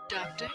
Doctor.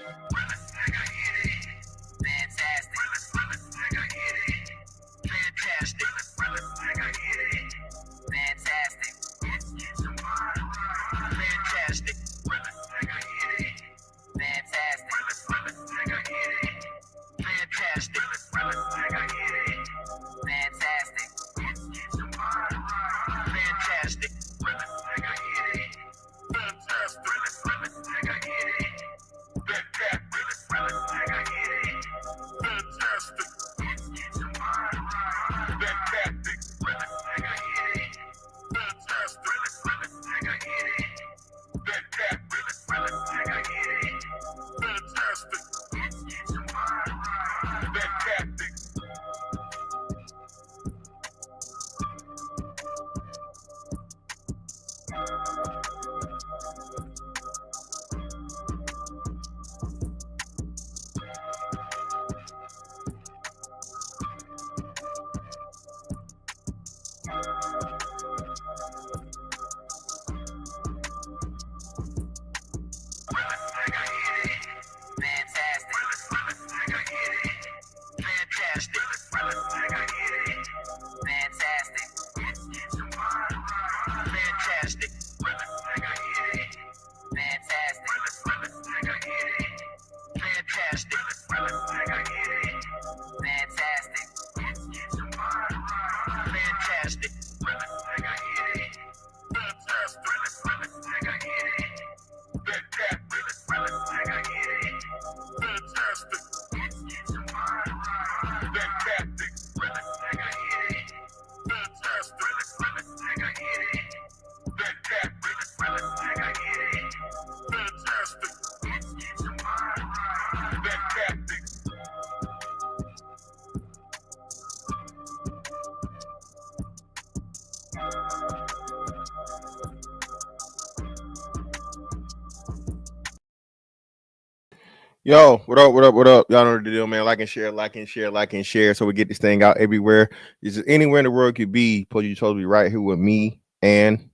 Yo, what up, what up, what up? Y'all know the deal, man. Like and share, like and share, like and share, so we get this thing out everywhere. Is anywhere in the world could be, you supposed to be right here with me and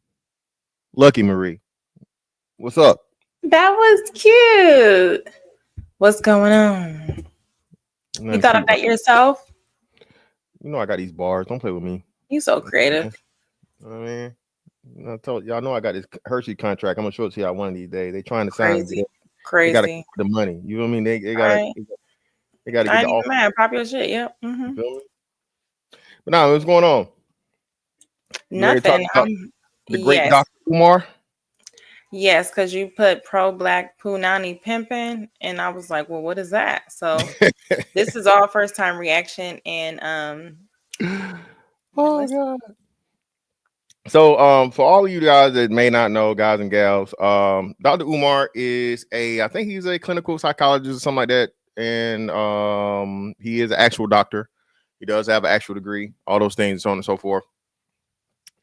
Lucky Marie. What's up? That was cute. What's going on? You thought of that yourself? You know I got these bars. Don't play with me. You so creative. I mean, I told y'all know I got this Hershey contract. I'm gonna show it to y'all one of these days. They trying to sign me. Crazy. They gotta get the money. You know what I mean? They gotta right. they gotta get I the ain't offer. mad. Pop your shit. Yep. Mm-hmm. You feel me? But now, what's going on? Nothing. The great Dr. Umar. Yes, because you put pro-black Punani pimping, and I was like, well, what is that? So this is all first time reaction, and oh god. So for all of you guys that may not know, guys and gals, Dr. Umar is I think he's a clinical psychologist or something like that, and he is an actual doctor. He does have an actual degree, all those things, so on and so forth.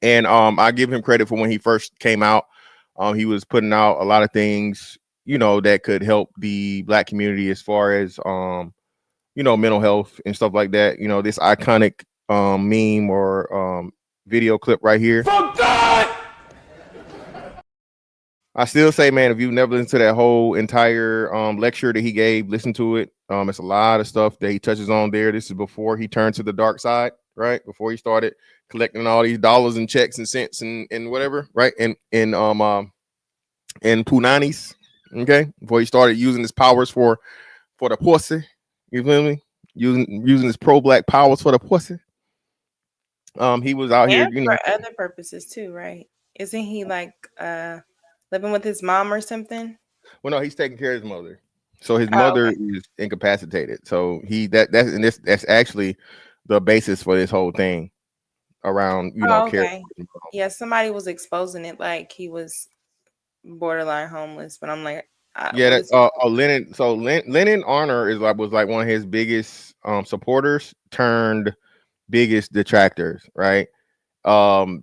And I give him credit for when he first came out. He was putting out a lot of things, that could help the Black community as far as mental health and stuff like that. This iconic meme or video clip right here. Fuck God! I still say, man, if you've never listened to that whole entire lecture that he gave, listen to it. It's a lot of stuff that he touches on there. This is before he turned to the dark side, right? Before he started collecting all these dollars and checks and cents and whatever, right? And Punanis, okay? Before he started using his powers for the pussy, you feel me? Using his pro-black powers for the pussy. He was out here, for other purposes too, right? Isn't he like living with his mom or something? Well, no, he's taking care of his mother. So his mother is incapacitated. So that's actually the basis for this whole thing around care. Yeah, somebody was exposing it like he was borderline homeless, but I'm like, Lennon. So Lennon Arner was like one of his biggest supporters turned biggest detractors, right?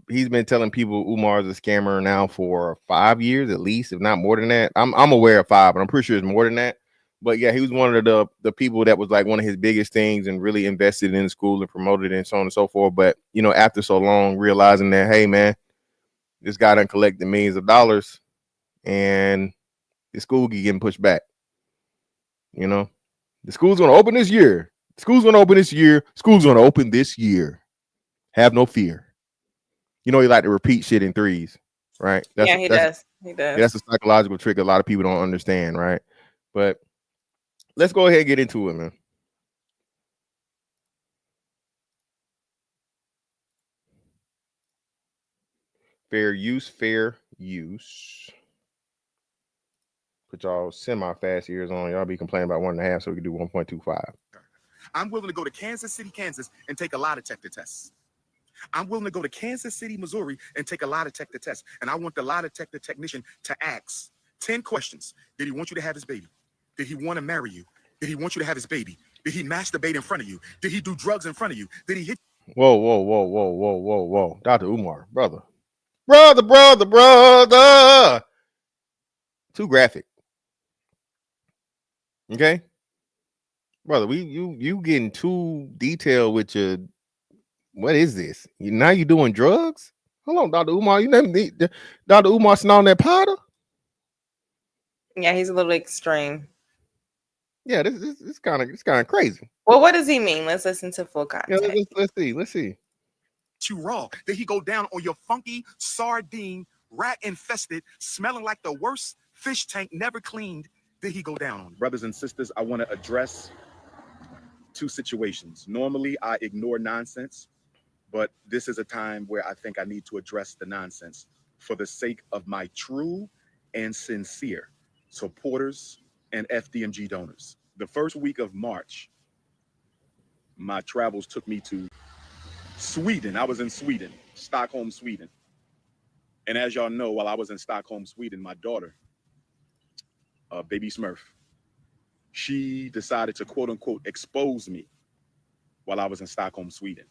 He's been telling people Umar is a scammer now for 5 years at least, if not more than that. I'm aware of 5, but I'm pretty sure it's more than that. But yeah, he was one of the people that was like one of his biggest things and really invested in the school and promoted it and so on and so forth. But after so long, realizing that, hey man, this guy done collected millions of dollars, and the school getting pushed back. You know, the school's gonna open this year. School's gonna open this year. School's gonna open this year. Have no fear. You know, he like to repeat shit in threes, right? He does. He does. That's a psychological trick a lot of people don't understand, right? But let's go ahead and get into it, man. Fair use. Put y'all semi-fast ears on. Y'all be complaining about 1.5, so we can do 1.25. I'm willing to go to Kansas City, Kansas, and take a lie detector test. I'm willing to go to Kansas City, Missouri, and take a lie detector test. And I want the lie detector technician to ask 10 questions. Did he want you to have his baby? Did he want to marry you? Did he want you to have his baby? Did he masturbate in front of you? Did he do drugs in front of you? Did he hit? Whoa. Dr. Umar, brother. Too graphic. Okay? Brother, you getting too detailed with your. What is this? Now you doing drugs? Hold on, Dr. Umar. You never need Dr. Umar snorting that powder? Yeah, he's a little extreme. Yeah, this kind of crazy. Well, what does he mean? Let's listen to full context. Yeah, let's see. You raw. Did he go down on your funky sardine, rat infested, smelling like the worst fish tank never cleaned? Did he go down on? Brothers and sisters, I want to address two situations. Normally, I ignore nonsense, but this is a time where I think I need to address the nonsense for the sake of my true and sincere supporters and FDMG donors. The first week of March, my travels took me to Sweden. I was in Sweden, Stockholm, Sweden. And as y'all know, while I was in Stockholm, Sweden, my daughter, baby Smurf, she decided to quote unquote expose me while I was in Stockholm, Sweden.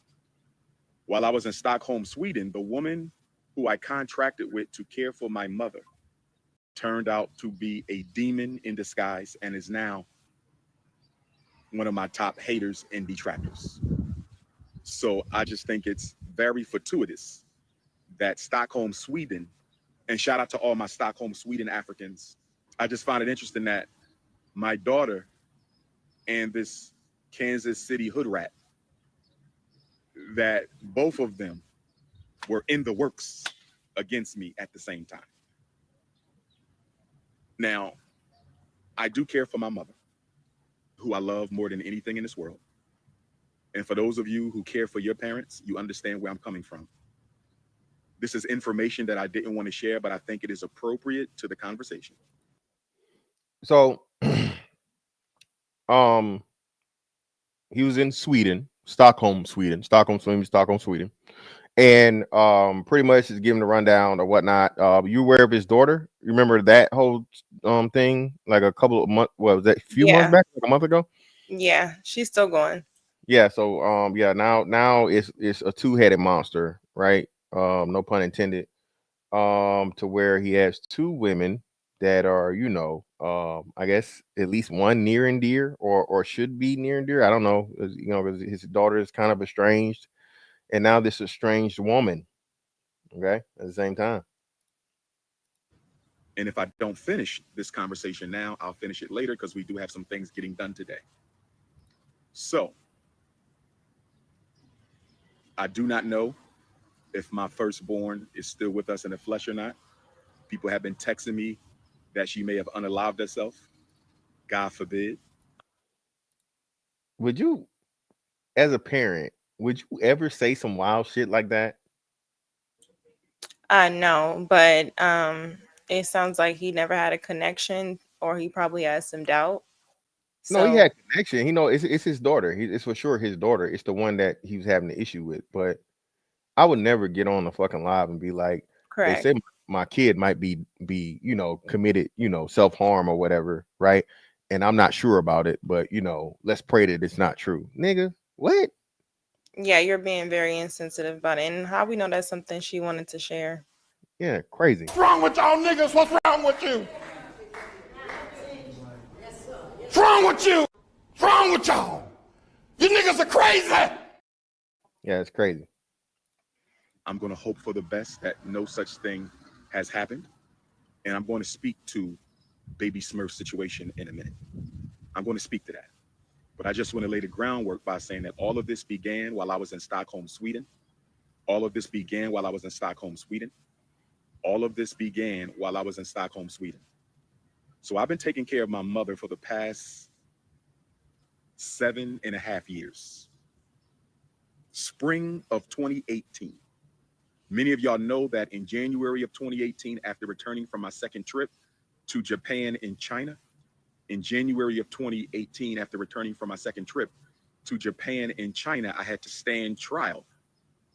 While I was in Stockholm, Sweden, the woman who I contracted with to care for my mother turned out to be a demon in disguise and is now one of my top haters and detractors. So I just think it's very fortuitous that Stockholm, Sweden, and shout out to all my Stockholm, Sweden Africans. I just find it interesting that my daughter and this Kansas City hood rat, that both of them were in the works against me at the same time. Now, I do care for my mother, who I love more than anything in this world. And for those of you who care for your parents, you understand where I'm coming from. This is information that I didn't want to share, but I think it is appropriate to the conversation. So, he was in Sweden, Stockholm, Sweden, and pretty much is giving the rundown or whatnot. You aware of his daughter? You remember that whole thing like a couple of months? What was that? A few months back, like a month ago? Yeah, she's still going. Yeah. So now it's a two-headed monster, right? No pun intended. To where he has two women that are, I guess at least one near and dear, or should be near and dear. I don't know, because his daughter is kind of estranged, and now this estranged woman. Okay, at the same time. And if I don't finish this conversation now, I'll finish it later because we do have some things getting done today. So, I do not know if my firstborn is still with us in the flesh or not. People have been texting me that she may have unalived herself. God forbid. Would you, as a parent, would you ever say some wild shit like that? No, but it sounds like he never had a connection, or he probably has some doubt. No, he had connection. It's his daughter. It's for sure his daughter. It's the one that he was having the issue with. But I would never get on the fucking live and be like, correct. They say my kid might be committed, self-harm or whatever, right? And I'm not sure about it, but let's pray that it's not true. Nigga, what? Yeah, you're being very insensitive about it. And how we know that's something she wanted to share? Yeah, crazy. What's wrong with y'all niggas? What's wrong with you? What's wrong with you? What's wrong with y'all? You niggas are crazy. Yeah, it's crazy. I'm going to hope for the best that no such thing has happened. And I'm going to speak to Baby Smurf's situation in a minute. I'm going to speak to that. But I just want to lay the groundwork by saying that all of this began while I was in Stockholm, Sweden. All of this began while I was in Stockholm, Sweden. All of this began while I was in Stockholm, Sweden. So I've been taking care of my mother for the past 7.5 years. Spring of 2018. Many of y'all know that in January of 2018, after returning from my second trip to Japan and China, in January of 2018, after returning from my second trip to Japan and China, I had to stand trial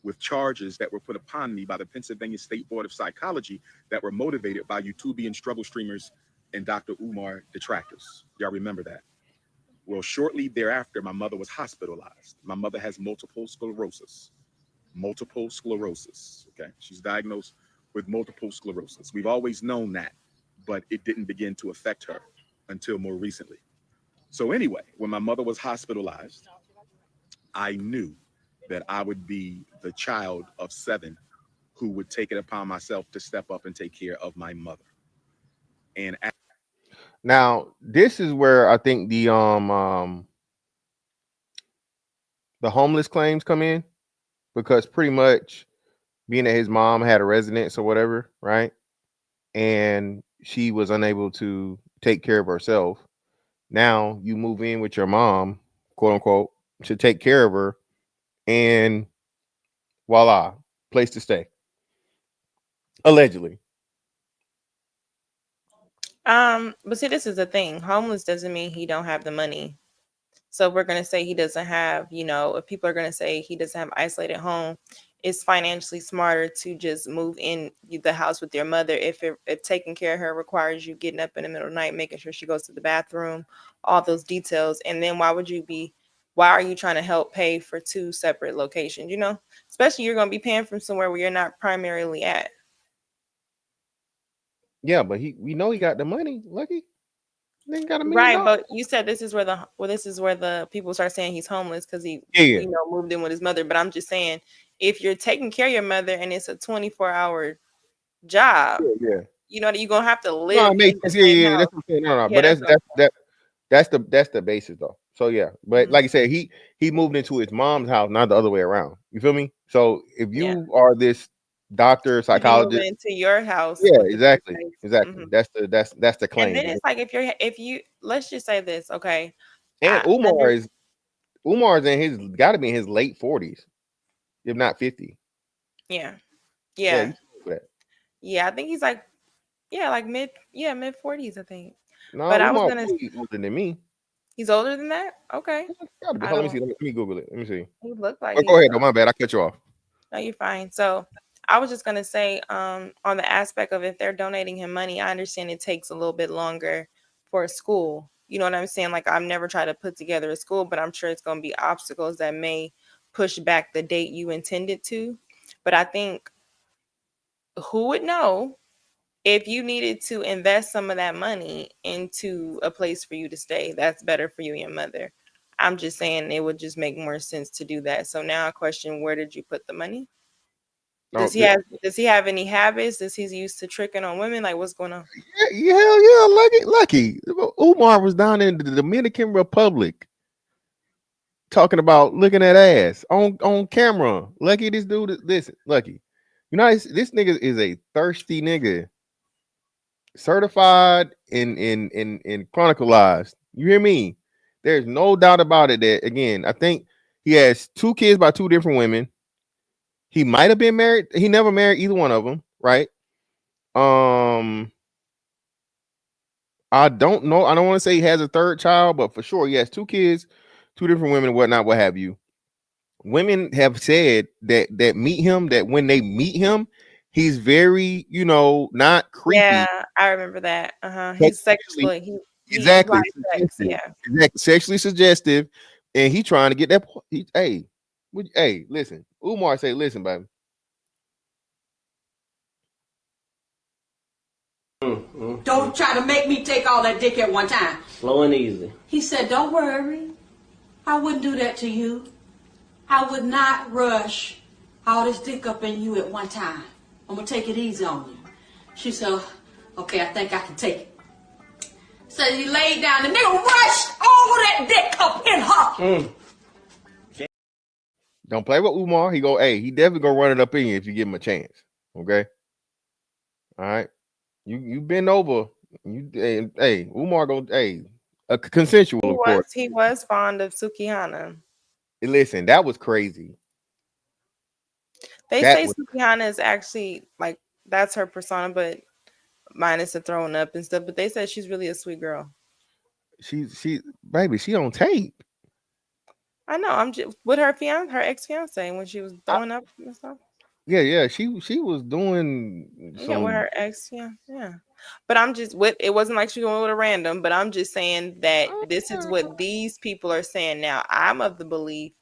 with charges that were put upon me by the Pennsylvania State Board of Psychology that were motivated by YouTubian struggle streamers and Dr. Umar detractors. Y'all remember that? Well, shortly thereafter, my mother was hospitalized. My mother has multiple sclerosis. Multiple sclerosis, okay? She's diagnosed with multiple sclerosis. We've always known that, but it didn't begin to affect her until more recently. So anyway, when my mother was hospitalized, I knew that I would be the child of 7 who would take it upon myself to step up and take care of my mother. And now this is where I think the homeless claims come in, because pretty much being that his mom had a residence or whatever, right? And she was unable to take care of herself. Now you move in with your mom, quote unquote, to take care of her, and voila, place to stay. Allegedly. But see, this is the thing. Homeless doesn't mean he don't have the money. So we're going to say he doesn't have, if people are going to say he doesn't have isolated home, it's financially smarter to just move in the house with your mother. If taking care of her requires you getting up in the middle of the night, making sure she goes to the bathroom, all those details. And then why are you trying to help pay for 2 separate locations? Especially you're going to be paying from somewhere where you're not primarily at. Yeah, but we know he got the money. Lucky. They got $1 million. Right, but you said this is where the people start saying he's homeless because he moved in with his mother. But I'm just saying, if you're taking care of your mother and it's a 24-hour job, you're gonna have to live. No, it makes sense. Yeah, that's what I'm saying. No, but that's the basis though. So yeah, but like I said, he moved into his mom's house, not the other way around. You feel me? So if you are this doctor, psychologist, into your house, exactly. Mm-hmm. That's the claim. And then it's like if you let's just say this, okay. And Umar's in his got to be in his late 40s, if not 50. Yeah. Yeah, I think he's like mid 40s, I think. No, but Umar was older than me. He's older than that? Okay. Let me see. Let me Google it. Let me see. He looked like. Go ahead. No, my bad. I cut you off. No, you're fine. So I was just gonna say, on the aspect of if they're donating him money, I understand it takes a little bit longer for a school. You know what I'm saying? Like, I've never tried to put together a school, but I'm sure it's gonna be obstacles that may push back the date you intended to. But I think, who would know if you needed to invest some of that money into a place for you to stay that's better for you and your mother? I'm just saying it would just make more sense to do that. So now I question, where did you put the money? Does he have any habits? Does he's used to tricking on women? Like, what's going on? Yeah, lucky. Umar was down in the Dominican Republic talking about looking at ass on camera. Lucky, this dude, listen, Lucky. This nigga is a thirsty nigga. Certified in chronicalized. You hear me? There's no doubt about it that, again, I think he has 2 kids by 2 different women. He might have been married. He never married either one of them, right? I don't know. I don't want to say he has a 3rd child, but for sure he has 2 kids, 2 different women, whatnot, what have you. Women have said that meet him, that when they meet him, he's very, not creepy. Yeah, I remember that. He's sexually, exactly. Exactly. Sexually suggestive, and he trying to get that. Hey, listen. Umar say, listen, baby. Don't try to make me take all that dick at one time. Slow and easy. He said, don't worry. I wouldn't do that to you. I would not rush all this dick up in you at one time. I'm gonna take it easy on you. She said, okay, I think I can take it. So he laid down, the nigga rushed over that dick up in her. Don't play with Umar. He definitely gonna run it up in you if you give him a chance. Okay. All right. You bend over. Umar consensual, of course. He was fond of Sukihana. Listen, that was crazy. They say Sukihana is actually like that's her persona, but minus the throwing up and stuff. But they said she's really a sweet girl. She on tape. I know. I'm just with her ex-fiance when she was throwing up and stuff. Yeah. She was doing some... with her ex. Yeah. But I'm just it wasn't like she was going with a random, but I'm just saying that this is what these people are saying now. I'm of the belief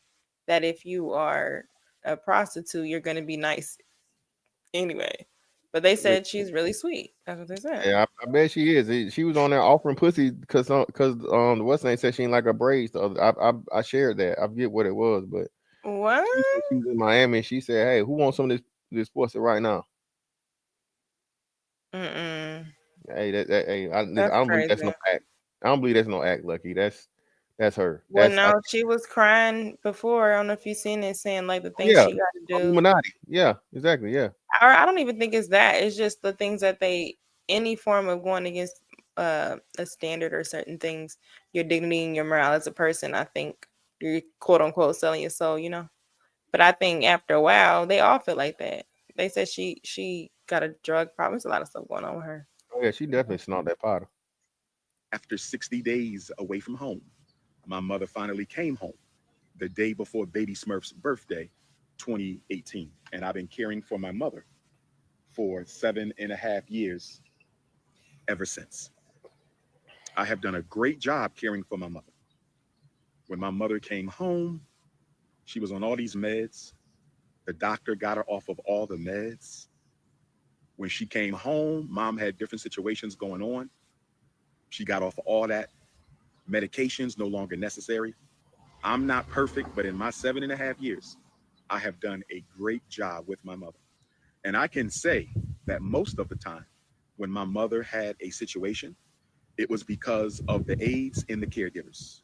that if you are a prostitute, you're going to be nice anyway. But they said she's really sweet. That's what they said. Yeah, I bet she is. She was on there offering pussy because the what's name said she ain't like her braids. I shared that. I forget what it was, but what she was in Miami. She said, "Hey, who wants some of this pussy right now?" Mm-mm. Hey, I don't believe that's no act. I don't believe that's no act, Lucky. That's her. Well, she was crying before. I don't know if you've seen it, saying like the things she got to do. Illuminati. Yeah, exactly. Yeah. Or I don't even think it's that. It's just the things that any form of going against a standard or certain things, your dignity and your morale as a person. I think you're quote unquote selling your soul, But I think after a while, they all feel like that. They said she got a drug problem. There's a lot of stuff going on with her. Oh yeah, she definitely snort that powder. After 60 days away from home, my mother finally came home the day before Baby Smurf's birthday, 2018. And I've been caring for my mother for 7.5 years ever since. I have done a great job caring for my mother. When my mother came home, she was on all these meds. The doctor got her off of all the meds. When she came home, mom had different situations going on. She got off of all that. Medications no longer necessary. I'm not perfect, but in my 7.5 years, I have done a great job with my mother. And I can say that most of the time when my mother had a situation, it was because of the aides in the caregivers.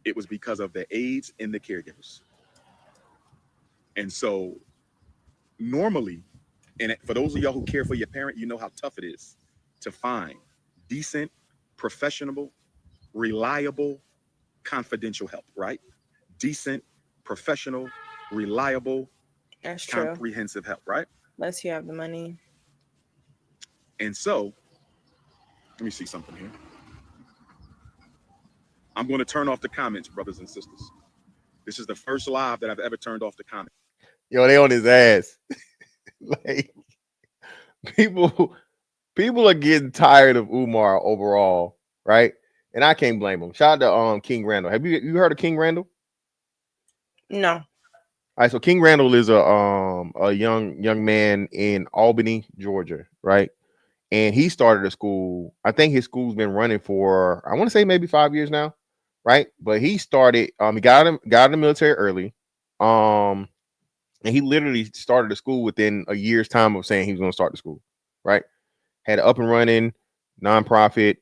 It was because of the aides in the caregivers. And so normally, and for those of y'all who care for your parent, you know how tough it is to find decent, professional, reliable, confidential help, right? Decent, professional, reliable, that's true, comprehensive help, right? Unless you have the money. And so, let me see something here. I'm going to turn off the comments, brothers and sisters. This is the first live that I've ever turned off the comments. Yo, they on his ass. Like people are getting tired of Umar overall, right? And I can't blame him. Shout out to King Randall. Have you heard of King Randall? No. All right, so King Randall is a young man in Albany, Georgia, right? And he started a school. I think his school's been running for, I want to say maybe 5 years now, right? But he started, he got in the military early. And he literally started the school within a year's time of saying he was going to start the school, right? Had it up and running, nonprofit,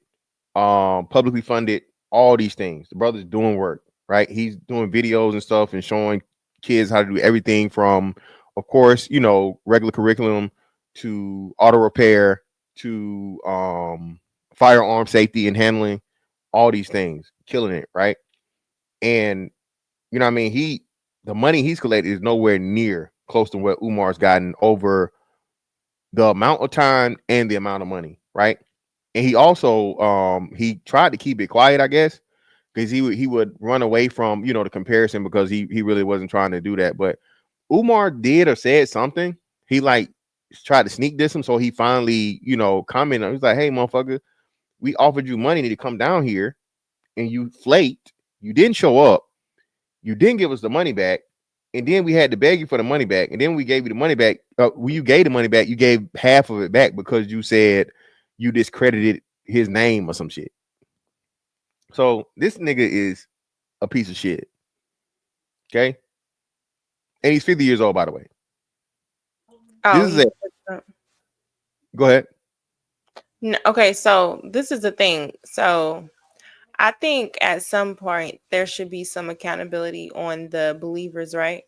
publicly funded, all these things. The brother's doing work, right? He's doing videos and stuff and showing kids how to do everything from, of course, regular curriculum to auto repair to firearm safety and handling, all these things, killing it, right? And you know what I mean? The money he's collected is nowhere near close to what Umar's gotten over the amount of time and the amount of money, right? And he also he tried to keep it quiet, I guess, because he would run away from the comparison because he really wasn't trying to do that. But Umar did or said something. He like tried to sneak diss him, so he finally commented. He's like, "Hey, motherfucker, we offered you money to come down here, and you flaked. You didn't show up. You didn't give us the money back, and then we had to beg you for the money back, and then we gave you the money back. When you gave the money back, you gave half of it back because you said you discredited his name or some shit." So this nigga is a piece of shit. Okay, and he's 50 years old, by the way. Oh, This is it. Go ahead. okay, so this is the thing. So I think at some point there should be some accountability on the believers, right?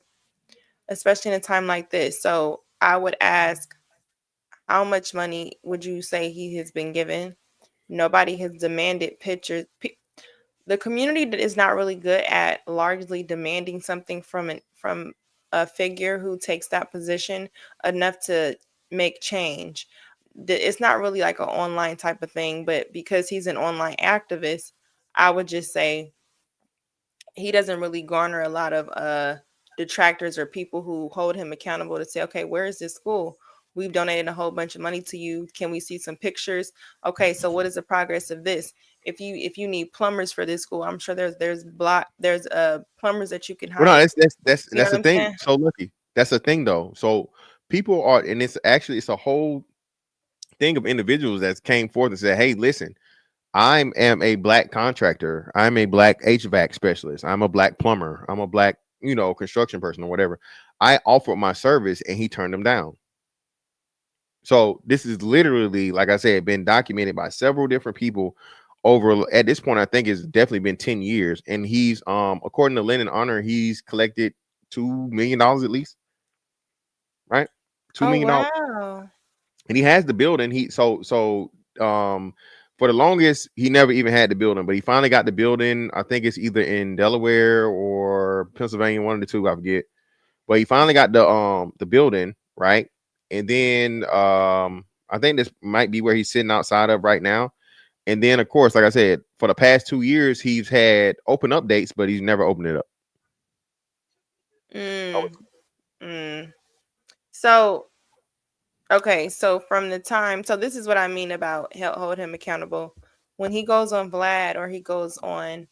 Especially in a time like this. So I would ask, how much money would you say he has been given? Nobody has demanded pictures. The community that is not really good at largely demanding something from a figure who takes that position enough to make change. It's not really like an online type of thing, but because he's an online activist, I would just say he doesn't really garner a lot of detractors or people who hold him accountable to say, okay, where is this school? We've donated a whole bunch of money to you. Can we see some pictures? Okay, so what is the progress of this? If you need plumbers for this school, I'm sure there's plumbers that you can Well, no, hire. You know that's what the I'm thing. saying? So lucky. That's the thing, though. So people are, and it's a whole thing of individuals that came forth and said, "Hey, listen, I am a black contractor. I'm a black HVAC specialist. I'm a black plumber. I'm a black, construction person or whatever. I offered my service and he turned them down." So this is literally, like I said, been documented by several different people over, at this point, I think it's definitely been 10 years. And he's according to Lennon Honor, he's collected $2 million at least, right? $2 Oh million. wow. And he has the building. For the longest, he never even had the building, but he finally got the building. I think it's either in Delaware or Pennsylvania, one of the two, I forget. But he finally got the building, right? And then I think this might be where he's sitting outside of right now. And then, of course, like I said, for the past 2 years, he's had open updates, but he's never opened it up. Mm, mm. So okay, so from the time, so this is what I mean about hold him accountable. When he goes on Vlad or he goes on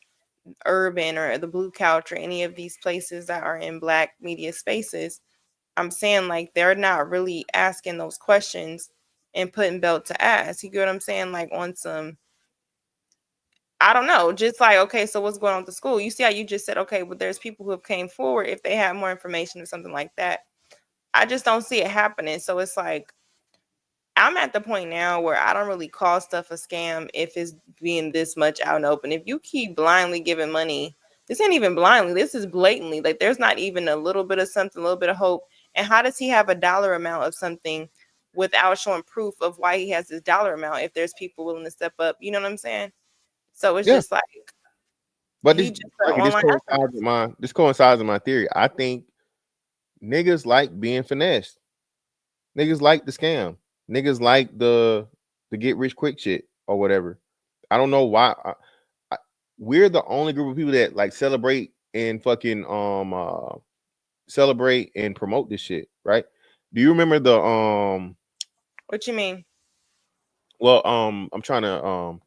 Urban or the Blue Couch or any of these places that are in black media spaces, I'm saying like they're not really asking those questions and putting belt to ass. You get what I'm saying? Like on some, I don't know, just like, okay, so what's going on with the school? You see how you just said, okay, but there's people who have came forward if they have more information or something like that. I just don't see it happening. So it's like, I'm at the point now where I don't really call stuff a scam if it's being this much out and open. If you keep blindly giving money, this ain't even blindly, this is blatantly. Like there's not even a little bit of something, a little bit of hope. And how does he have a dollar amount of something without showing proof of why he has this dollar amount if there's people willing to step up? You know what I'm saying? So it's Yeah. just like But he this, just an okay, online this coincides with my theory. I think niggas like being finessed. Niggas like the scam. Niggas like the get rich quick shit or whatever. I don't know why. We're the only group of people that like celebrate and fucking celebrate and promote this shit, right? Do you remember What you mean? well I'm trying to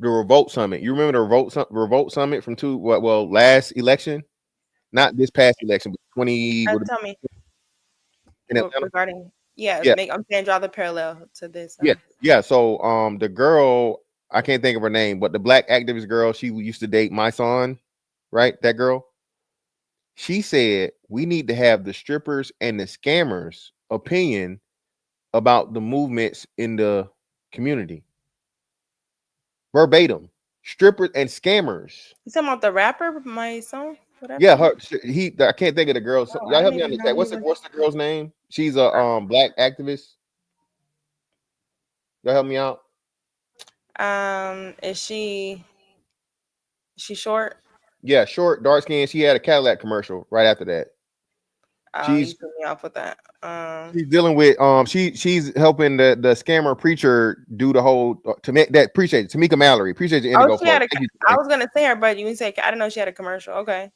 the Revolt Summit. You remember the Revolt Summit from last election? Not this past election, but 20 Tell me in Atlanta. regarding, yeah, Yeah. I'm saying draw the parallel to this. Yeah. So the girl, I can't think of her name, but the black activist girl, she used to date my son, right? That girl. She said we need to have the strippers and the scammers opinion about the movements in the community. Verbatim. Strippers and scammers. You talking about the rapper, my song? Whatever. Yeah, I can't think of the girl. Oh, Y'all I help didn't me even know understand. he What's the girl's name? She's a black activist. Y'all help me out. Is she short? Yeah, short, dark skin. She had a Cadillac commercial right after that. Oh, you She's threw me off with that. she's dealing with she's helping the scammer preacher do the whole to make that. Appreciate it. Tamika Mallory. Appreciate your indigo She had for it. I was gonna say her, but you didn't say. I didn't know she had a commercial. Okay.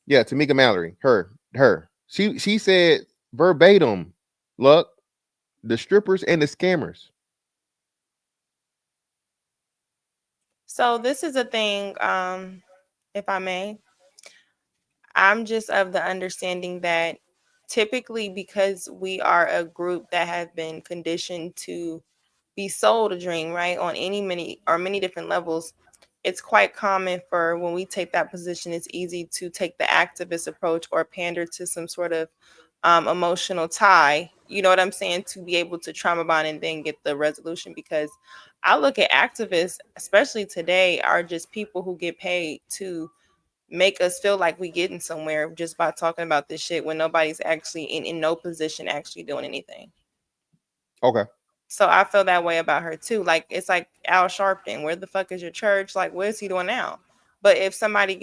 Yeah, Tamika Mallory. Her. She said verbatim, look, the strippers and the scammers. So this is a thing. If I may, I'm just of the understanding that typically because we are a group that have been conditioned to be sold a dream, right? On many different levels, it's quite common for when we take that position, it's easy to take the activist approach or pander to some sort of emotional tie You know what I'm saying? To be able to trauma bond and then get the resolution. Because I look at activists, especially today, are just people who get paid to make us feel like we getting somewhere just by talking about this shit when nobody's actually in no position actually doing anything. Okay. So I feel that way about her too. Like, it's like Al Sharpton. Where the fuck is your church? Like, what is he doing now? But if somebody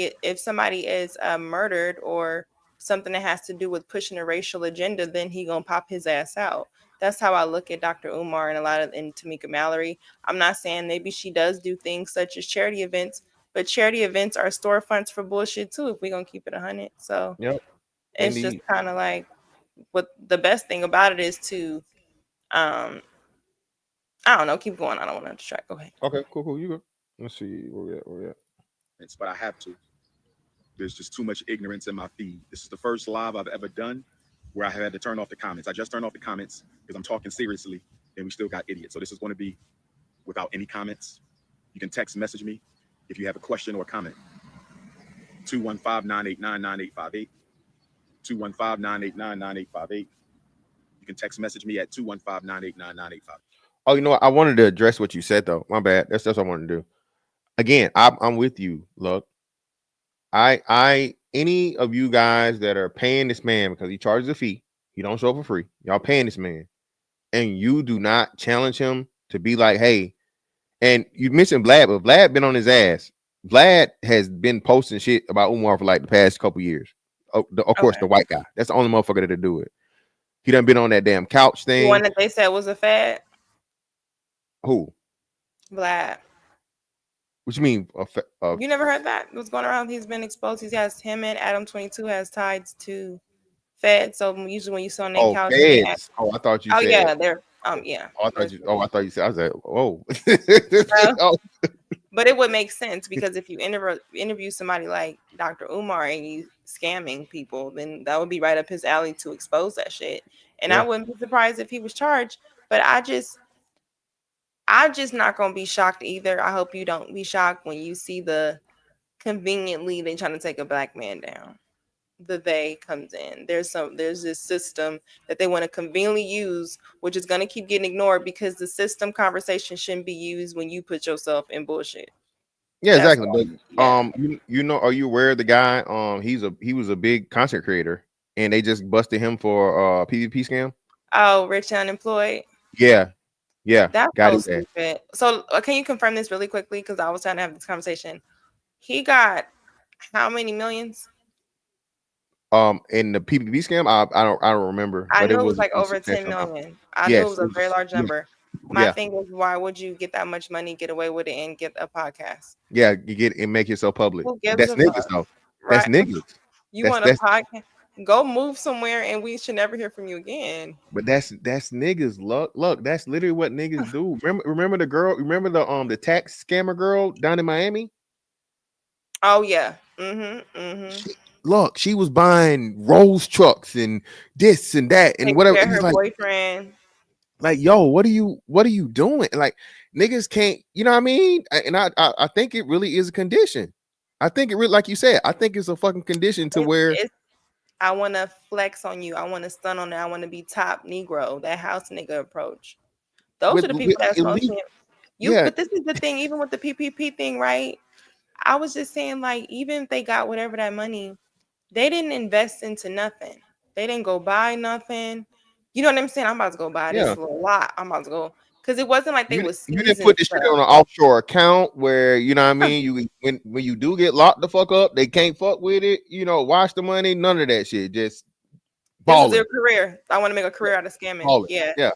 is murdered or something that has to do with pushing a racial agenda, then he gonna pop his ass out. That's how I look at Dr. Umar and Tamika Mallory. I'm not saying maybe she does do things such as charity events, but charity events are storefronts for bullshit too, if we're gonna keep it 100. So Yep. it's just kind of like, what the best thing about it is to I don't know, keep going. I don't want to distract. Go ahead. Okay, cool. You go. Let's see where we at. But I have to. There's just too much ignorance in my feed. This is the first live I've ever done where I had to turn off the comments. I just turned off the comments because I'm talking seriously and we still got idiots. So this is going to be without any comments. You can text message me if you have a question or a comment. 215-989-9858. 215-989-9858. You can text message me at 215-989-9858. Oh, you know what? I wanted to address what you said though. My bad. That's what I wanted to do. Again, I'm with you. Look, any of you guys that are paying this man because he charges a fee, he don't show up for free. Y'all paying this man, and you do not challenge him to be like, hey. And you mentioned Vlad, but Vlad been on his ass. Vlad has been posting shit about Umar for like the past couple years. Of course, the white guy. That's the only motherfucker that do it. He done been on that damn couch thing. The one that they said was a fad. Who? Vlad. What you mean? You never heard that? It was going around. He's been exposed. He has him and Adam 22 has ties to Fed. So usually when you saw on that couch, Feds. I thought you said. Yeah, they're yeah. I thought you said. I was like, oh. But it would make sense because if you interview somebody like Dr. Umar and you scamming people, then that would be right up his alley to expose that shit. And I wouldn't be surprised if he was charged. But I'm just not gonna be shocked either. I hope you don't be shocked when you see the conveniently they trying to take a black man down. The they comes in. There's this system that they want to conveniently use, which is gonna keep getting ignored because the system conversation shouldn't be used when you put yourself in bullshit. Yeah, exactly. But you know, are you aware of the guy? He was a big content creator, and they just busted him for PvP scam. Oh, rich and unemployed. Yeah. That's so stupid. So can you confirm this really quickly? Because I was trying to have this conversation. He got how many millions? In the PvP scam, I don't remember. I knew it was like over 10 million. I knew it was a very large number. My thing is, why would you get that much money, get away with it, and get a podcast? Yeah, you get and make yourself public. That's niggas though. Right? That's niggas. You want a podcast? Go move somewhere, and we should never hear from you again. But that's niggas. Look, that's literally what niggas do. Remember the girl? Remember the tax scammer girl down in Miami? Oh yeah. She was buying Rolls trucks and this and that and whatever. Her boyfriend. Like, yo, what are you doing? Like, niggas can't, you know what I mean? And I think it really is a condition. I think it really, like you said, I think it's a fucking condition to where I want to flex on you. I want to stun on it. I want to be top Negro. That house nigga approach. Those are the people that's mostly But this is the thing, even with the PPP thing, right? I was just saying, like, even if they got whatever that money, they didn't invest into nothing. They didn't go buy nothing. You know what I'm saying? I'm about to go buy this little lot. I'm about to go because it wasn't like they was. You didn't put this shit on an offshore account where you know what I mean. You when you do get locked the fuck up, they can't fuck with it. You know, wash the money, none of that shit. Just balling. This is their career. I want to make a career out of scamming. Balling. Yeah.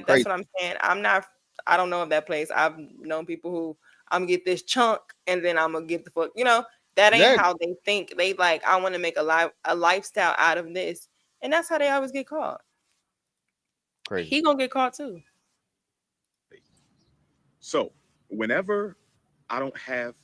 That's what I'm saying. I don't know of that place. I've known people who I'm gonna get this chunk and then I'm gonna get the fuck. You know, that ain't how they think. They like, I want to make a lifestyle out of this, and that's how they always get caught. Crazy. He gonna get caught too. So whenever I don't have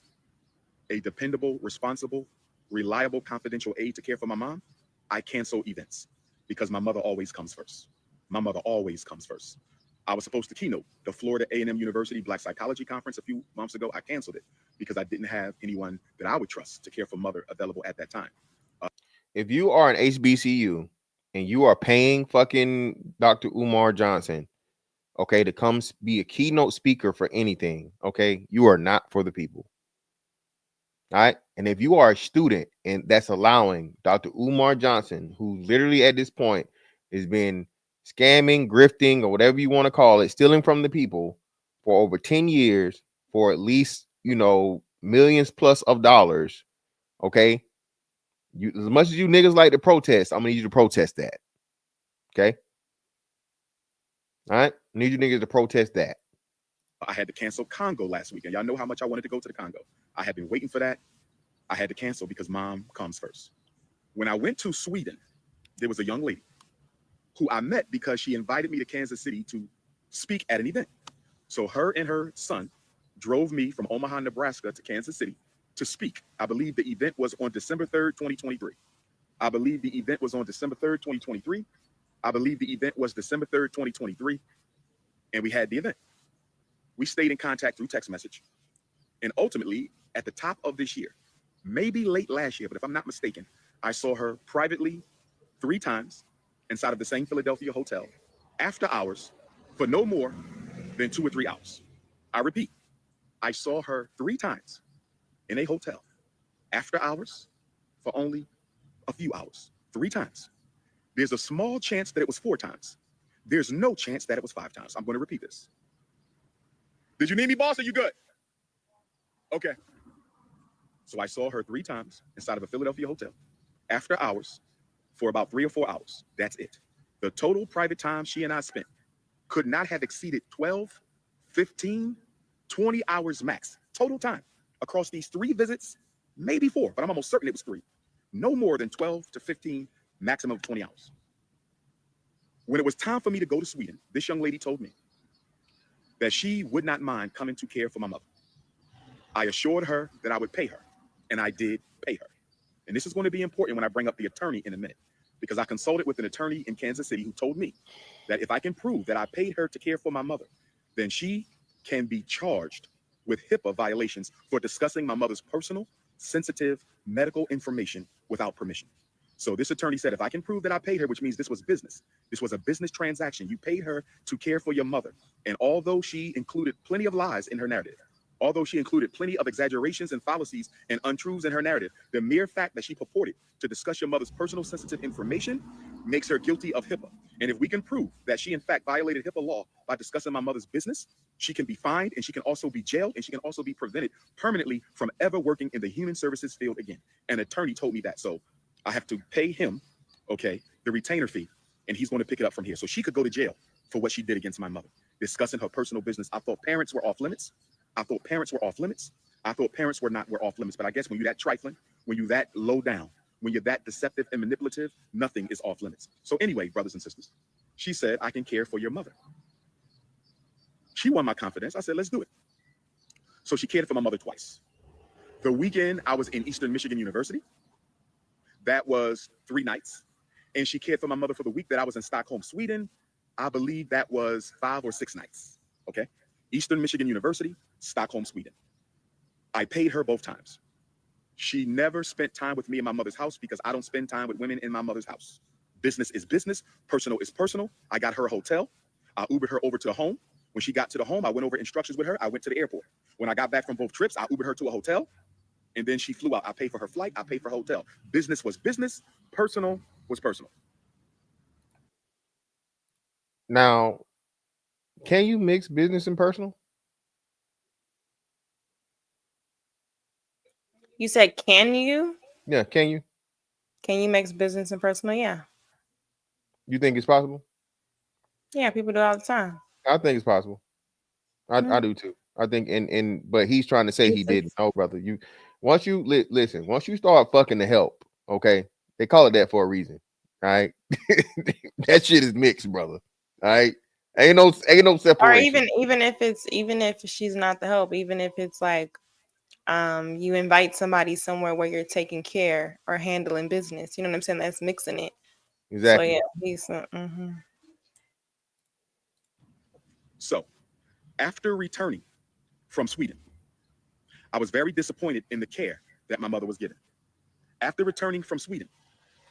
a dependable, responsible, reliable, confidential aide to care for my mom, I cancel events because my mother always comes first. My mother always comes first. I was supposed to keynote the Florida A&M University Black Psychology Conference a few months ago. I canceled it because I didn't have anyone that I would trust to care for mother available at that time. If you are an HBCU and you are paying fucking Dr. Umar Johnson, okay, to come be a keynote speaker for anything, okay, you are not for the people. All right. And if you are a student and that's allowing Dr. Umar Johnson, who literally at this point has been scamming, grifting, or whatever you want to call it, stealing from the people for over 10 years for at least, you know, millions plus of dollars. Okay. You, as much as you niggas like to protest, I'm gonna need you to protest that. Okay. All right. I need you niggas to protest that. I had to cancel Congo last weekend. Y'all know how much I wanted to go to the Congo. I had been waiting for that. I had to cancel because mom comes first. When I went to Sweden, there was a young lady who I met because she invited me to Kansas City to speak at an event. So her and her son drove me from Omaha, Nebraska to Kansas City to speak. I believe the event was on December 3rd, 2023. I believe the event was on December 3rd, 2023. I believe the event was December 3rd, 2023. And we had the event. We stayed in contact through text message. And ultimately, at the top of this year, maybe late last year, but if I'm not mistaken, I saw her privately 3 times inside of the same Philadelphia hotel after hours for no more than 2 or 3 hours. I repeat, I saw her 3 times in a hotel after hours for only a few hours, 3 times. There's a small chance that it was 4 times. There's no chance that it was 5 times. I'm going to repeat this. Did you need me, boss? Are you good? Okay. So I saw her 3 times inside of a Philadelphia hotel after hours for about 3 or 4 hours. That's it. The total private time she and I spent could not have exceeded 12, 15, 20 hours max. Total time across these 3 visits, maybe 4, but I'm almost certain it was 3. No more than 12 to 15, maximum of 20 hours. When it was time for me to go to Sweden, this young lady told me that she would not mind coming to care for my mother. I assured her that I would pay her, and I did pay her. And this is going to be important when I bring up the attorney in a minute, because I consulted with an attorney in Kansas City who told me that if I can prove that I paid her to care for my mother, then she can be charged with HIPAA violations for discussing my mother's personal, sensitive medical information without permission. So this attorney said, if I can prove that I paid her, which means this was business, this was a business transaction, you paid her to care for your mother. And although she included plenty of lies in her narrative, although she included plenty of exaggerations and fallacies and untruths in her narrative, the mere fact that she purported to discuss your mother's personal sensitive information makes her guilty of HIPAA. And if we can prove that she in fact violated HIPAA law by discussing my mother's business, she can be fined, and she can also be jailed, and she can also be prevented permanently from ever working in the human services field again. An attorney told me that. So I have to pay him, okay, the retainer fee, and he's going to pick it up from here. So she could go to jail for what she did against my mother, discussing her personal business. I thought parents were off limits. I thought parents were off limits. I thought parents were off limits. But I guess when you're that trifling, when you're that low down, when you're that deceptive and manipulative, nothing is off limits. So anyway, brothers and sisters, she said, I can care for your mother. She won my confidence. I said, let's do it. So she cared for my mother twice. The weekend I was in Eastern Michigan University, that was 3 nights. And she cared for my mother for the week that I was in Stockholm, Sweden. I believe that was 5 or 6 nights. Okay. Eastern Michigan University, Stockholm, Sweden. I paid her both times. She never spent time with me in my mother's house because I don't spend time with women in my mother's house. Business is business. Personal is personal. I got her a hotel. I Ubered her over to the home. When she got to the home, I went over instructions with her. I went to the airport. When I got back from both trips, I Ubered her to a hotel. And then she flew out. I paid for her flight. I paid for her hotel. Business was business. Personal was personal. Now, can you mix business and personal? You said, can you? Yeah, can you? Can you mix business and personal? Yeah. You think it's possible? Yeah, people do it all the time. I think it's possible. I do too. I think, but he's trying to say he didn't. No, brother. You once you listen, once you start fucking the help, okay, they call it that for a reason. All right. That shit is mixed, brother. All right. Ain't no separation. Or even if she's not the help, even if it's like you invite somebody somewhere where you're taking care or handling business. You know what I'm saying? That's mixing it. Exactly. So yeah, he's So after returning from Sweden, I was very disappointed in the care that my mother was given. After returning from Sweden,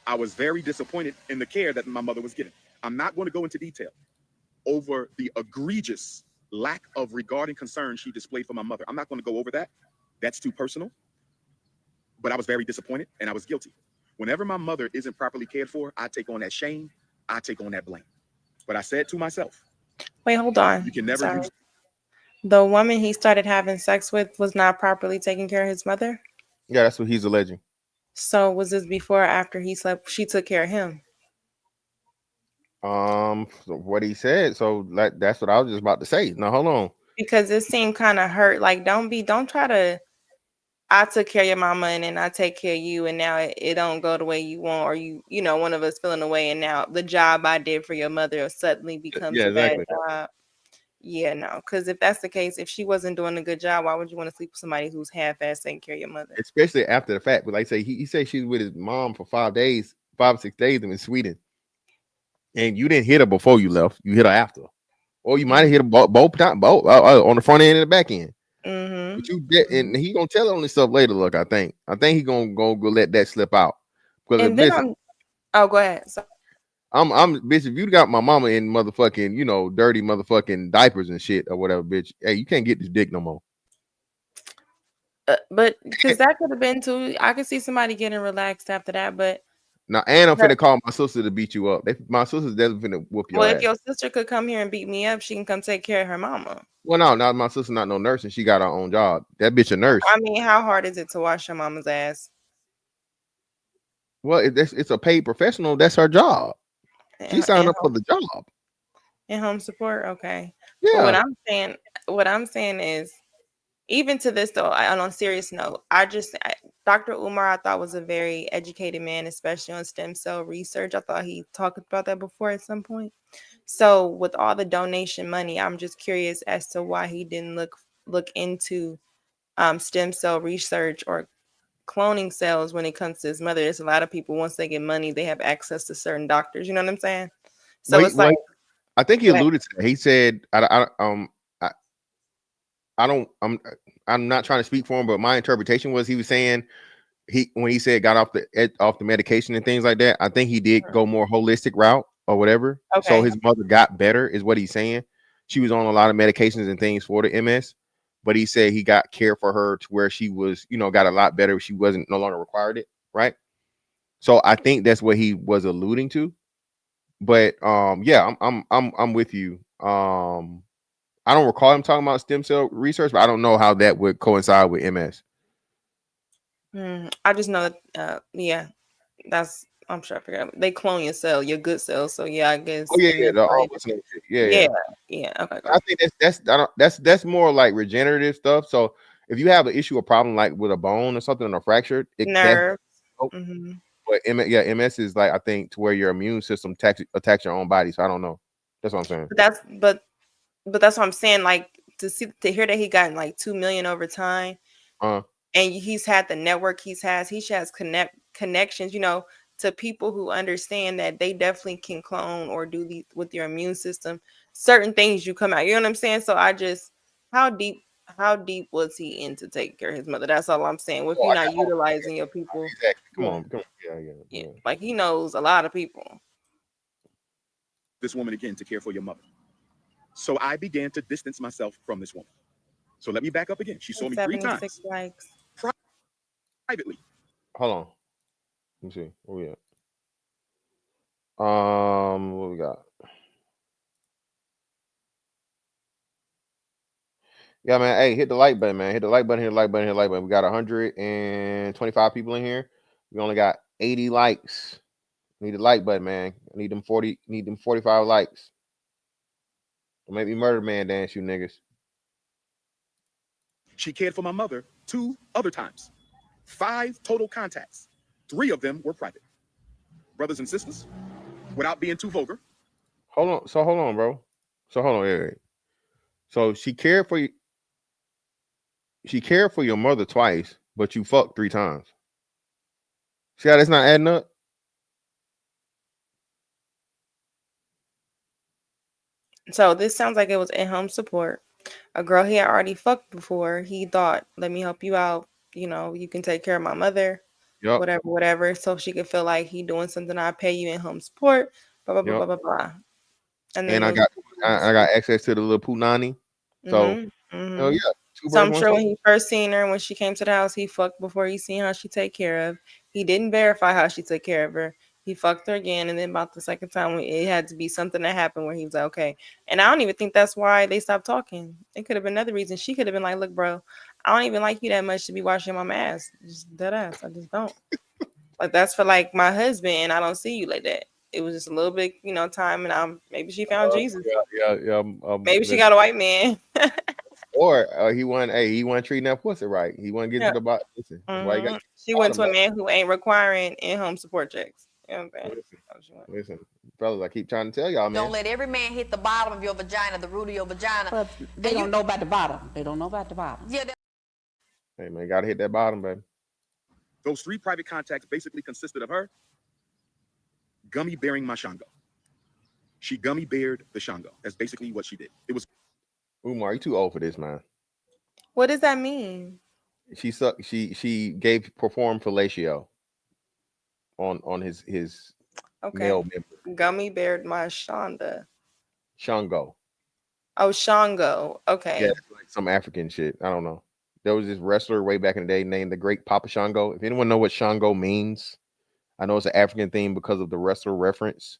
I was very disappointed in the care that my mother was getting. I'm not going to go into detail over the egregious lack of regard and concern she displayed for my mother. I'm not going to go over that. That's too personal. But I was very disappointed and I was guilty. Whenever my mother isn't properly cared for, I take on that shame. I take on that blame. But I said to myself, Wait, hold on. you can never Sorry. use. The woman he started having sex with was not properly taking care of his mother. Yeah, that's what he's alleging. So was this before or after he slept? She took care of him. What he said. So like that's what I was just about to say. Now hold on. Because it seemed kind of hurt. Like, don't try to. I took care of your mama and then I take care of you, and now it don't go the way you want, or you know, one of us feeling away, and now the job I did for your mother suddenly becomes Yeah, a bad exactly. job. Yeah, no, because if that's the case, if she wasn't doing a good job, why would you want to sleep with somebody who's half-ass taking care of your mother? Especially after the fact. But like I say, he said she's with his mom for 5 days, 5 or 6 days in Sweden. And you didn't hit her before you left. You hit her after. Or you might have hit her both times, on the front end and the back end. Mm-hmm. But you did, and he gonna tell her on this stuff later. Look, I think he gonna go let that slip out. Because And then listen, oh, go ahead. So, I'm bitch. If you got my mama in motherfucking, dirty motherfucking diapers and shit or whatever, bitch. Hey, you can't get this dick no more. but because that could have been too. I could see somebody getting relaxed after that, but Now, and I'm finna call my sister to beat you up. My sister's definitely finna whoop your ass. if your sister could come here and beat me up, she can come take care of her mama. Well, no, not my sister, not no nurse, and she got her own job. That bitch a nurse. I mean, how hard is it to wash your mama's ass? Well, it's a paid professional. That's her job. She signed up for the job. In home support, okay. Yeah. But what I'm saying is, even to this though, on a serious note, Dr. Umar, I thought was a very educated man, especially on stem cell research. I thought he talked about that before at some point. So with all the donation money, I'm just curious as to why he didn't look into stem cell research or cloning cells when it comes to his mother. There's a lot of people, once they get money, they have access to certain doctors. You know what I'm saying? So it's like, I think he alluded to that. He said, I'm not trying to speak for him, but my interpretation was he was saying when he said got off the medication and things like that, I think he did go more holistic route or whatever. Okay. So his mother got better is what he's saying. She was on a lot of medications and things for the MS, but he said he got care for her to where she was, got a lot better. She wasn't no longer required it. Right. So I think that's what he was alluding to. But yeah, I'm with you. I don't recall him talking about stem cell research, but I don't know how that would coincide with MS. I just know that, yeah, I'm sure I forgot. They clone your cell, your good cells. So yeah, I guess. Oh yeah, yeah. Okay. I think that's more like regenerative stuff. So if you have an issue or problem like with a bone or something or fractured, nerve. But MS is like, I think, to where your immune system attacks your own body. So I don't know. That's what I'm saying. But that's what I'm saying. Like to hear that he got like 2 million over time, and he's had the network he has connections, to people who understand that they definitely can clone or do these with your immune system. Certain things you come out. You know what I'm saying? So how deep was he into taking care of his mother? That's all I'm saying. If you're not utilizing your people, exactly. Come on. Yeah. Like he knows a lot of people. This woman again to care for your mother. So I began to distance myself from this woman. So let me back up again. She saw me 3 times. Likes. Privately. Hold on. Let me see. Where we at? What we got? Yeah, man. Hey, hit the like button, man. Hit the like button, hit the like button, hit the like button. We got 125 people in here. We only got 80 likes. Need the like button, man. I need them 45 likes. Don't make me murder man dance, you niggas. She cared for my mother 2 other times. 5 total contacts. 3 of them were private. Brothers and sisters, without being too vulgar. Hold on, bro. Yeah. So she cared for you. She cared for your mother twice, but you fucked 3 times. See how that's not adding up? So this sounds like it was in-home support. A girl he had already fucked before. He thought, let me help you out. You can take care of my mother. Yep. whatever, so she could feel like he doing something. I pay you in home support, blah blah blah Yep. blah blah blah. And And I then got access to the little Punani. So oh yeah, two So birds, I'm one sure stone. when he first seen her, when she came to the house, he fucked before he seen how she take care of. He didn't verify how she took care of her. He fucked her again, and then about the second time, it had to be something that happened where he was like, okay. And I don't even think that's why they stopped talking. It could have been another reason. She could have been like, look, bro, I don't even like you that much to be washing my ass. Just dead ass. I just don't. Like, that's for like my husband, and I don't see you like that. It was just a little bit, time, and maybe she found Jesus. Yeah. Maybe she got a white man. Or he wasn't treating that pussy right. He wasn't getting Yeah. to the bottom. Listen, that's why you got She went to a man who ain't requiring in-home support checks. You know what I'm saying? Listen, fellas, I keep trying to tell y'all, man. Don't let every man hit the bottom of your vagina, the root of your vagina. But they don't know about the bottom. They don't know about the bottom. Yeah, Hey man, gotta hit that bottom, baby. Those 3 private contacts basically consisted of her gummy bearing my Shango. She gummy bared the Shango. That's basically what she did. It was Umar, you too old for this, man. What does that mean? She performed fellatio on his male member. Gummy beared my Shonda. Shango. Oh, Shango. Okay. Yeah, like some African shit. I don't know. There was this wrestler way back in the day named the Great Papa Shango. If anyone know what Shango means, I know it's an African thing because of the wrestler reference.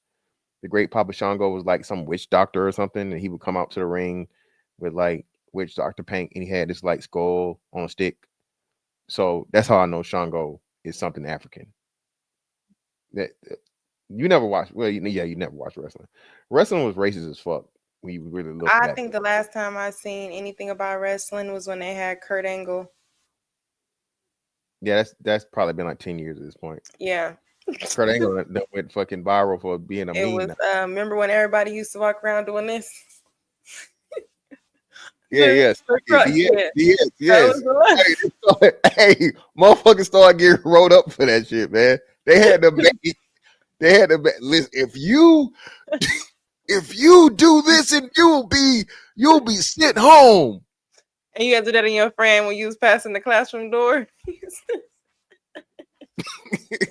The Great Papa Shango was like some witch doctor or something, and he would come out to the ring with like witch doctor paint, and he had this like skull on a stick. So that's how I know Shango is something African. That you never watched. Well, you never watched wrestling. Wrestling was racist as fuck. When you really look I back. think the last time I seen anything about wrestling was when they had Kurt Angle. Yeah, that's probably been like 10 years at this point. Yeah. Kurt Angle that went fucking viral for being a It meme. was remember when everybody used to walk around doing this? Yes. Yes. Hey, motherfuckers started getting rolled up for that shit, man. They had to listen. If you do this, and you'll be sent home. And you had to do that in your friend when you was passing the classroom door.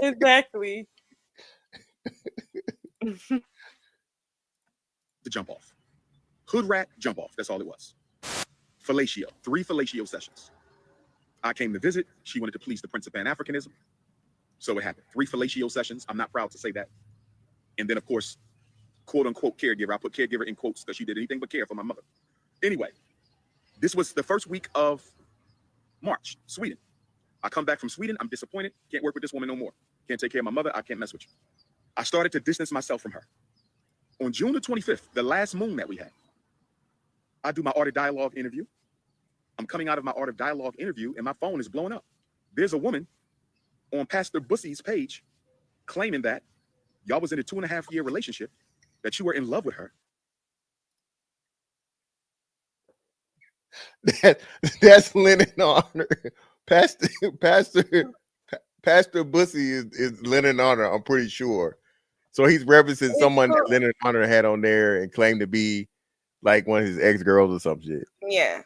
Exactly. the jump off. Hood rat jump off. That's all it was. Fellatio. 3 fellatio sessions. I came to visit. She wanted to please the Prince of Pan-Africanism. So it happened. 3 fellatio sessions. I'm not proud to say that. And then, of course, quote unquote caregiver. I put caregiver in quotes because she did anything but care for my mother. Anyway, this was the first week of March, Sweden. I come back from Sweden. I'm disappointed. Can't work with this woman no more. Can't take care of my mother. I can't mess with you. I started to distance myself from her. On June the 25th, the last moon that we had, I do my Art of Dialogue interview. I'm coming out of my Art of Dialogue interview and my phone is blowing up. There's a woman on Pastor Bussy's page claiming that y'all was in a 2.5-year relationship, that you were in love with her. That's Lennon Honor. Pastor Bussy is Lennon Honor, I'm pretty sure. So he's referencing someone that Lennon Honor had on there and claimed to be like one of his ex-girls or some shit. Yeah.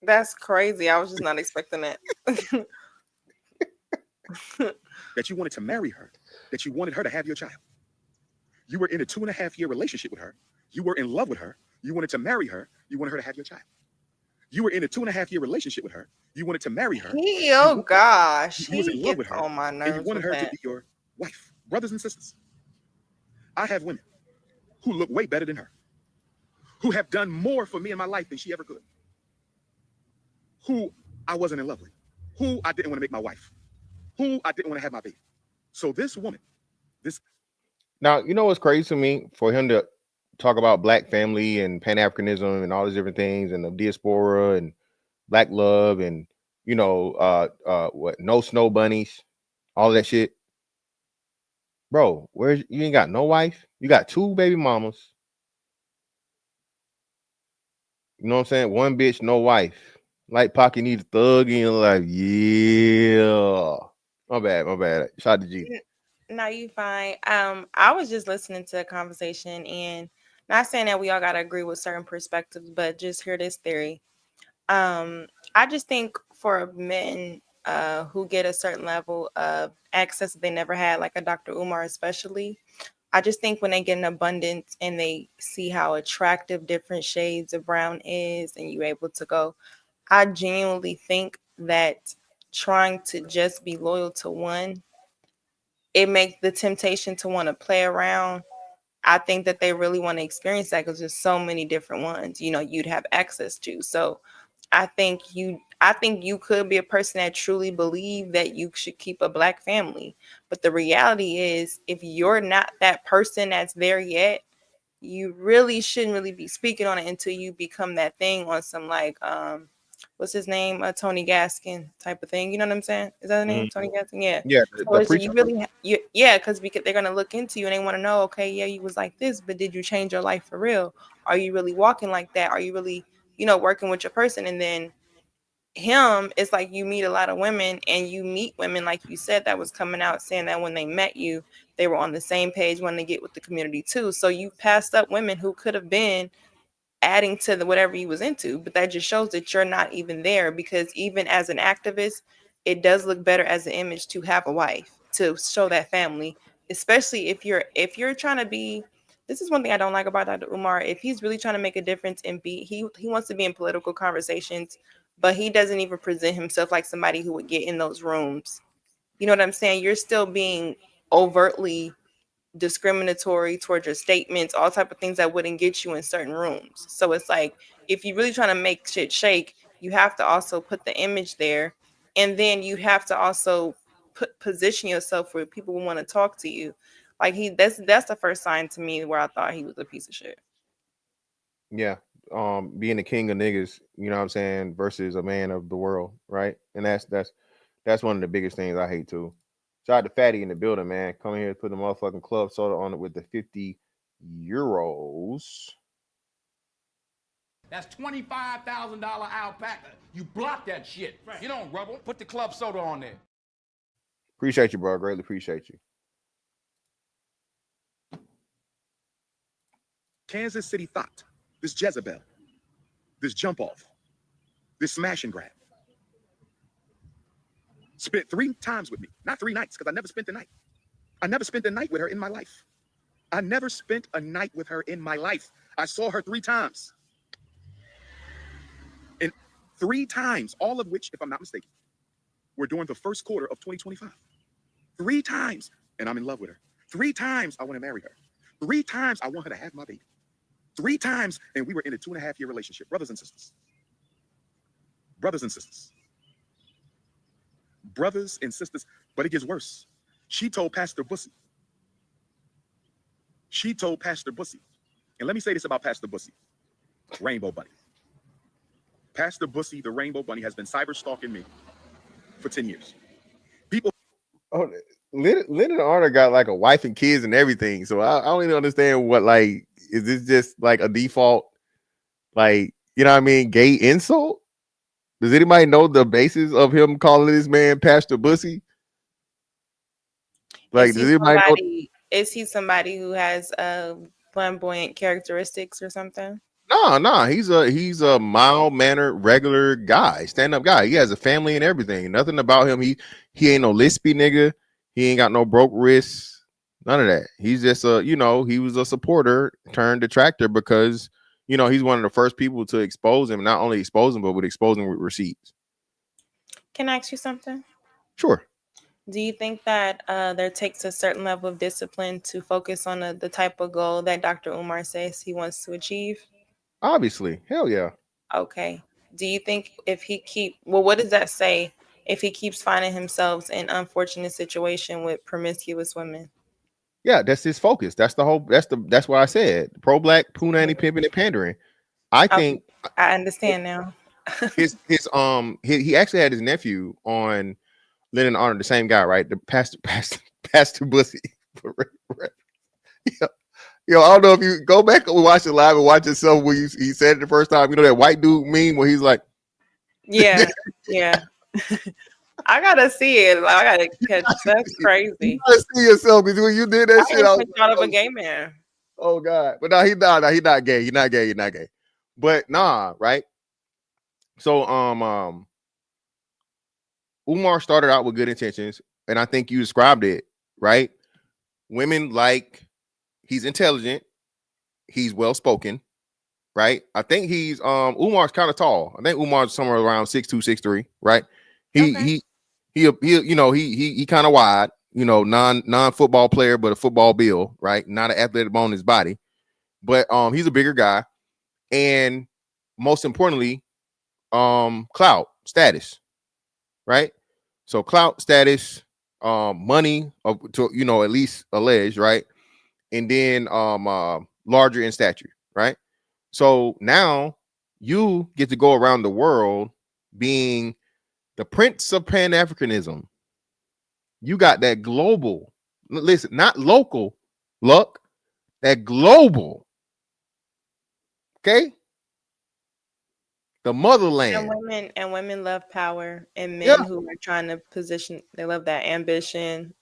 That's crazy. I was just not expecting that. That you wanted to marry her, that you wanted her to have your child. You were in a 2.5-year relationship with her. You were in love with her. You wanted to marry her. You wanted her to have your child. You were in a 2.5-year relationship with her. You wanted to marry her. Gosh. You was in love with her. On my nerves, and you wanted her to be your wife. Brothers and sisters, I have women who look way better than her, who have done more for me in my life than she ever could, who I wasn't in love with, who I didn't want to make my wife, who I didn't want to have my baby. So this woman, Now, you know what's crazy to me? For him to talk about black family and Pan-Africanism and all these different things and the diaspora and black love and, no snow bunnies, all that shit. Bro, you ain't got no wife? You got 2 baby mamas. You know what I'm saying? 1 bitch, no wife. Like Pocket needs a thug in your life. Yeah. My bad. Shout out to G. No, you fine. I was just listening to a conversation and not saying that we all gotta agree with certain perspectives, but just hear this theory. I just think for men, who get a certain level of access that they never had, like a Dr. Umar especially. I just think when they get an abundance and they see how attractive different shades of brown is, and you're able to go, I genuinely think that trying to just be loyal to one, it makes the temptation to want to play around. I think that they really want to experience that because there's so many different ones, you'd have access to. So I think you could be a person that truly believe that you should keep a black family. But the reality is, if you're not that person that's there yet, you really shouldn't really be speaking on it until you become that thing on some like what's his name, Tony Gaskin type of thing. You know what I'm saying? Is that the name, Tony Gaskin? Yeah. Yeah, So the it's, preacher. you really yeah, because they're gonna look into you and they want to know, okay, yeah, you was like this, but did you change your life for real? Are you really walking like that? Are you really working with your person? And then him, it's like you meet a lot of women, and you meet women like you said that was coming out saying that when they met you, they were on the same page, wanting to get with the community too. So you passed up women who could have been adding to the whatever you was into, but that just shows that you're not even there, because even as an activist, it does look better as an image to have a wife to show that family, especially if you're trying to be. This is one thing I don't like about Dr. Umar. If he's really trying to make a difference and he wants to be in political conversations, but he doesn't even present himself like somebody who would get in those rooms. You know what I'm saying? You're still being overtly discriminatory towards your statements, all type of things that wouldn't get you in certain rooms. So it's like, if you're really trying to make shit shake, you have to also put the image there, and then you have to also position yourself where people will want to talk to you. Like that's the first sign to me where I thought he was a piece of shit. Yeah. Being the king of niggas, you know what I'm saying, versus a man of the world, right? And that's one of the biggest things I hate too. Shout out to Fatty in the building, man. Come here, put the motherfucking club soda on it with the 50 euros. That's $25,000 alpaca. You block that shit. Right. You don't rubble. Put the club soda on there. Appreciate you, bro. Greatly appreciate you. Kansas City thought, this Jezebel, this jump off, this smash and grab, spent 3 times with me, not 3 nights, because I never spent the night. I never spent a night with her in my life. I never spent a night with her in my life. I saw her 3 times. And 3 times, all of which, if I'm not mistaken, were during the first quarter of 2025. 3 times, and I'm in love with her. 3 times, I want to marry her. 3 times, I want her to have my baby. 3 times, and we were in a 2.5-year relationship. Brothers and sisters. Brothers and sisters. Brothers and sisters. But it gets worse. She told Pastor Bussy. She told Pastor Bussy. And let me say this about Pastor Bussy. Rainbow Bunny. Pastor Bussy, the Rainbow Bunny, has been cyber stalking me for 10 years. People. Oh, Lyndon Arner got like a wife and kids and everything. So I don't even understand what, like, is this just like a default, like, you know what I mean, gay insult? Does anybody know the basis of him calling this man Pastor Bussy? Like, does anybody know? Is he somebody who has flamboyant characteristics or something? No, he's a mild-mannered, regular guy, stand-up guy. He has a family and everything. Nothing about him. He ain't no lispy nigga. He ain't got no broke wrists. None of that. He's just he was a supporter turned detractor because, he's one of the first people to expose him. Not only expose him, but would expose him with receipts. Can I ask you something? Sure. Do you think that there takes a certain level of discipline to focus on the type of goal that Dr. Umar says he wants to achieve? Obviously. Hell yeah. Okay. Do you think what does that say if he keeps finding himself in unfortunate situation with promiscuous women? Yeah, that's his focus. That's what I said. Pro-black, Punani, pimping, and pandering. I think I understand now. he actually had his nephew on Lyndon Arner, the same guy, right? The Pastor Bussy. Yo, I don't know if you go back and watch it live and watch yourself where he said it the first time. You know that white dude meme where he's like, yeah. I gotta see it. I gotta catch. That's crazy. You gotta see yourself because when you did that shit, I was thought of a gay man. Oh God, but no, he's not. No, he's not gay. He's not gay. He's not gay. But nah, right? So Umar started out with good intentions, and I think you described it right. Women like he's intelligent, he's well spoken, right? I think he's Umar's kind of tall. I think Umar's somewhere around 6'2", 6'3", right? He you know, he kind of wide, you know, non-football player, but a football bill, right? Not an athletic bone in his body, but he's a bigger guy, and most importantly, clout status, right? So clout status, money, to, you know, at least alleged, right? And then larger in stature, right? So now you get to go around the world being the prince of Pan-Africanism. You got that global, listen, not local luck, that global. Okay? The motherland. And women love power, and men Yeah. who are trying to position, they love that ambition.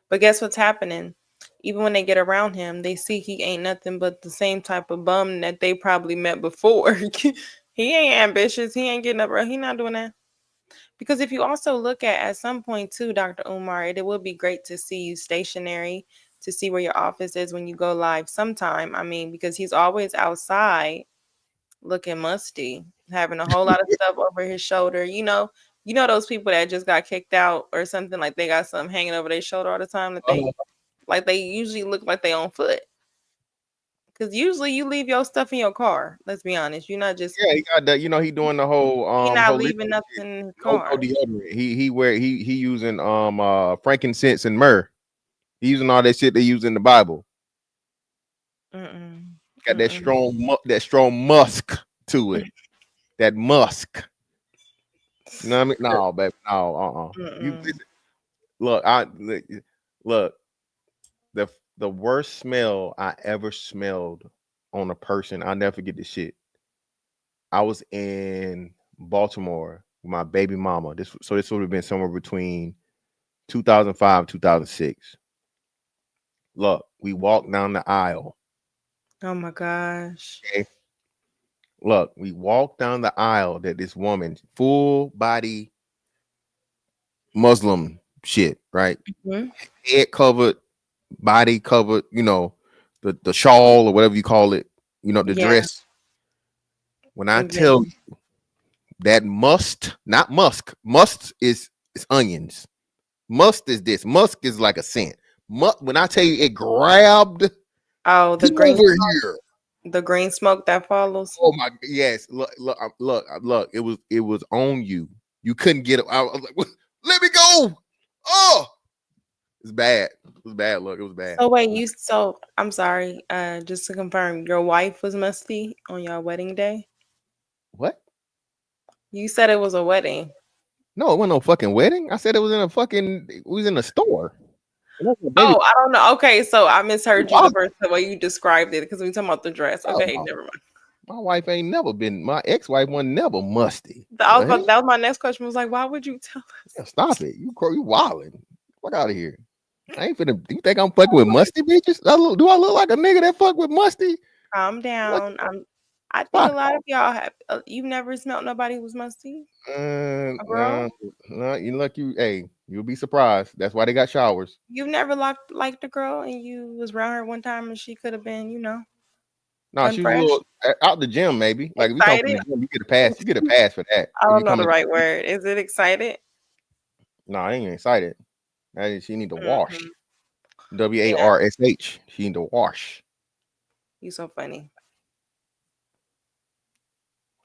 But guess what's happening? Even when they get around him, they see he ain't nothing but the same type of bum that they probably met before. He ain't ambitious. He ain't getting up. He not doing that. Because if you also look at some point too, Dr. Umar, it would be great to see you stationary, to see where your office is when you go live sometime. I mean, because he's always outside looking musty, having a whole lot of stuff over his shoulder. You know those people that just got kicked out or something, like they got something hanging over their shoulder all the time that they usually look like they on foot. Because usually you leave your stuff in your car. Let's be honest. You're not just He got that, you know, he doing the whole you're not holistic leaving nothing shit. in the No car. deodorant. He using frankincense and myrrh. He using all that shit they use in the Bible. Got that strong musk to it. That musk. You know what I mean? No, baby. No, You look. The worst smell I ever smelled on a person, I'll never forget this shit. I was in Baltimore with my baby mama. This would have been somewhere between 2005 2006. Look, we walked down the aisle. Oh my gosh. Okay. Look, we walked down the aisle that this woman, full body Muslim shit, right? Head covered, body covered, you know, the shawl or whatever you call it, you know, the dress. When I tell you that not musk is onions. Musk is this. Musk is like a scent. When I tell you it grabbed the green over smoke, here. the green smoke that follows. Oh my, yes. Look, it was on you. You couldn't get it. I was like, let me go. Oh, it's bad. It was bad. Look, it was bad. So wait, I'm sorry. Just to confirm, your wife was musty on your wedding day? What? You said it was a wedding. No, it wasn't no fucking wedding. I said it was in a store. Oh, I don't know. Okay, so I misheard you the first way you described it because we talking about the dress. Okay, never mind. My wife ain't never been. My ex-wife was never musty. That was my next question. Was like, why would you tell us? Yeah, stop it! You wilding. Fuck out of here. I ain't finna. You think I'm fucking with musty bitches? Do I look like a nigga that fuck with musty? Calm down. I think a lot of y'all have. You've never smelled nobody who was musty. No, you look. Hey, you'll be surprised. That's why they got showers. You've never liked a girl and you was around her one time and she could have been, you know. No, she was a little out the gym, maybe. Like if you come from the gym, you get a pass. You get a pass for that. I don't know the right word. Is it excited? No, I ain't excited. She need to wash. WARSH. She need to wash. You so funny.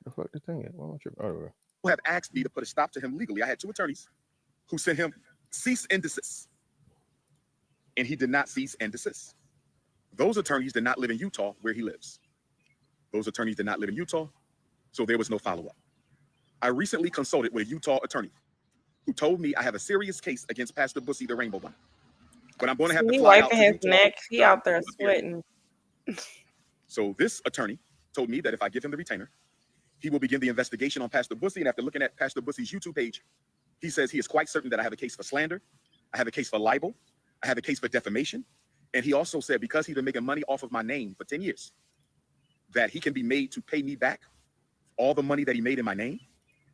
The fuck this thing is? Why don't you have asked me to put a stop to him legally? I had 2 attorneys who sent him cease and desist, and he did not cease and desist. Those attorneys did not live in Utah where he lives. Those attorneys did not live in Utah, so there was no follow-up. I recently consulted with a Utah attorney who told me I have a serious case against Pastor Bussy, the Rainbow Bunny. But I'm going to have to fly out to his Utah. neck. He out there sweating. So this attorney told me that if I give him the retainer, he will begin the investigation on Pastor Bussy. And after looking at Pastor Bussy's YouTube page, he says he is quite certain that I have a case for slander, I have a case for libel, I have a case for defamation. And he also said because he's been making money off of my name for 10 years, that he can be made to pay me back all the money that he made in my name.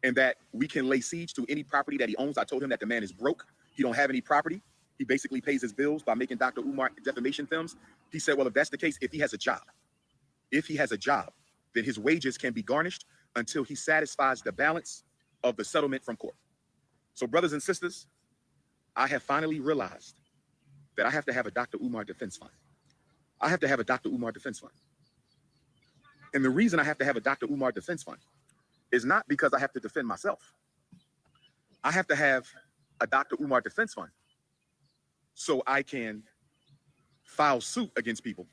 and that we can lay siege to any property that he owns. I told him that the man is broke. He don't have any property. He basically pays his bills by making Dr. Umar defamation films. He said, well, if that's the case, if he has a job, then his wages can be garnished until he satisfies the balance of the settlement from court. So brothers and sisters, I have finally realized that I have to have a Dr. Umar defense fund. I have to have a Dr. Umar defense fund. And the reason I have to have a Dr. Umar defense fund is not because I have to defend myself. I have to have a Dr. Umar defense fund so I can file suit against people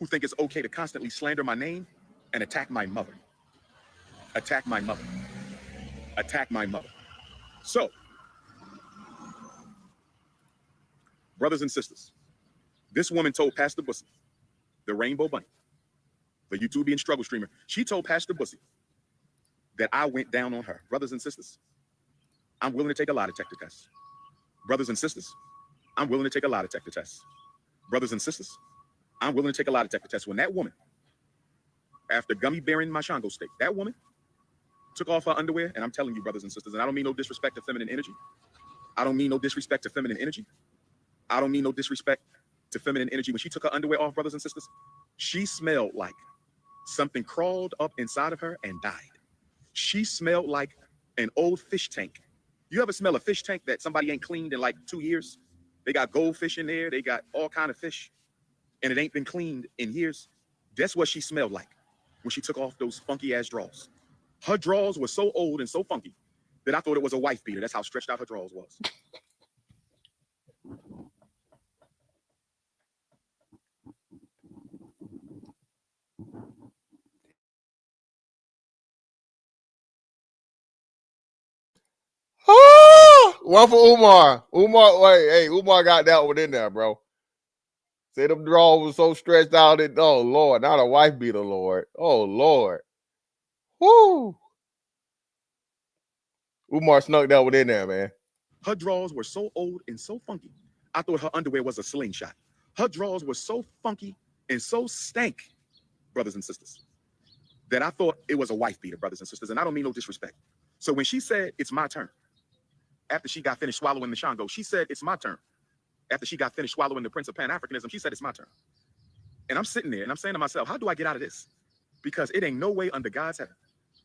who think it's okay to constantly slander my name and attack my mother. Attack my mother. Attack my mother. So, brothers and sisters, this woman told Pastor Bussy, the Rainbow Bunny, the YouTubian struggle streamer, she told Pastor Bussy that I went down on her. Brothers and sisters, I'm willing to take a lie detector test. Brothers and sisters, I'm willing to take a lie detector test. Brothers and sisters, I'm willing to take a lie detector test. When that woman, after gummy bearing my Shango steak, that woman took off her underwear, and I'm telling you, brothers and sisters, and I don't mean no disrespect to feminine energy. I don't mean no disrespect to feminine energy. I don't mean no disrespect to feminine energy. When she took her underwear off, brothers and sisters, she smelled like something crawled up inside of her and died. She smelled like an old fish tank. You ever smell a fish tank that somebody ain't cleaned in like 2 years? They got goldfish in there. They got all kind of fish, and it ain't been cleaned in years. That's what she smelled like when she took off those funky ass drawers. Her drawers were so old and so funky that I thought it was a wife beater. That's how stretched out her drawers was. One for Umar. Umar got that one in there, bro. Say them drawers was so stretched out that, oh Lord, not a wife beater, Lord. Oh Lord. Woo. Umar snuck that one in there, man. Her drawers were so old and so funky, I thought her underwear was a slingshot. Her drawers were so funky and so stank, brothers and sisters, that I thought it was a wife beater, brothers and sisters. And I don't mean no disrespect. So when she said, it's my turn, after she got finished swallowing the Shango, she said, it's my turn. After she got finished swallowing the Prince of Pan-Africanism, she said, it's my turn. And I'm sitting there and I'm saying to myself, how do I get out of this? Because it ain't no way under God's heaven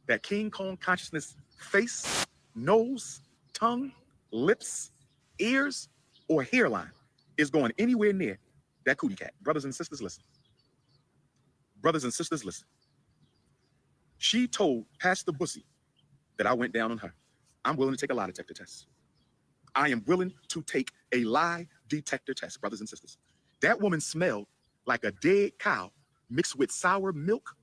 that King Kong consciousness face, nose, tongue, lips, ears, or hairline is going anywhere near that cootie cat. Brothers and sisters, listen. Brothers and sisters, listen. She told Pastor Bussy that I went down on her. I'm willing to take a lie detector test. I am willing to take a lie detector test, brothers and sisters. That woman smelled like a dead cow mixed with sour milk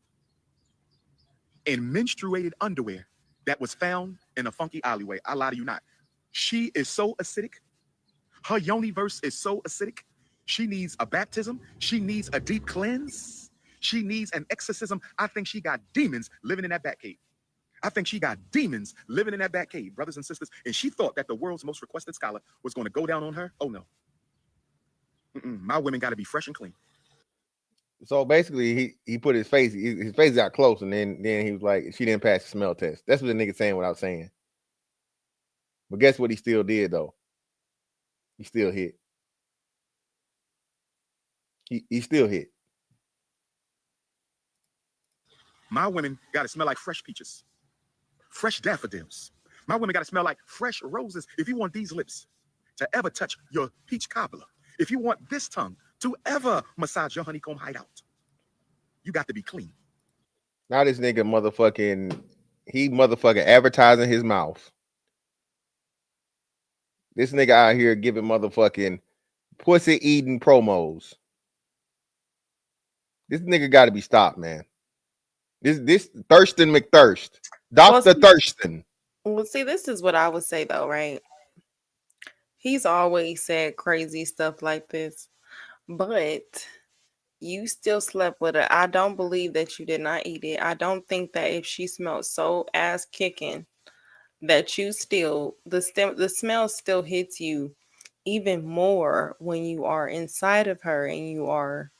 and menstruated underwear that was found in a funky alleyway. I lie to you not. She is so acidic. Her yoni-verse is so acidic. She needs a baptism. She needs a deep cleanse. She needs an exorcism. I think she got demons living in that bat cave. I think she got demons living in that bat cave, brothers and sisters. And she thought that the world's most requested scholar was going to go down on her. Oh, no. My women got to be fresh and clean. So basically, he put his face got close, and then he was like, she didn't pass the smell test. That's what the nigga saying without saying. But guess what he still did, though? He still hit. He still hit. My women got to smell like fresh peaches, fresh daffodils. My women got to smell like fresh roses. If you want these lips to ever touch your peach cobbler, if you want this tongue to ever massage your honeycomb hideout, you got to be clean. Now this nigga motherfucking advertising his mouth. This nigga out here giving motherfucking pussy eating promos. This nigga got to be stopped, man. This Thurston McThirst, Dr. Thurston. Well, see, this is what I would say though, right? He's always said crazy stuff like this, but you still slept with her. I don't believe that you did not eat it. I don't think that if she smelled so ass kicking that you still, the smell still hits you even more when you are inside of her and you are,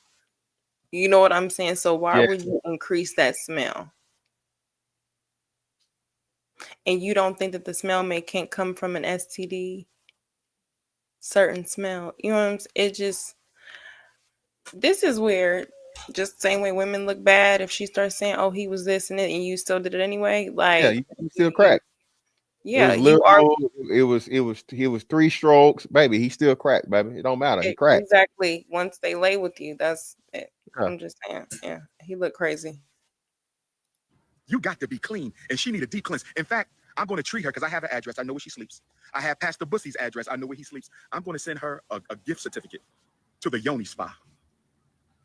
you know what I'm saying? So why would you increase that smell? and you don't think that the smell can't come from an STD, certain smell. You know what I'm saying? It just, this is weird. Just the same way women look bad if she starts saying, "Oh, he was this and it," and you still did it anyway. Like, Yeah, you still crack. Yeah, it was you are literal. He was 3 strokes, baby. He still cracked, baby. It don't matter. He cracked. exactly. Once they lay with you, that's it. Yeah. I'm just saying. Yeah, he looked crazy. You got to be clean, and she need a deep cleanse. In fact, I'm going to treat her because I have her address. I know where she sleeps. I have Pastor Bussy's address. I know where he sleeps. I'm going to send her a gift certificate to the Yoni Spa.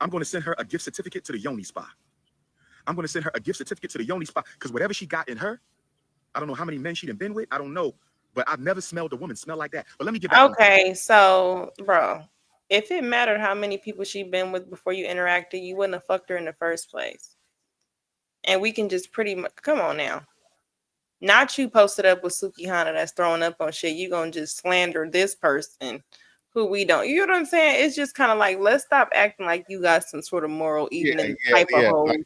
I'm going to send her a gift certificate to the Yoni Spa. I'm going to send her a gift certificate to the Yoni Spa because whatever she got in her, I don't know how many men she'd been with. I don't know, but I've never smelled a woman smell like that. But let me get back. Okay, so bro, if it mattered how many people she'd been with before you interacted, you wouldn't have fucked her in the first place. And we can just pretty much, come on now. Not you posted up with Suki Hana that's throwing up on shit. You gonna just slander this person who we don't. You know what I'm saying? It's just kind of like, let's stop acting like you got some sort of moral evening type of hoes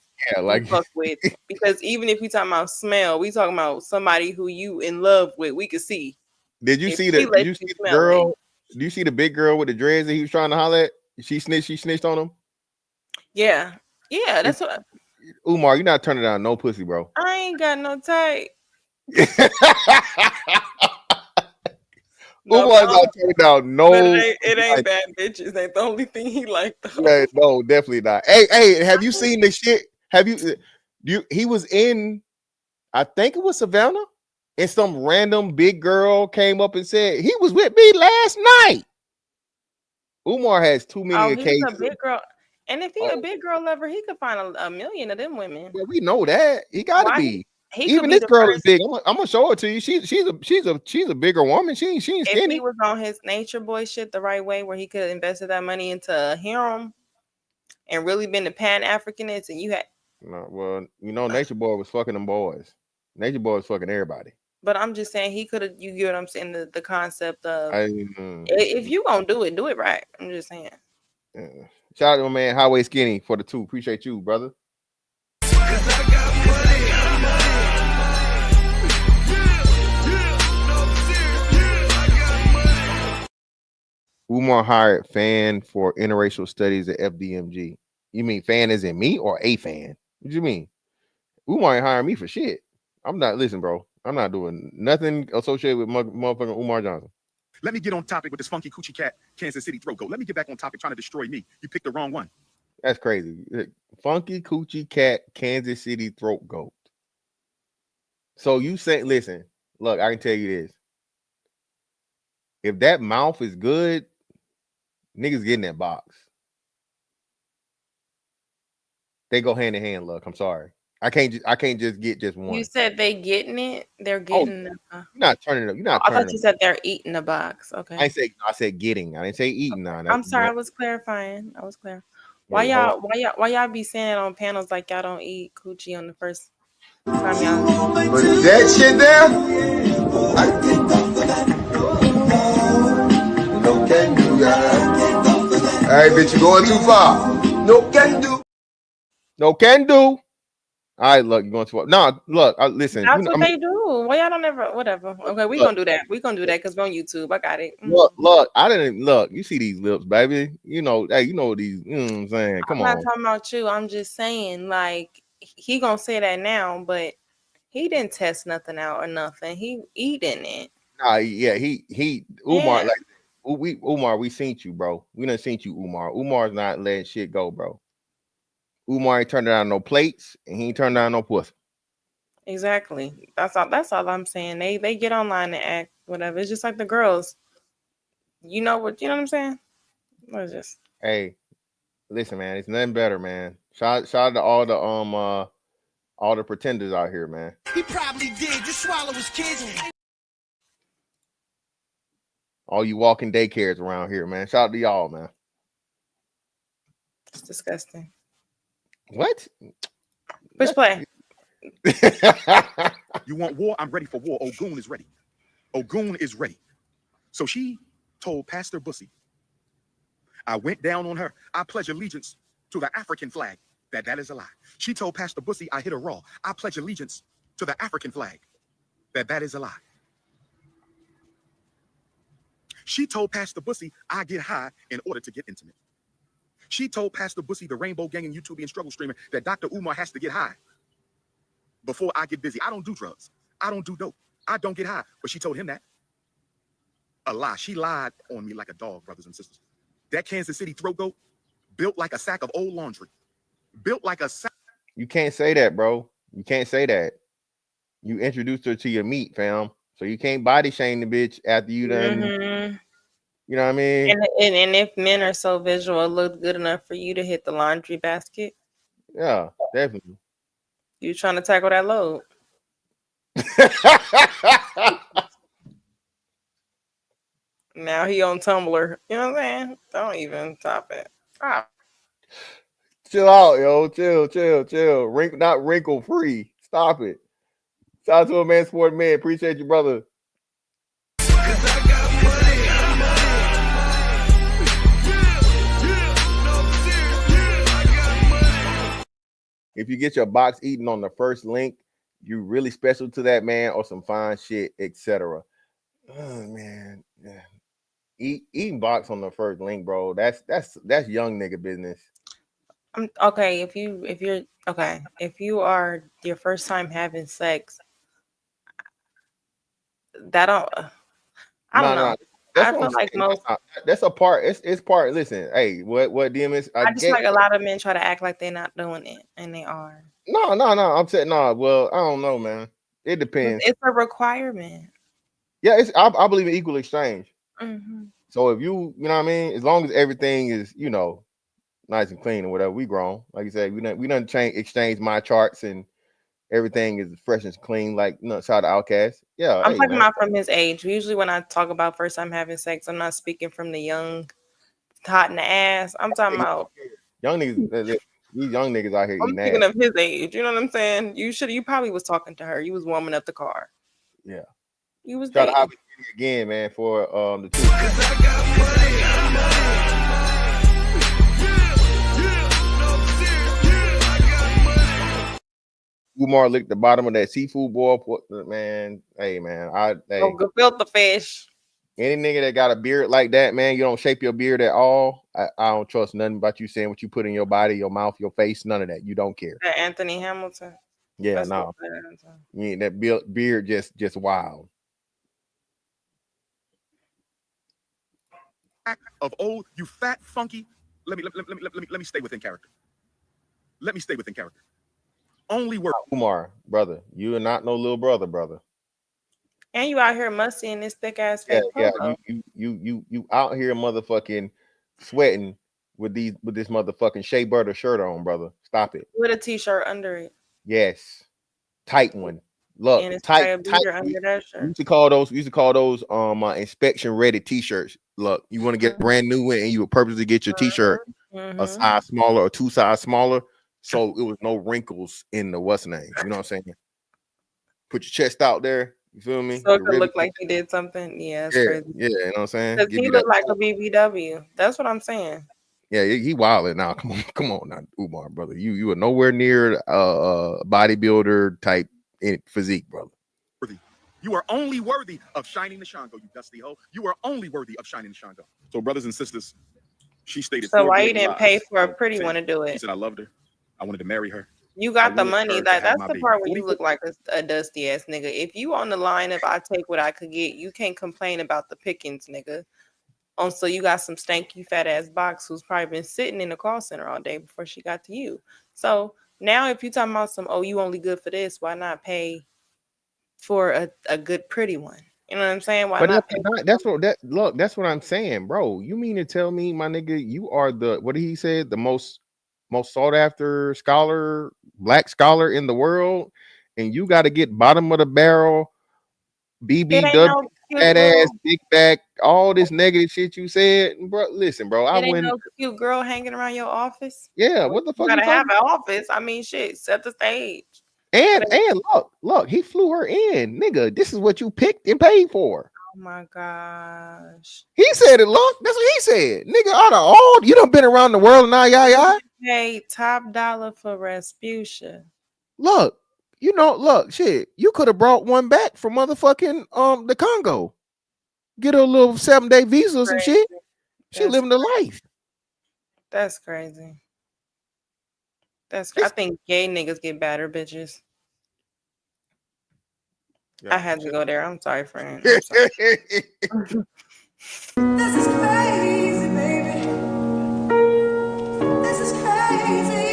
like fuck with. Because even if we talking about smell, we talking about somebody who you in love with. We could see. Did you see the girl? Did you see the big girl with the dreads that he was trying to holler at? She snitched on him. Yeah, that's what. Umar, you're not turning down no pussy, bro. I ain't got no type. Umar's not turning down no. But it ain't bad bitches. Ain't the only thing he liked. Yeah, no, definitely not. Hey, have you seen the shit? Have you? He was in, I think it was Savannah, and some random big girl came up and said he was with me last night. Umar has too many occasions. He's a big girl. And if he a big girl lover, he could find a million of them women. Well, we know that. He gotta be. Even this girl is big. I'm gonna show it to you. She's a bigger woman. She ain't skinny. If he was on his nature boy shit the right way, where he could have invested that money into a harem and really been the Pan-Africanist, and you had well, you know, Nature Boy was fucking them boys. Nature Boy was fucking everybody. But I'm just saying he could have. You get what I'm saying? The concept of if you gonna do it right. I'm just saying. Shout out to my man Highway Skinny for the 2. Appreciate you, brother. Umar hired fan for interracial studies at FDMG. You mean fan as in me or a fan? What do you mean? Umar ain't hiring me for shit. I'm not, listen, bro. I'm not doing nothing associated with motherfucking Umar Johnson. Let me get on topic with this funky coochie cat, Kansas City throat goat. Let me get back on topic trying to destroy me. You picked the wrong one. That's crazy. Funky coochie cat, Kansas City throat goat. So you say, listen, look, I can tell you this. If that mouth is good, niggas get in that box. They go hand in hand, look. I'm sorry. I can't just get just one. You said they getting it. They're getting. You're not turning it up. You're not. I thought you said they're eating the box. Okay. I said getting. I didn't say eating. I'm sorry. I was clarifying. Why y'all be saying it on panels like y'all don't eat coochie on the first time y'all? But that shit there, no can do, guys. All right, bitch, you going too far. No can do. No can do. All right, look, you're going too far. No, look, listen. That's what they do. Why y'all don't ever? Whatever. Okay, we gonna do that. We gonna do that because we're on YouTube. I got it. Look, I didn't look. You see these lips, baby. You know, hey, you know these. You know what I'm saying? Come on. I'm not talking about you. I'm just saying, like, he gonna say that now, but he didn't test nothing out or nothing. He eating it. Nah, yeah, he Umar, like Umar, we seen you, bro. We done seen you, Umar. Umar's not letting shit go, bro. Umar ain't turning down no plates, and he ain't turning down no pussy. Exactly. That's all I'm saying. They get online and act whatever. It's just like the girls. You know what I'm saying? What is this? Hey, listen, man, it's nothing better, man. Shout out to all the pretenders out here, man. He probably did. Just swallow his kids. All you walking daycares around here, man. Shout out to y'all, man. It's disgusting. What? Push play. You want war? I'm ready for war. Ogun is ready. Ogun is ready. So she told Pastor Bussy, I went down on her. I pledge allegiance to the African flag. That is a lie. She told Pastor Bussy, I hit her raw. I pledge allegiance to the African flag. that is a lie. She told Pastor Bussy, I get high in order to get intimate. She told Pastor Bussy, the Rainbow Gang and YouTube and struggle streamer, that Dr. Umar has to get high before I get busy. I don't do drugs. I don't do dope. I don't get high. But she told him that. A lie. She lied on me like a dog, brothers and sisters. That Kansas City throat goat built like a sack of old laundry. Built like a sack. You can't say that, bro. You can't say that. You introduced her to your meat, fam. So you can't body shame the bitch after you done. Mm-hmm. You know what I mean? And if men are so visual, it looks good enough for you to hit the laundry basket. Yeah, definitely. You trying to tackle that load? Now he on Tumblr. You know what I'm saying? Don't even top it. Ah. Chill out, yo. Chill. Not wrinkle free. Stop it. Shout out to a man, sport man. Appreciate you, brother. If you get your box eaten on the first link, you really special to that man or some fine shit, etc. Oh man, yeah. Eating box on the first link, bro. That's young nigga business. Okay, if you are your first time having sex, I don't know. I feel like that's a part. It's part. Listen, hey, what DMS? I just like a lot of men try to act like they're not doing it, and they are. No. I'm saying no. Well, I don't know, man. It depends. It's a requirement. Yeah, I believe in equal exchange. Mm-hmm. So if you know what I mean, as long as everything is nice and clean and whatever, we grown. Like you said, we done exchange my charts and everything is fresh and clean. Like shout out to Outcast. Yeah, I'm talking about from his age. Usually when I talk about first time having sex, I'm not speaking from the young, hot in the ass. I'm talking about young niggas. These young niggas out here. I'm thinking of his age. You know what I'm saying? You probably was talking to her. You was warming up the car. Yeah. You was try to hop again, man, for the two. Umar licked the bottom of that seafood boil, man. Hey, man, go filter fish. Any nigga that got a beard like that, man, you don't shape your beard at all. I don't trust nothing about you saying what you put in your body, your mouth, your face, none of that. You don't care. That Anthony Hamilton. Yeah, no. That beard just wild. Of old, you fat funky. Let me stay within character. Let me stay within character. Only word. Umar, brother, you are not no little brother. And you out here musty in this thick ass face. Yeah. You out here motherfucking sweating with this motherfucking shea butter shirt on, brother. Stop it. With a t-shirt under it. Yes, tight one. Look, and it's tight. Under that shirt. We used to call those inspection ready t-shirts. Look, you want to get a brand new one and you would purposely get your t-shirt a size smaller or 2 sizes smaller, so it was no wrinkles in the what's name. You know what I'm saying? Put your chest out there. You feel me? So it could look like he did something. Yeah, it's crazy. Yeah, you know what I'm saying? Because he looked like a BBW. That's what I'm saying. Yeah, he wilding now. Come on now, Umar, brother. You are nowhere near bodybuilder type physique, brother. You are only worthy of shining the Shango, you dusty hoe. You are only worthy of shining the Shango. So, brothers and sisters, she stated. So why you didn't pay for a pretty one to do it? She said I loved her. I wanted to marry her. You got the money. That's the part where you look like a dusty ass nigga. If you on the line, if I take what I could get, you can't complain about the pickings, nigga. So you got some stanky fat ass box who's probably been sitting in the call center all day before she got to you. So now if you talking about you only good for this, why not pay for a good pretty one? You know what I'm saying? Why not pay that's what I'm saying, bro. You mean to tell me, my nigga, you are what did he say? The most sought after black scholar in the world, and you got to get bottom of the barrel BBW, fat ass, big back, all this negative shit you said, bro. Listen, bro, I wouldn't. No cute girl hanging around your office. Yeah, what the fuck? You gotta have an office. I mean, shit, set the stage. And look, he flew her in, nigga. This is what you picked and paid for. Oh my gosh. He said it, look. That's what he said, nigga. Out of all, you done been around the world now, yeah. Hey, top dollar for Rasputia. Look, You know, look, shit, you could have brought one back from motherfucking the Congo. Get her a little 7-day visa or some shit. She living the life. That's crazy. I Just- think gay niggas get better bitches. Yeah. I had to go there. I'm sorry, friend. I'm sorry. This is crazy, baby. This is crazy.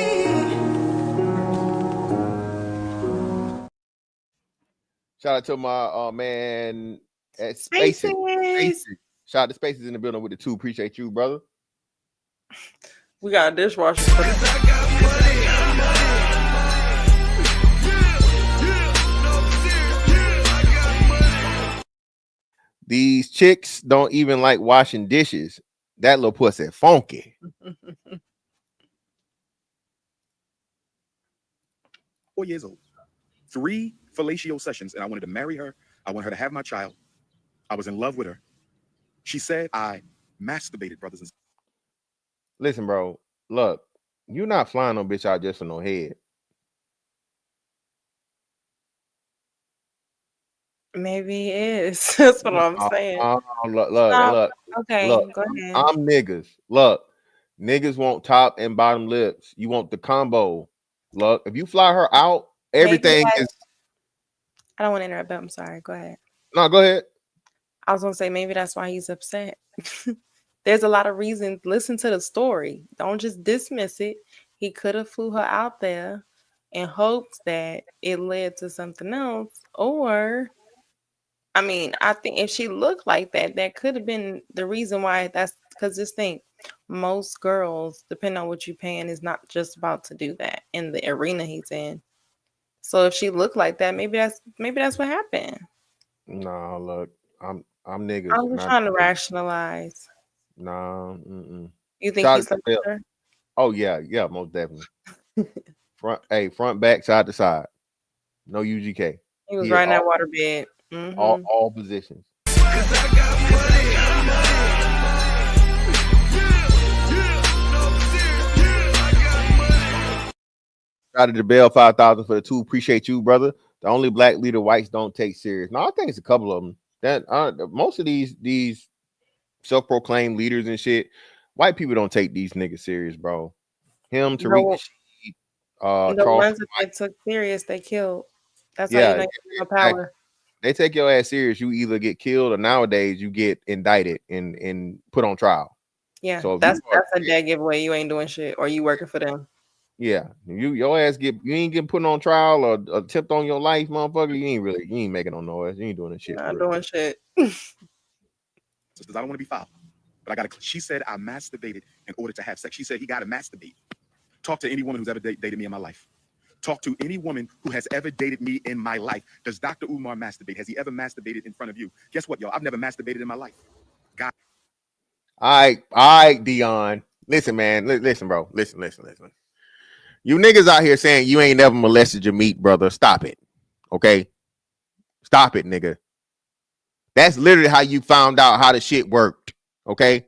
Shout out to my man at Spaces. Spaces. Shout out to Spaces in the building with the 2. Appreciate you, brother. We got a dishwasher. These chicks don't even like washing dishes. That little pussy funky. 4 years old. 3 fellatio sessions, and I wanted to marry her. I wanted her to have my child. I was in love with her. She said I masturbated, brothers and sisters. Listen, bro. Look, you're not flying no bitch out just for no head. Maybe it is. That's what I'm saying. Look. Okay, Look, go ahead. I'm niggas. Look, niggas want top and bottom lips. You want the combo. Look, if you fly her out, everything is. I don't want to interrupt, but I'm sorry. Go ahead. No, go ahead. I was gonna say maybe that's why he's upset. There's a lot of reasons. Listen to the story. Don't just dismiss it. He could have flew her out there in hopes that it led to something else. Or, I mean, I think if she looked like that, that could have been the reason why. That's because just think, most girls, depending on what you're paying, is not just about to do that in the arena he's in. So if she looked like that, maybe that's what happened. No, look, I'm niggas. I'm just trying to rationalize. No, You think he's slept with her? Oh yeah, most definitely. front, back, side to side. No UGK. He was riding that water bed. All positions. Shout out to Bell 5,000 for the 2. Appreciate you, brother. The only black leader whites don't take serious. No, I think it's a couple of them. That most of these self-proclaimed leaders and shit, white people don't take these niggas serious, bro. Him, Tariq, the ones that they took serious, they killed. That's how you know you have power. They take your ass serious. You either get killed or nowadays you get indicted and put on trial. Yeah, so that's a dead giveaway. You ain't doing shit, or you working for them. Yeah, your ass you ain't getting put on trial or tipped on your life, motherfucker. You ain't making no noise. You ain't doing that shit. Not doing shit. Because I don't want to be foul, but she said I masturbated in order to have sex. She said he got to masturbate. Talk to any woman who's ever dated me in my life. Talk to any woman who has ever dated me in my life. Does Dr. Umar masturbate? Has he ever masturbated in front of you? Guess what, y'all? I've never masturbated in my life. God. All right, Dion. Listen, man. Listen, bro. Listen. You niggas out here saying you ain't never molested your meat, brother. Stop it. Okay? Stop it, nigga. That's literally how you found out how the shit worked. Okay?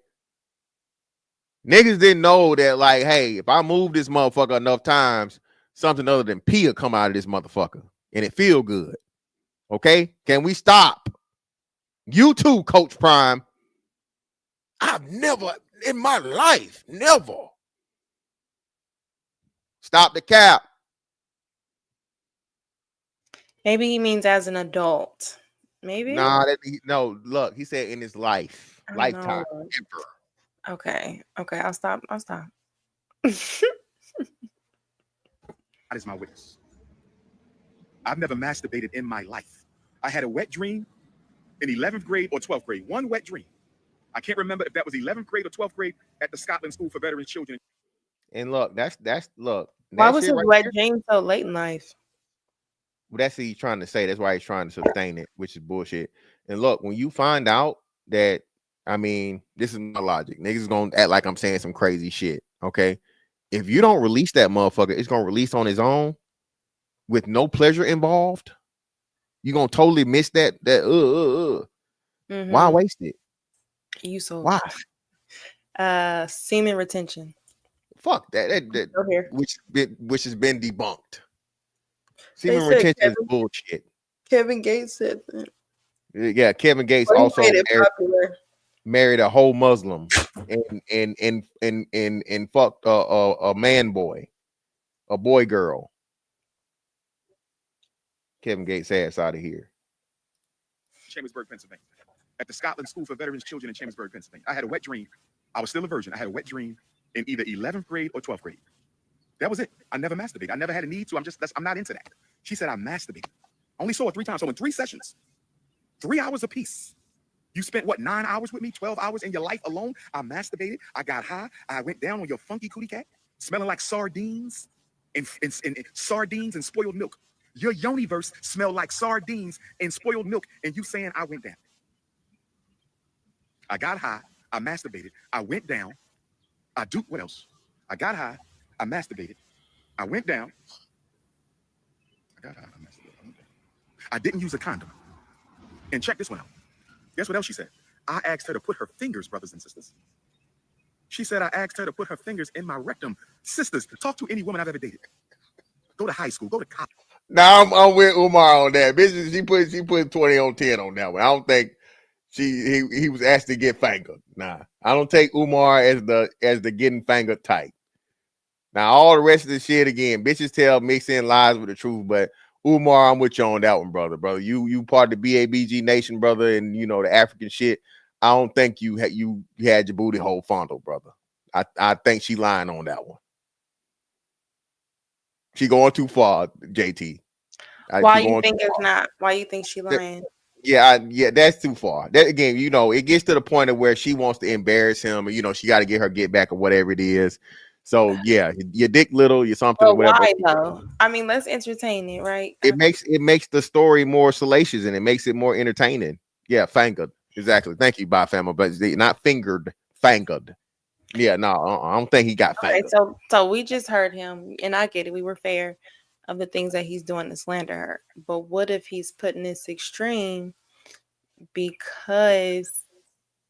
Niggas didn't know that, like, hey, if I move this motherfucker enough times, something other than pee will come out of this motherfucker. And it feel good. Okay? Can we stop? You too, Coach Prime. I've never in my life, never. Stop the cap. Maybe he means as an adult. Maybe. Nah, no. Look, he said in his lifetime. Ever. Okay. I'll stop. That is my witness. I've never masturbated in my life. I had a wet dream in 11th grade or 12th grade. One wet dream. I can't remember if that was 11th grade or 12th grade at the Scotland School for Veterans Children. And look, that's look. Why was his wet dream so late in life? Well, that's what he's trying to say. That's why he's trying to sustain it, which is bullshit. And look, when you find out that, I mean, this is my logic. Niggas gonna act like I'm saying some crazy shit. Okay. If you don't release that motherfucker, it's gonna release on his own with no pleasure involved. You're gonna totally miss that. Why waste it? You so why? Semen retention. Fuck that. Which has been debunked. Semen said retention is bullshit. Kevin Gates said that. Yeah, Kevin Gates Well, he also made it popular. married a whole Muslim and fucked a man boy, a boy girl. Kevin Gates ass out of here. Chambersburg, Pennsylvania, at the Scotland School for Veterans Children in Chambersburg, Pennsylvania. I had a wet dream. I was still a virgin. I had a wet dream in either 11th grade or 12th grade. That was it. I never masturbated. I never had a need to. I'm not into that. She said I masturbated. Only saw her 3 times. So in 3 sessions, 3 hours apiece. You spent what, 9 hours with me, 12 hours in your life alone? I masturbated. I got high. I went down on your funky cootie cat, smelling like sardines and sardines and spoiled milk. Your universe smelled like sardines and spoiled milk, and you saying I went down. I got high. I masturbated. I went down. What else? I got high. I masturbated. I went down. I got high. I masturbated. I didn't use a condom. And check this one out. Guess what else she said? I asked her to put her fingers, brothers and sisters. She said I asked her to put her fingers in my rectum. Sisters, talk to any woman I've ever dated. Go to high school. Go to college. Now I'm with Umar on that. Bitch, she put 20 on 10 on that one. I don't think he was asked to get fingered. Nah, I don't take Umar as the getting fingered type. Now all the rest of the shit again, bitches tell mixing lies with the truth, but Umar, I'm with you on that one, brother. You part of the BABG Nation, brother, and you know the African shit. I don't think you had your booty hole fondled, brother. I think she lying on that one. She going too far, JT. Why you think it's not? Why you think she lying? Yeah, that's too far. That again, you know, it gets to the point of where she wants to embarrass him, and you know, she got to get her get back or whatever it is. So yeah, your dick little, you're something. But whatever. why though? I mean, let's entertain it, right? It makes the story more salacious and it makes it more entertaining. Yeah, fingered. Exactly. Thank you, Bye Family, but not fingered, fingered. Yeah, no, I don't think he got fingered. Okay, so we just heard him, and I get it. We were fair of the things that he's doing to slander her. But what if he's putting this extreme because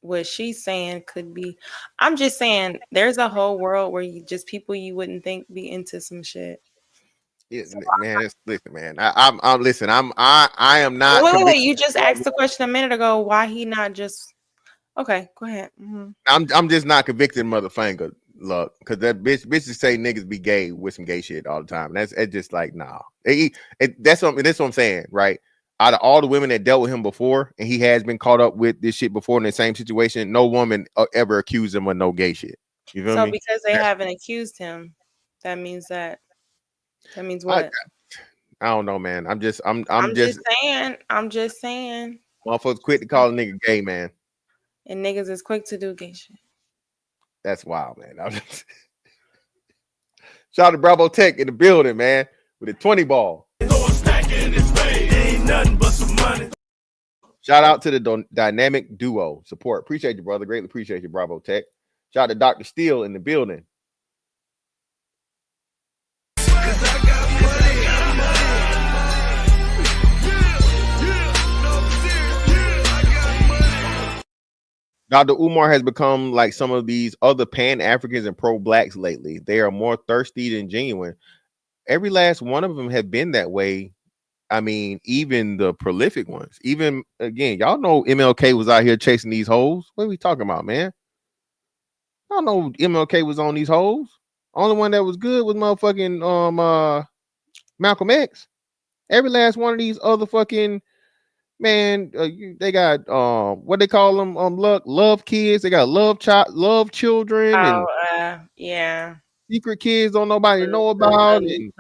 what she's saying could be? I'm just saying there's a whole world where people you wouldn't think be into some shit. Yeah, man, listen, man. I am not. Wait. You just asked the question a minute ago. Why he not just? Okay, go ahead. Mm-hmm. I'm just not convicted, motherfucker. Look, because that bitches say niggas be gay with some gay shit all the time. It's just like nah. That's what I'm saying, right? Out of all the women that dealt with him before, and he has been caught up with this shit before in the same situation, no woman ever accused him of no gay shit. You feel me? So because they haven't accused him, that means what? I don't know, man. I'm just saying. Motherfuckers quit to call a nigga gay, man. And niggas is quick to do gay shit. That's wild, man. Shout out to Bravo Tech in the building, man, with a 20 ball. Shout out to the dynamic duo support. Appreciate you, brother. Greatly appreciate you, Bravo Tech. Shout out to Dr. Steele in the building. Dr. Umar has become like some of these other Pan-Africans and pro-blacks lately. They are more thirsty than genuine. Every last one of them have been that way. I mean, even the prolific ones. Even, again, y'all know MLK was out here chasing these hoes. What are we talking about, man? Y'all know MLK was on these hoes. Only one that was good was motherfucking Malcolm X. Every last one of these other fucking... Man, they got what they call them love kids. They got love children and yeah, secret kids don't nobody know about and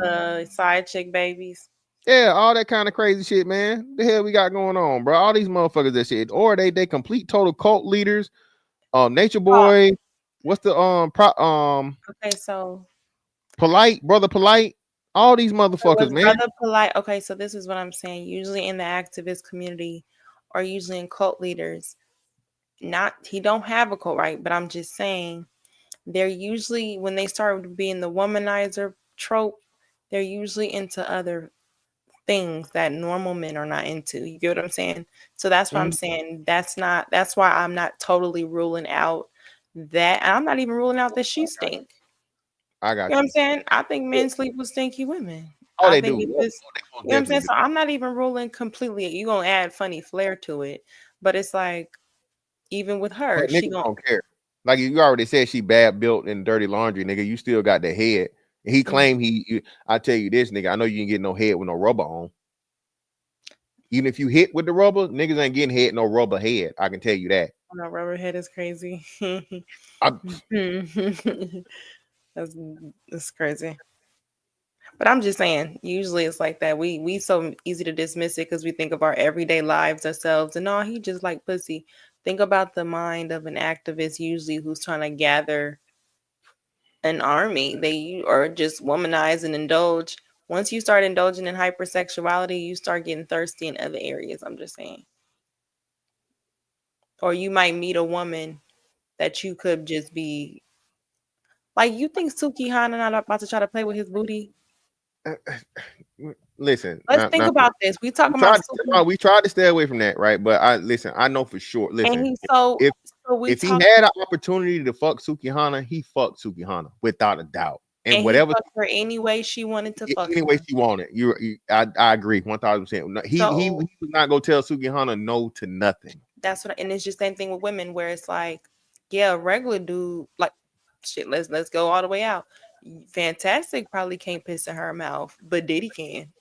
side chick babies. Yeah, all that kind of crazy shit, man. The hell we got going on, bro? All these motherfuckers that shit, or they complete total cult leaders. Nature Boy, what's the okay, so Brother Polite. All these motherfuckers, man. Brother Polite. Okay, so this is what I'm saying. Usually in the activist community, or usually in cult leaders, he don't have a cult, right? But I'm just saying, they're usually, when they start being the womanizer trope, they're usually into other things that normal men are not into. You get what I'm saying? So that's what I'm saying. That's why I'm not totally ruling out that. I'm not even ruling out that she stink. I got you know what I'm saying? I think men sleep with stinky women. Oh, I they think do. it Oh, just, they most you know what I'm saying? definitely So I'm not even ruling completely. You gonna add funny flair to it, but it's like even with do. her, But she niggas gonna. don't care. Like you already said, she bad built and dirty laundry, nigga. You still got the head. And he claimed I tell you this, nigga. I know you can get no head with no rubber on. Even if you hit with the rubber, niggas ain't getting head no rubber head. I can tell you that. No, rubberhead is crazy. That's crazy. But I'm just saying, usually it's like that. We so easy to dismiss it because we think of our everyday lives ourselves. And no, he just like pussy. Think about the mind of an activist usually who's trying to gather an army. They or just womanize and indulge. Once you start indulging in hypersexuality, you start getting thirsty in other areas. I'm just saying. Or you might meet a woman that you could just be like, you think Suki Hana not about to try to play with his booty? Listen, Let's think about this. We talking about Suki, we tried to stay away from that, right? But I know for sure. and Listen, he's so. if So we if he talk, had an opportunity to fuck Sukihana, he fucked Sukihana without a doubt. And and he whatever fucked her any way she wanted to fuck any way him. she wanted, I agree 1000%. He So was not gonna tell Sukihana no to nothing. that's what, and it's just same thing with women, where it's like, yeah, a regular dude, like, shit. Let's go all the way out. Fantastic probably can't piss in her mouth, but Diddy can.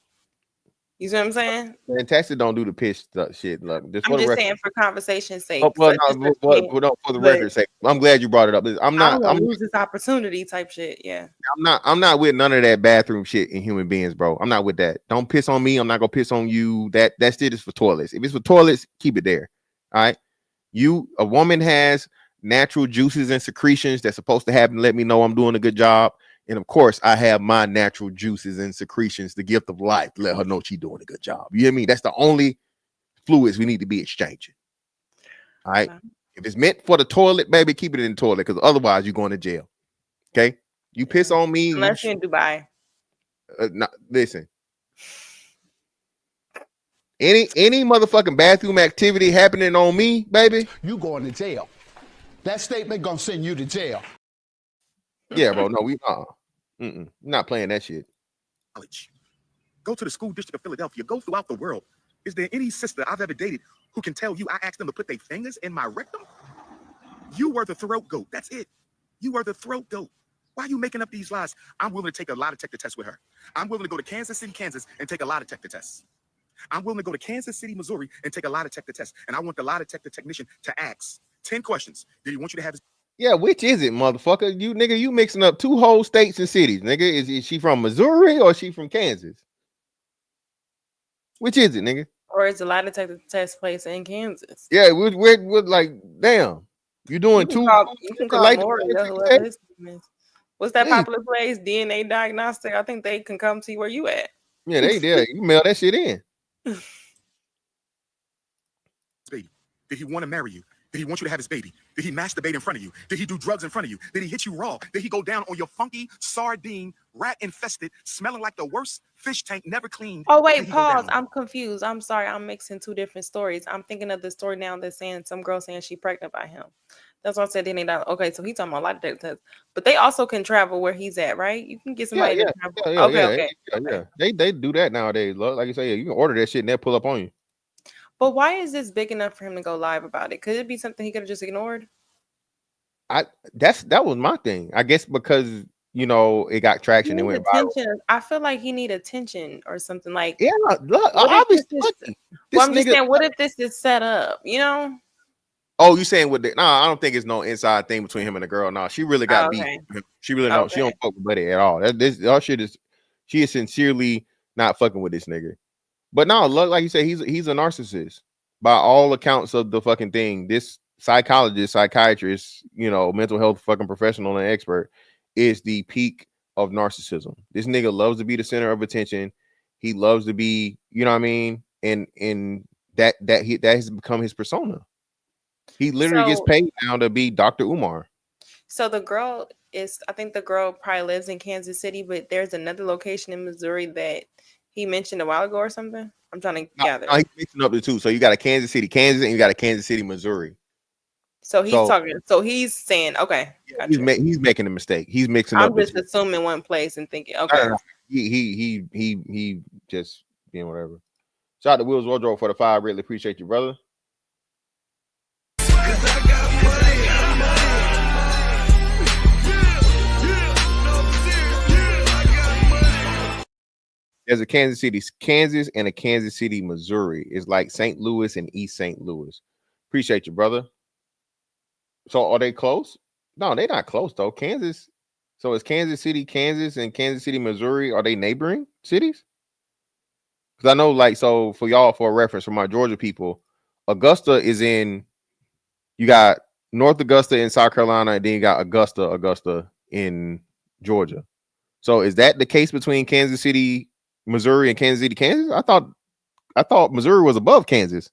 You see what I'm saying? Fantastic don't do the pitch stuff shit. Look, just I'm for the just record. saying for conversation's sake. Oh, well, Such and such no, can't, no, for the but record's sake, I'm glad you brought it up. I'm gonna lose this opportunity type shit. Yeah. I'm not with none of that bathroom shit in human beings, bro. I'm not with that. Don't piss on me. I'm not gonna piss on you. That shit is for toilets. If it's for toilets, keep it there. All right. A woman has natural juices and secretions that's supposed to happen. Let me know I'm doing a good job. And of course, I have my natural juices and secretions, the gift of life. Let her know she's doing a good job. You hear me? That's the only fluids we need to be exchanging. All right. If it's meant for the toilet, baby, keep it in the toilet, because otherwise you're going to jail. Okay. You piss on me. Unless you're in Dubai. Listen. Any motherfucking bathroom activity happening on me, baby, you going to jail. That statement gonna send you to jail. Yeah, bro. No, not playing that shit. Go to the school district of Philadelphia. Go throughout the world. Is there any sister I've ever dated who can tell you I asked them to put their fingers in my rectum? You were the throat goat. That's it. You were the throat goat. Why are you making up these lies? I'm willing to take a lie detector test with her. I'm willing to go to Kansas City, Kansas, and take a lie detector test. I'm willing to go to Kansas City, Missouri, and take a lie detector test. And I want the lie detector technician to ask 10 questions. Did he want you to have his... Yeah, which is it, motherfucker? You nigga, you mixing up two whole states and cities, nigga. Is she from Missouri or is she from Kansas? Which is it, nigga? Or is the lie detector test place in Kansas? Yeah, we're like, damn. You doing two? You can call Maury or whoever his name is. What's that popular place? DNA diagnostic. I think they can come see where you at. Yeah, they did. You mail that shit in. Baby, did he want to marry you? Did he want you to have his baby? Did he masturbate in front of you? Did he do drugs in front of you? Did he hit you raw? Did he go down on your funky, sardine, rat-infested, smelling like the worst fish tank never cleaned? Oh, wait, pause. I'm confused. I'm sorry. I'm mixing two different stories. I'm thinking of the story now that's saying some girl saying she pregnant by him. That's why I said they not. Okay, so he's talking about a lot of tests. But they also can travel where he's at, right? You can get somebody to travel. Okay. They do that nowadays. Like you say, you can order that shit and they'll pull up on you. But why is this big enough for him to go live about it? Could it be something he could have just ignored? That was my thing. I guess because it got traction and went viral. I feel like he need attention or something. Like, yeah, look, obviously. Well, I'm just saying, what if this is set up? Oh, you saying with I don't think it's no inside thing between him and the girl. No, she really got beat. She really don't. She don't fuck with Buddy at all. All shit is. She is sincerely not fucking with this nigga. But no, like you say, he's a narcissist by all accounts of the fucking thing. This psychologist, psychiatrist, mental health fucking professional and expert is the peak of narcissism. This nigga loves to be the center of attention. He loves to be, you know what I mean? And that has become his persona. He literally gets paid now to be Dr. Umar. So I think the girl probably lives in Kansas City, but there's another location in Missouri that he mentioned a while ago or something. I'm trying to gather. No, he's mixing up the two. So you got a Kansas City, Kansas, and you got a Kansas City, Missouri. So he's talking. So he's saying, okay, he's making a mistake. He's mixing up. I'm just assuming one place and thinking, okay. He just being whatever. Shout out to Will's Wardrobe for the 5. Really appreciate you, brother. There's a Kansas City, Kansas, and a Kansas City, Missouri. It's like St. Louis and East St. Louis. Appreciate you, brother. So are they close? No, they're not close though. Kansas. So it's Kansas City, Kansas, and Kansas City, Missouri. Are they neighboring cities? Because I know, like, so for y'all, for a reference, for my Georgia people, Augusta is in. You got North Augusta in South Carolina, and then you got Augusta in Georgia. So is that the case between Kansas City, Missouri, and Kansas City, Kansas? I thought Missouri was above Kansas.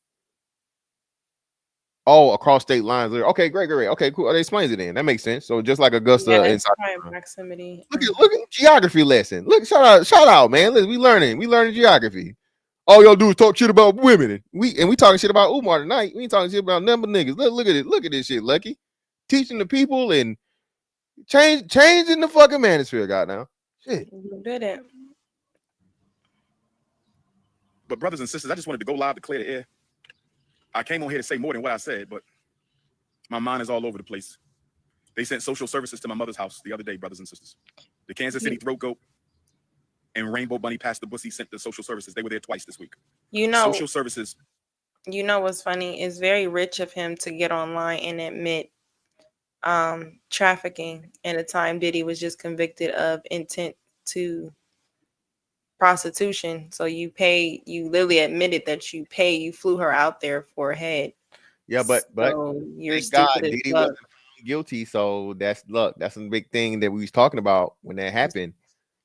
Oh, across state lines. Okay, great. Okay, cool. That explains it then. That makes sense. So just like Augusta and South Carolina. Proximity. Look at geography lesson. Look, shout out, man. Listen, we learning geography. All y'all do is talk shit about women. We talking shit about Umar tonight. We ain't talking shit about number niggas. Look at it. Look at this shit, Lucky. Teaching the people and changing the fucking manosphere, goddamn. Shit. You did it. But brothers and sisters, I just wanted to go live to clear the air. I came on here to say more than what I said, but my mind is all over the place. They sent social services to my mother's house the other day, brothers and sisters. The Kansas City Throat Goat and Rainbow Bunny Pastor Bussy sent the social services. They were there twice this week. You know, social services. You know what's funny? It's very rich of him to get online and admit trafficking in a time Diddy was just convicted of intent to prostitution. So you literally admitted that you flew her out there for a head. Yeah, but you're thank God Diddy wasn't guilty. So that's a big thing that we was talking about when that happened.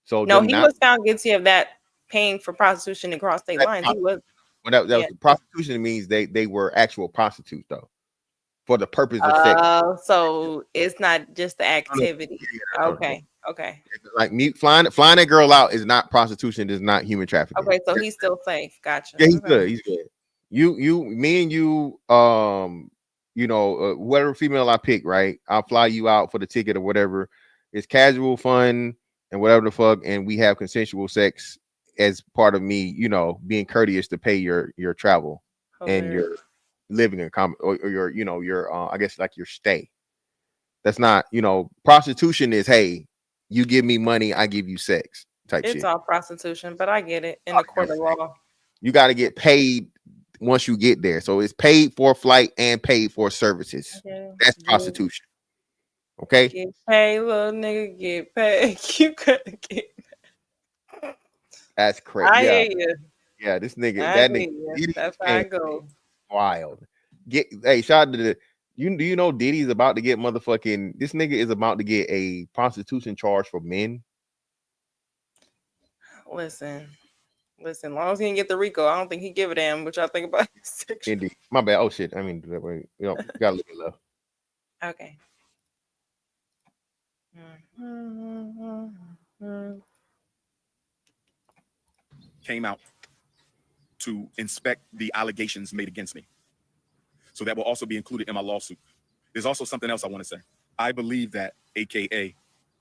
So no, he was found guilty of that, paying for prostitution across state lines. He was. Well, that was prostitution means they were actual prostitutes though, for the purpose of sex. So it's not just the activity. Okay. Like flying that girl out is not prostitution. Is not human trafficking. Okay, so he's still safe. Gotcha. Yeah, he's good. He's good. Me and you, whatever female I pick, right? I'll fly you out for the ticket or whatever. It's casual fun and whatever the fuck, and we have consensual sex as part of me, being courteous to pay your travel and your living in common or your I guess like your stay. That's not, prostitution is, hey, you give me money, I give you sex type shit. It's all prostitution, but I get it in the court of law. You got to get paid once you get there. So it's paid for flight and paid for services. Okay. That's prostitution. Okay. Get paid, little nigga. Get paid. You gotta get paid. That's crazy. I hear you. Yeah, this nigga. That's how I go. Wild. Hey, shout out to the. Do you know Diddy's about to get motherfucking? This nigga is about to get a prostitution charge for men. Listen. As long as he didn't get the RICO, I don't think he give a damn what y'all think about his section. Indeed. My bad. Oh shit. I mean, you gotta look at love. Okay. Came out to inspect the allegations made against me. So that will also be included in my lawsuit. There's also something else I want to say. I believe that, AKA,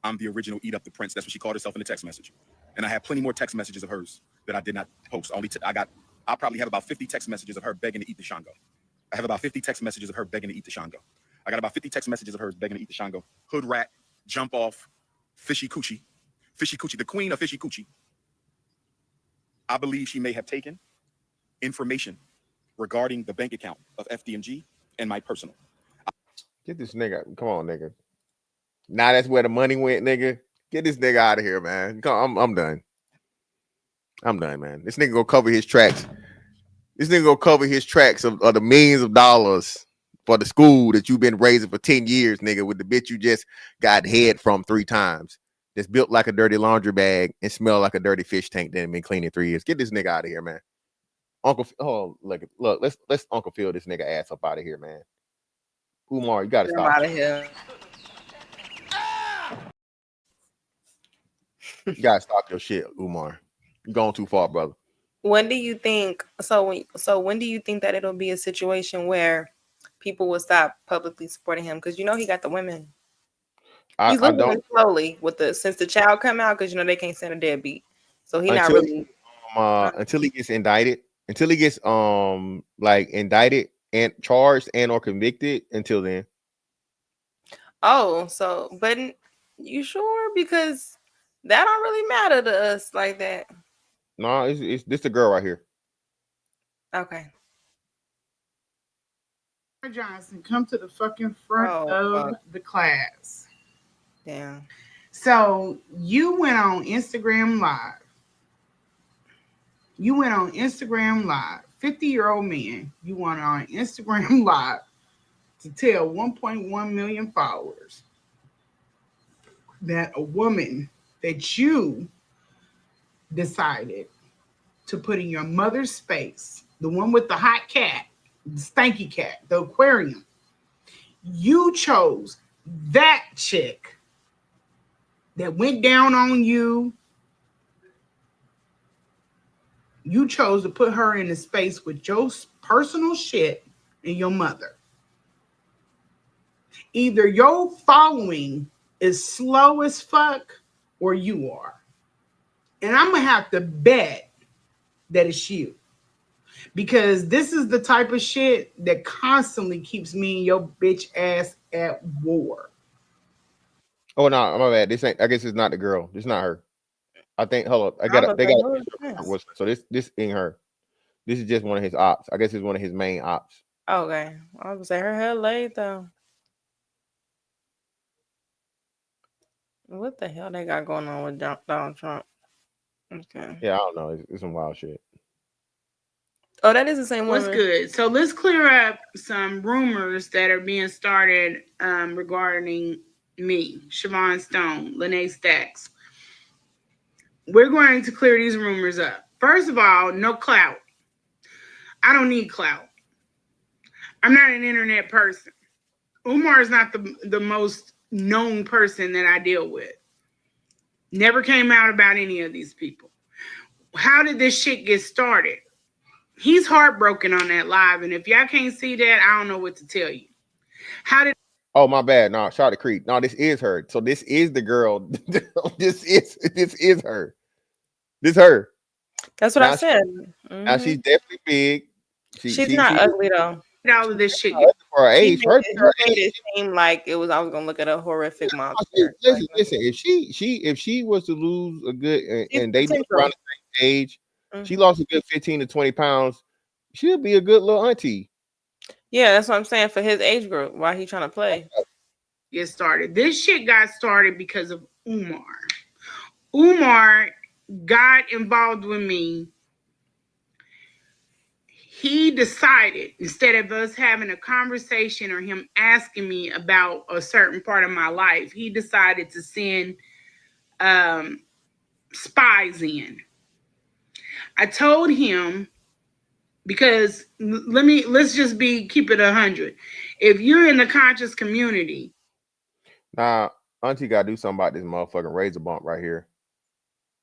I'm the original Eat Up the Prince. That's what she called herself in the text message. And I have plenty more text messages of hers that I did not post. I probably have about 50 text messages of her begging to eat the Shango. I have about 50 text messages of her begging to eat the Shango. I got about 50 text messages of hers begging to eat the Shango. Hood rat, jump off, fishy coochie, the queen of fishy coochie. I believe she may have taken information regarding the bank account of FDMG and my personal. Get this nigga. Come on, nigga. Now that's where the money went, nigga. Get this nigga out of here, man. I'm done. I'm done, man. This nigga gonna cover his tracks. This nigga gonna cover his tracks of the millions of dollars for the school that you've been raising for 10 years, nigga, with the bitch you just got head from 3 times. That's built like a dirty laundry bag and smell like a dirty fish tank that ain't been cleaned in 3 years. Get this nigga out of here, man. Look, let's Uncle Phil this nigga ass up out of here, man. Umar, you gotta stop. Out of here. You gotta stop your shit, Umar. You're going too far, brother. When do you think? So when do you think that it'll be a situation where people will stop publicly supporting him? Because he got the women. He's losing slowly since the child come out, because they can't send a deadbeat. So he not really until he gets indicted, until he gets like indicted and charged and or convicted. Until then. Oh, so but you sure? Because that don't really matter to us like that. No, it's this the girl right here. Okay. Johnson, come to the fucking front of the class. Yeah. So you went on Instagram Live. 50-year-old man. You went on Instagram Live to tell 1.1 million followers that a woman that you decided to put in your mother's space, the one with the hot cat, the stinky cat, the aquarium, you chose that chick that went down on you. You chose to put her in a space with your personal shit and your mother. Either your following is slow as fuck or you are. And I'm going to have to bet that it's you. Because this is the type of shit that constantly keeps me and your bitch ass at war. Oh no, my bad. This ain't. I guess it's not the girl. It's not her. I think. Hold up. They got. So this ain't her. This is just one of his ops. I guess it's one of his main ops. Okay, I was say her hair laid though. What the hell they got going on with Donald Trump? Okay. Yeah, I don't know. It's some wild shit. Oh, that is the same one. What's good? So let's clear up some rumors that are being started regarding me, Siobhan Stone, Lene Stacks. We're going to clear these rumors up. First of all, no clout. I don't need clout. I'm not an internet person. Umar is not the most known person that I deal with. Never came out about any of these people. How did this shit get started? He's heartbroken on that live, and if y'all can't see that, I don't know what to tell you. How did? Oh, my bad. No, Charlotte Creek. No, this is her. So this is the girl. this is her. This her. That's what now I said. Now she's definitely big. She's not ugly though. All of this shit. For her age, it seemed like it was. I was gonna look at a horrific monster. Listen. If she was to lose a good and they live around the same age, she lost a good 15 to 20 pounds. She'll be a good little auntie. Yeah, that's what I'm saying for his age group. Why he trying to play? Get started. This shit got started because of Umar. Umar got involved with me. He decided, instead of us having a conversation or him asking me about a certain part of my life, he decided to send spies in. I told him, because let's just keep it 100. If you're in the conscious community. Nah, auntie gotta do something about this motherfucking razor bump right here.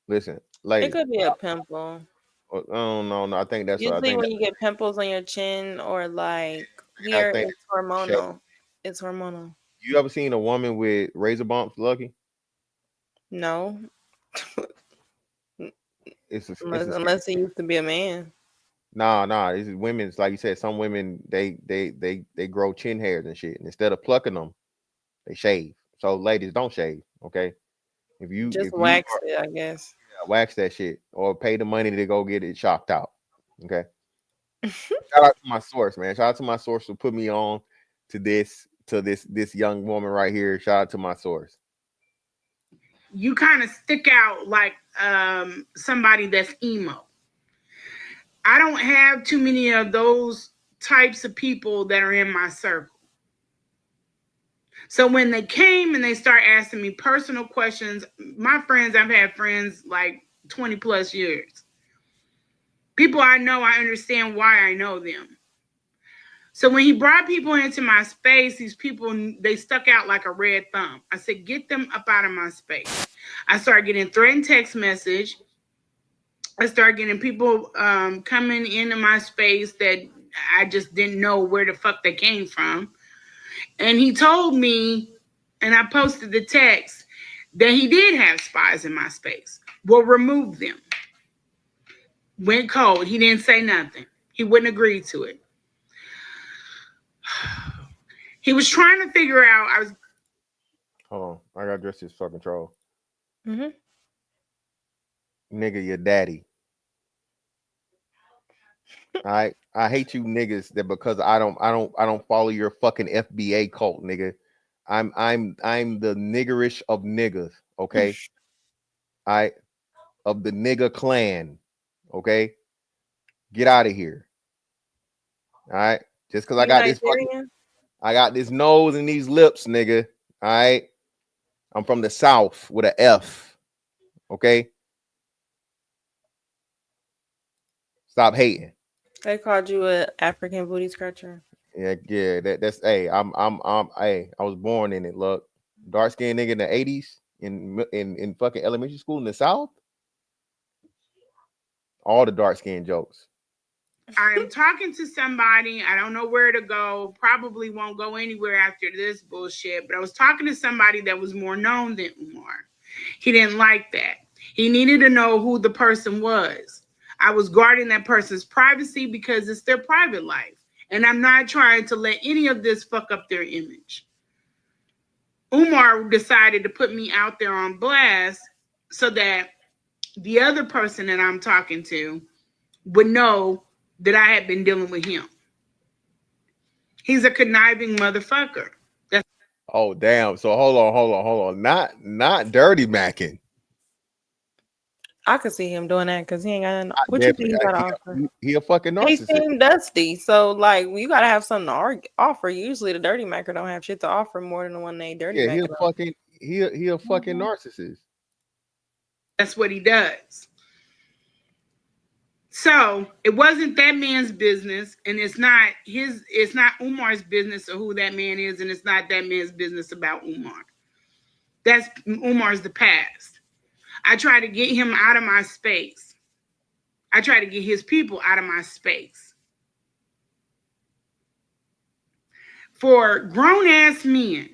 Listen, lady. It could be a pimple. No. I think that's usually when you get pimples on your chin or like here, it's hormonal. It's hormonal. You ever seen a woman with razor bumps, Lucky? No. Unless it used to be a man. Nah. It's women. It's like you said, some women they grow chin hairs and shit. And instead of plucking them, they shave. So ladies, don't shave, okay? If you wax it, I guess. Yeah, wax that shit or pay the money to go get it shocked out. Okay. Shout out to my source, man. Shout out to my source who put me on to this young woman right here. Shout out to my source. You kind of stick out like somebody that's emo. I don't have too many of those types of people that are in my circle. So when they came and they start asking me personal questions, my friends, I've had friends like 20 plus years. People I know, I understand why I know them. So when he brought people into my space, these people, they stuck out like a red thumb. I said, get them up out of my space. I started getting threatened text message. I started getting people coming into my space that I just didn't know where the fuck they came from. And he told me, and I posted the text, that he did have spies in my space. Well, remove them. Went cold. He didn't say nothing. He wouldn't agree to it. He was trying to figure out. Hold on. I gotta address this fucking troll. Mm-hmm. Nigga, your daddy. I hate you niggas that because I don't follow your fucking FBA cult, nigga. I'm the niggerish of niggas, okay? Of the nigga clan, okay? Get out of here. All right, just because I got this I got this nose and these lips, nigga. All right, I'm from the South with an F, okay? Stop hating. They called you a African booty scratcher. Yeah. That's hey. I was born in it. Look, dark skinned nigga in the '80s in fucking elementary school in the South. All the dark skinned jokes. I am talking to somebody. I don't know where to go. Probably won't go anywhere after this bullshit. But I was talking to somebody that was more known than Umar. He didn't like that. He needed to know who the person was. I was guarding that person's privacy because it's their private life. And I'm not trying to let any of this fuck up their image. Umar decided to put me out there on blast so that the other person that I'm talking to would know that I had been dealing with him. He's a conniving motherfucker. Oh damn! So hold on. Not dirty macking. I could see him doing that because he ain't got. What you think he got to offer? He a fucking narcissist. He seemed dusty, so like you gotta have something to offer. Usually the dirty maker don't have shit to offer more than the one they dirty. Yeah, he a fucking narcissist. That's what he does. So it wasn't that man's business, and it's not Umar's business or who that man is, and it's not that man's business about Umar. That's Umar's the past. I try to get him out of my space. I try to get his people out of my space. For grown-ass men,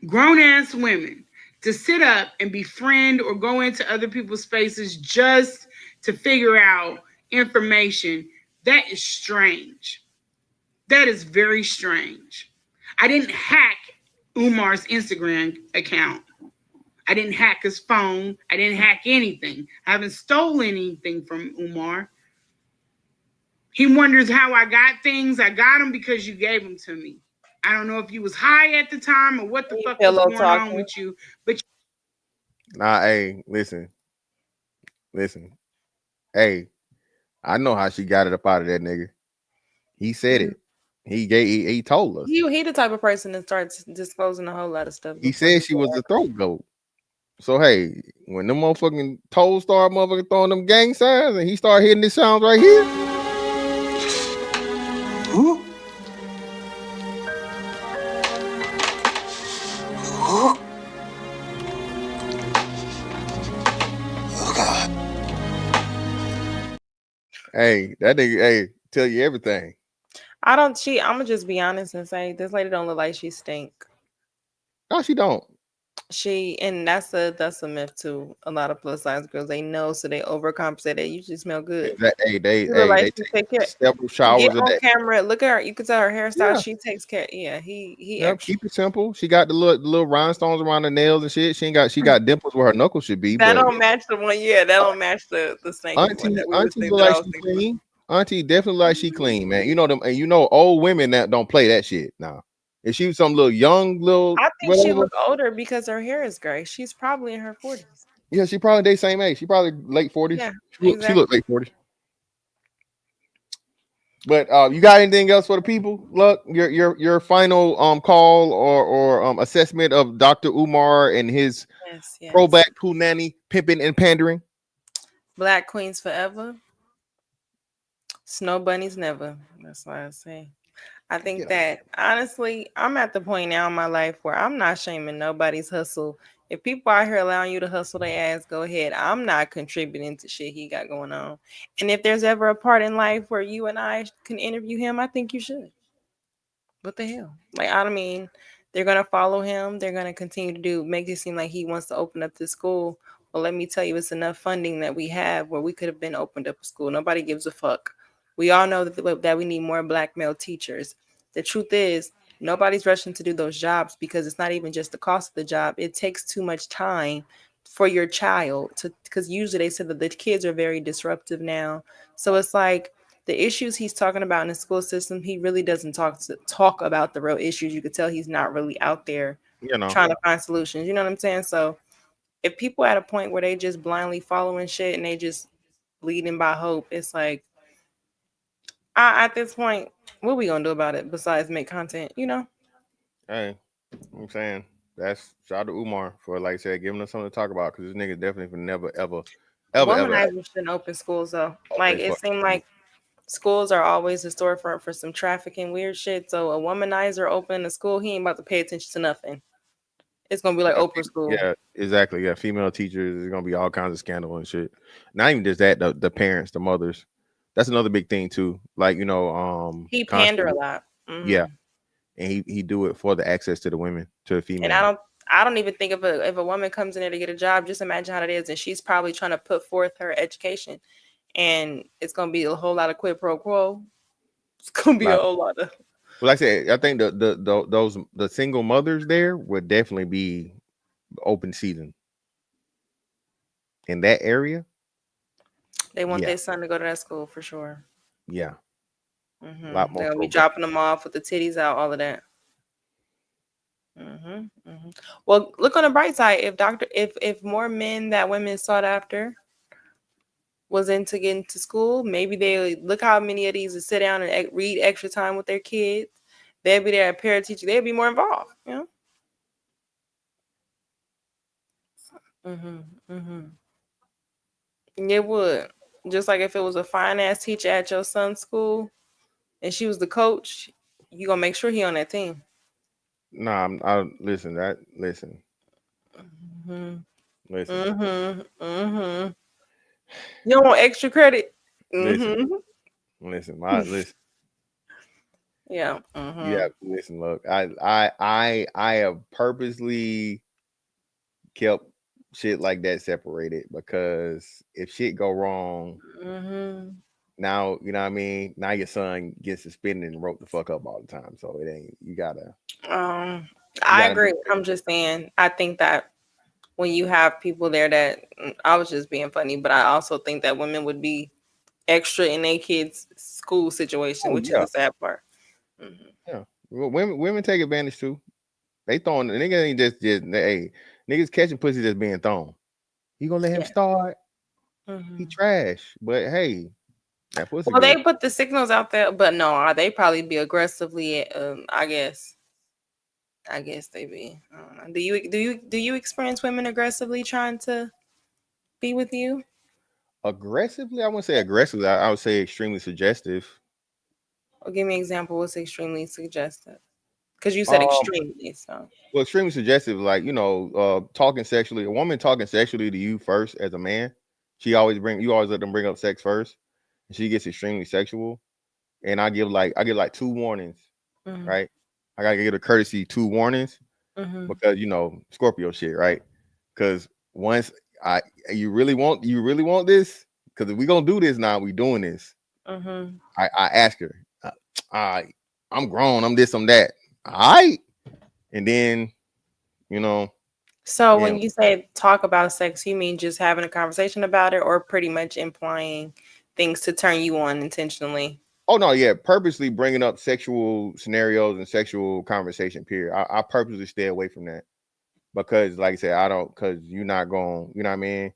grown-ass women to sit up and befriend or go into other people's spaces just to figure out information, that is strange. That is very strange. I didn't hack Umar's Instagram account. I didn't hack his phone. I didn't hack anything. I haven't stolen anything from Umar. He wonders how I got things. I got them because you gave them to me. I don't know if you was high at the time or what the fuck was going on with you. But nah, hey, listen. Hey, I know how she got it up out of that nigga. He said it. He told us. He the type of person that starts disclosing a whole lot of stuff. He said she was the throat goat. So hey, when them motherfucking toes start motherfucking throwing them gang signs and he started hitting this sounds right here. Who? Oh God. Hey, that nigga, hey, tell you everything. I'm gonna just be honest and say this lady don't look like she stink. No, she don't. And that's a myth too. A lot of plus size girls, they know, so they overcompensate. They usually smell good. They take care. Several showers Get a on day. camera. Look at her. You can tell her hairstyle. Yeah. She takes care. Yeah, he. Yep, keep it simple. She got the little rhinestones around the nails and shit. She got dimples where her knuckles should be. That don't match the one. Yeah, that don't match the snake. Auntie look like she clean. Auntie definitely like she clean, man. You know them, and you know old women that don't play that shit now. If she was some little young little, I think she look older because her hair is gray. She's probably in her 40s. Yeah, she probably they same age. She probably late 40s. Yeah, she looked late 40s. But you got anything else for the people? Look, your final call or assessment of Dr. Umar and his pro-black Punani pimping and pandering. Black queens forever. Snow bunnies never. That's why I say. I think that honestly, I'm at the point now in my life where I'm not shaming nobody's hustle. If people out here allowing you to hustle their ass, go ahead. I'm not contributing to shit he got going on. And if there's ever a part in life where you and I can interview him, I think you should. What the hell? Like, I mean, they're gonna follow him. They're gonna continue to make it seem like he wants to open up this school. Well, let me tell you, it's enough funding that we have where we could have been opened up a school. Nobody gives a fuck. We all know that we need more black male teachers. The truth is, nobody's rushing to do those jobs because it's not even just the cost of the job. It takes too much time for your child to, because usually they said that the kids are very disruptive now. So it's like the issues he's talking about in the school system, he really doesn't talk about the real issues. You could tell he's not really out there trying to find solutions. You know what I'm saying? So if people at a point where they just blindly following shit and they just leading by hope, it's like, at this point, what we gonna do about it besides make content? You know? Hey, I'm saying that's shout out to Umar for, like I said, giving us something to talk about, because this nigga definitely never ever. Womanizers shouldn't open schools though. Like it seemed like schools are always the storefront for some trafficking weird shit. So a womanizer opening a school, he ain't about to pay attention to nothing. It's gonna be like Oprah school. Yeah, exactly. Yeah, female teachers. There's gonna be all kinds of scandal and shit. Not even just that. The parents, the mothers. That's another big thing too. Like, you know, he pander a lot. Mm-hmm. Yeah, and he do it for the access to the women, to the female. And I don't even think if a woman comes in there to get a job, just imagine how it is, and she's probably trying to put forth her education, and it's gonna be a whole lot of quid pro quo. It's gonna be a whole lot of. Well, like I said, I think the single mothers there would definitely be open season in that area. They want their son to go to that school for sure. Yeah. Mm-hmm. They're gonna be dropping them off with the titties out, all of that. Mm-hmm. Mm-hmm. Well, look on the bright side. If more men that women sought after was into getting to school, maybe they look how many of these would sit down and read extra time with their kids. They'd be there, a parent teacher. They'd be more involved. You know. Mm-hmm. Mm-hmm. It would. Just like if it was a fine ass teacher at your son's school, and she was the coach, you gonna make sure he on that team. Nah, listen. Mm-hmm. Listen. Mm-hmm. Mm-hmm. You don't want extra credit. Mm-hmm. Listen. Yeah. Mm-hmm. Yeah. Listen. Look, I have purposely kept shit like that separated, because if shit go wrong, now you know what I mean. Now your son gets suspended and wrote the fuck up all the time. So it ain't. You gotta. I agree. I'm just saying. I think that when you have people there that I was just being funny, but I also think that women would be extra in their kids' school situation, which is the sad part. Mm-hmm. Yeah, well, women take advantage too. They throwing the nigga ain't just hey, niggas catching pussy that's being thrown. You gonna let him start? He trash, but hey, that pussy. Well, they put the signals out there, but no, they probably be aggressively. I guess they be. I don't know. Do you experience women aggressively trying to be with you? Aggressively, I wouldn't say aggressively. I would say extremely suggestive. Well, give me an example. What's extremely suggestive? Because you said extremely, so. Well, extremely suggestive, like, you know, talking sexually. A woman talking sexually to you first as a man, you always let them bring up sex first, and she gets extremely sexual. And I give like 2 warnings, right? I gotta give a courtesy 2 warnings, because you know Scorpio shit, right? Because once you really want this, because if we gonna do this now, we doing this. I ask her, I'm grown, I'm this, I'm that. All right. And then, you know. So when you say talk about sex, you mean just having a conversation about it, or pretty much implying things to turn you on intentionally? Oh, no, yeah. Purposely bringing up sexual scenarios and sexual conversation, period. I purposely stay away from that. Because, like I said, because you're not going, you know what I mean?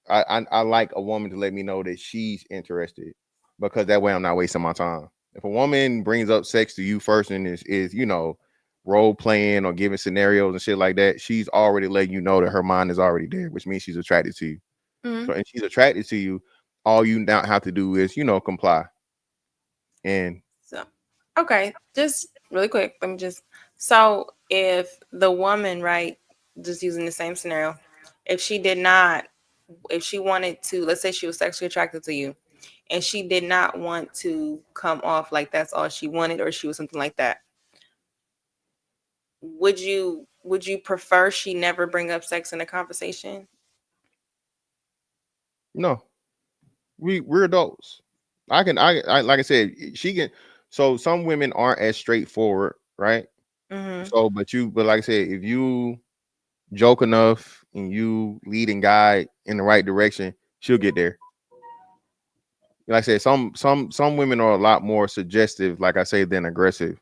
I like a woman to let me know that she's interested, because that way I'm not wasting my time. If a woman brings up sex to you first and is you know, role playing or giving scenarios and shit like that, she's already letting you know that her mind is already there, which means she's attracted to you. So, and she's attracted to you, all you now have to do is, you know, comply. And so, okay, just really quick, so if the woman, right, just using the same scenario, if she wanted to, let's say she was sexually attracted to you, and she did not want to come off like that's all she wanted, or she was something like that, would you prefer she never bring up sex in a conversation? No, we're adults. I like I said, she can. So some women aren't as straightforward, right? Mm-hmm. So, but like I said, if you joke enough and you lead and guide in the right direction, she'll get there. Like I said, some women are a lot more suggestive, like I say, than aggressive,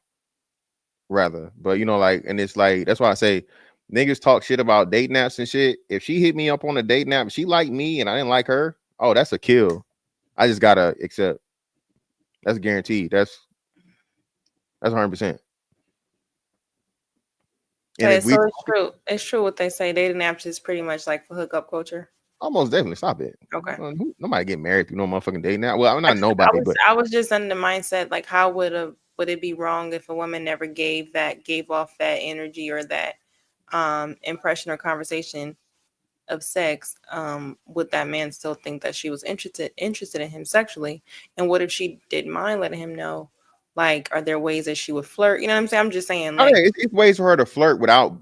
rather. But like, and it's like that's why I say niggas talk shit about date naps and shit. If she hit me up on a date nap, she liked me and I didn't like her, oh, that's a kill. I just gotta accept. That's guaranteed. That's 100%. And Okay, if we so it's true. It's true what they say. Dating apps is pretty much like for hookup culture. almost definitely stop it. Okay. Nobody get married through no motherfucking date now. Well, I'm not nobody, but I was just under the mindset like, how would it be wrong if a woman never gave off that energy or that impression or conversation of sex? Would that man still think that she was interested in him sexually? And what if she didn't mind letting him know? Like, are there ways that she would flirt? You know what I'm saying? I'm just saying, like, it's ways for her to flirt without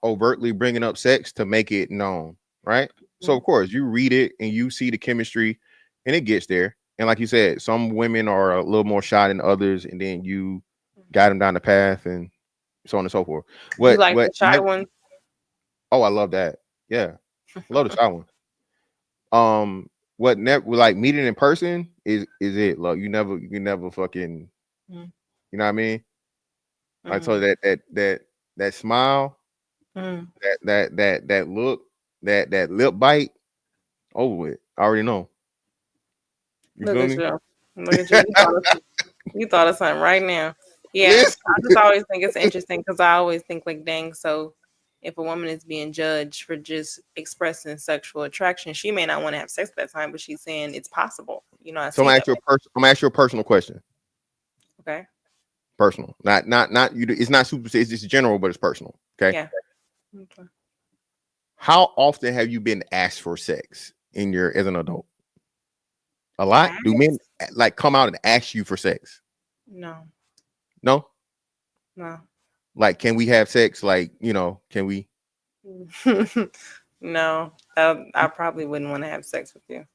overtly bringing up sex to make it known, right? So of course you read it and you see the chemistry, and it gets there. And like you said, some women are a little more shy than others, and then you guide them down the path and so on and so forth. you like the shy one? Oh, I love that. Yeah, love the shy one. What like meeting in person is it? Look, you never fucking, you know what I mean? Like, so that smile, that look, that lip bite, over with. I already know. You Look feel at me? you. Look at you. You thought of something right now. Yeah, Yes. I just always think it's interesting because I always think like, dang, so if a woman is being judged for just expressing sexual attraction, she may not want to have sex at that time, but she's saying it's possible. You know, So I'm gonna ask you a personal question. Okay. Personal, not you. It's not super. It's just general, but it's personal. Okay. Yeah. Okay. How often have you been asked for sex as an adult? A lot. Do men like come out and ask you for sex? No. No. No. Like, can we have sex? Like, can we? No, I probably wouldn't want to have sex with you.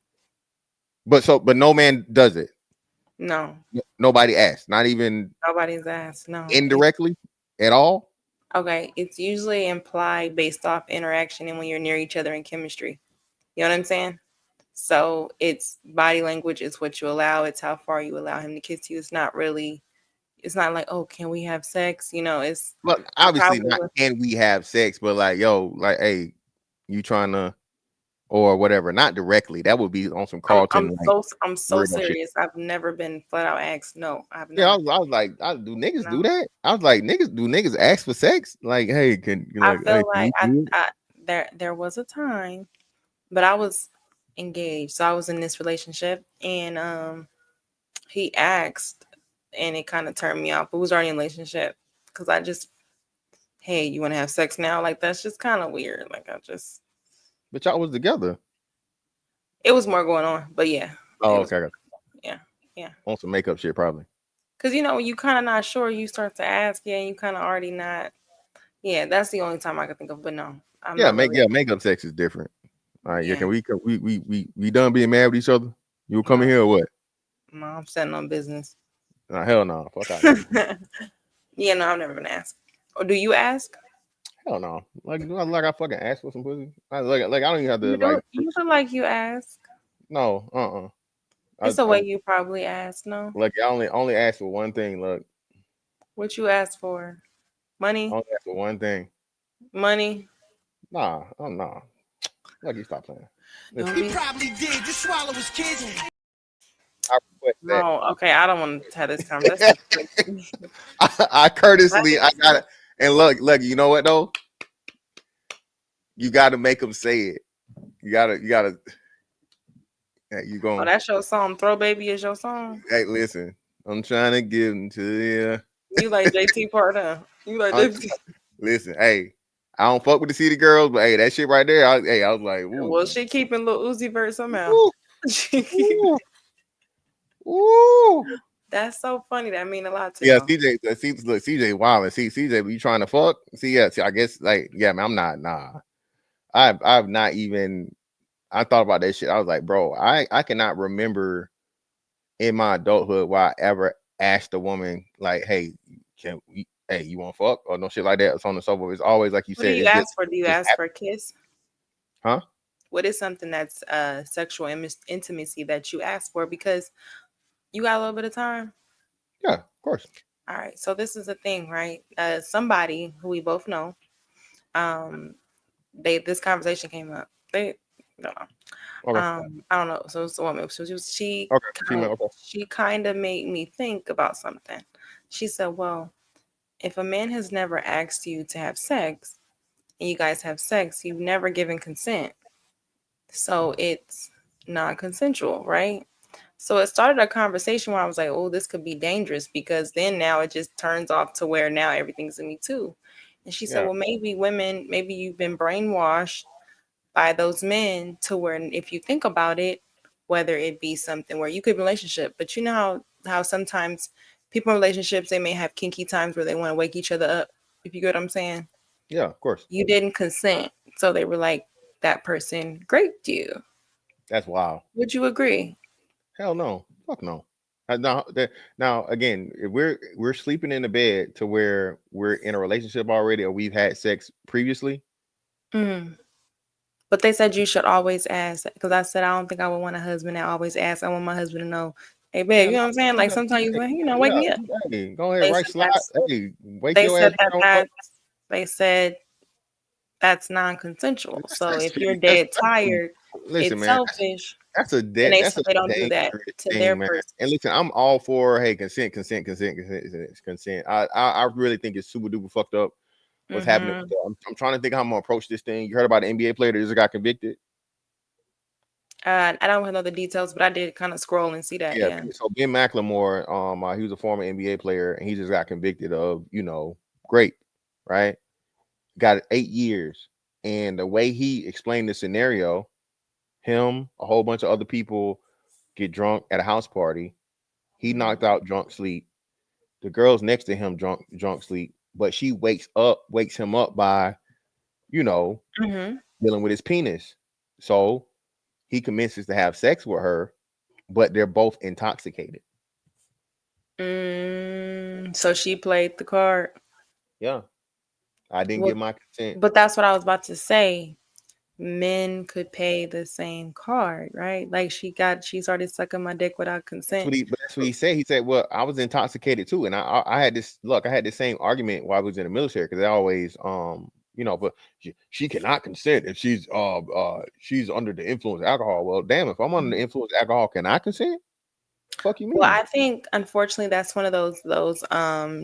But no man does it. No. Nobody asks. Not even. Nobody's asked. No. Indirectly, at all. Okay, it's usually implied based off interaction and when you're near each other in chemistry. You know what I'm saying? So it's body language is what you allow. It's how far you allow him to kiss you. It's not like, oh, can we have sex? It's look, obviously not can we have sex, but like, yo, like, hey, you trying to or whatever, not directly. That would be on some Carlton. I'm so serious. Shit. I've never been flat out asked. No, I've never. Yeah, I was like, do niggas do that? I was like, do niggas ask for sex? Like, hey, can you like? I feel like there was a time, but I was engaged, so I was in this relationship, and he asked, and it kind of turned me off. But we was already in a relationship because I just, hey, you want to have sex now? Like that's just kind of weird. Like But y'all was together. It was more going on, but yeah. Oh, okay. Yeah. On some makeup shit, probably. Because when you kind of not sure, you start to ask, and you kind of already not. Yeah, that's the only time I can think of. But no, makeup sex is different. All right, can we done being mad with each other? You will come in here or what? No, I'm setting on business. No, hell no. Fuck out. Yeah, no, I've never been asked. Or do you ask? Hell no. Like I fucking ask for some pussy. I don't even have to You feel like you ask. No, It's a way you probably ask, no? Look, I only ask for one thing, look. What you ask for? Money? I only ask for one thing. Money? Nah. Like, you stop playing. He probably did. Just swallow his kids. No, okay, I don't want to have this conversation. I courteously, I got it. And look, you know what though? You got to make them say it. You gotta. Hey, you going? Oh, that's your song. Throw Baby is your song. Hey, listen, I'm trying to give them to you. You like JT Parton? You like JT? Listen, hey, I don't fuck with the city girls, but hey, that shit right there, I was like, ooh. Well, she keeping Lil Uzi Vert somehow. Ooh. That's so funny. That mean a lot to you. Yeah, CJ wild and CJ, you trying to fuck? See, I guess man, I'm not. Nah, I've not even. I thought about that shit. I was like, bro, I cannot remember in my adulthood why I ever asked a woman like, hey, you want to fuck or no shit like that, or so on and so forth. It's always like you What do said. you ask for? Do you ask for a kiss? Huh? What is something that's sexual intimacy that you ask for? Because you got a little bit of time. Yeah, of course. All right. So this is the thing, right? Somebody who we both know, this conversation came up. They don't know. Okay. I don't know. So it's a woman. So she kind of made me think about something. She said, well, if a man has never asked you to have sex and you guys have sex, you've never given consent. So it's non-consensual, right? So it started a conversation where I was like, oh, this could be dangerous, because then now it just turns off to where now everything's in me too. And she said, well, maybe women, maybe you've been brainwashed by those men to where if you think about it, whether it be something where you could be in a relationship, but you know how sometimes people in relationships, they may have kinky times where they want to wake each other up, if you get what I'm saying. Yeah, of course. You didn't consent. So they were like, that person raped you. That's wild. Would you agree? Hell no. Fuck no. Now again, if we're sleeping in the bed to where we're in a relationship already or we've had sex previously. But they said you should always ask, because I said I don't think I would want a husband that always asks. I want my husband to know, hey babe, you know what I'm saying? Like sometimes you wake me up. Hey, go ahead, right slide. Hey, wake they your said ass. They said that's non-consensual. So if you're dead tired, listen, it's man, selfish. That's a they don't do that to their person. And listen, I'm all for consent. I really think it's super duper fucked up what's happening. I'm trying to think how I'm gonna approach this thing. You heard about the NBA player that just got convicted? I don't know the details, but I did kind of scroll and see that. Yeah. So Ben McLemore, he was a former NBA player, and he just got convicted of rape, right? Got 8 years, and the way he explained the scenario, him, a whole bunch of other people get drunk at a house party. He knocked out drunk sleep. The girls next to him drunk sleep, but she wakes him up by, dealing with his penis. So he commences to have sex with her, but they're both intoxicated. So she played the card. Yeah. I didn't give my consent. But that's what I was about to say. Men could pay the same card, right? Like she started sucking my dick without consent. That's what he said. He said, well, I was intoxicated too. And I had the same argument while I was in the military, because they always but she cannot consent if she's under the influence of alcohol. Well, damn, if I'm under the influence of alcohol, can I consent? Fuck you mean? Well, I think unfortunately that's one of those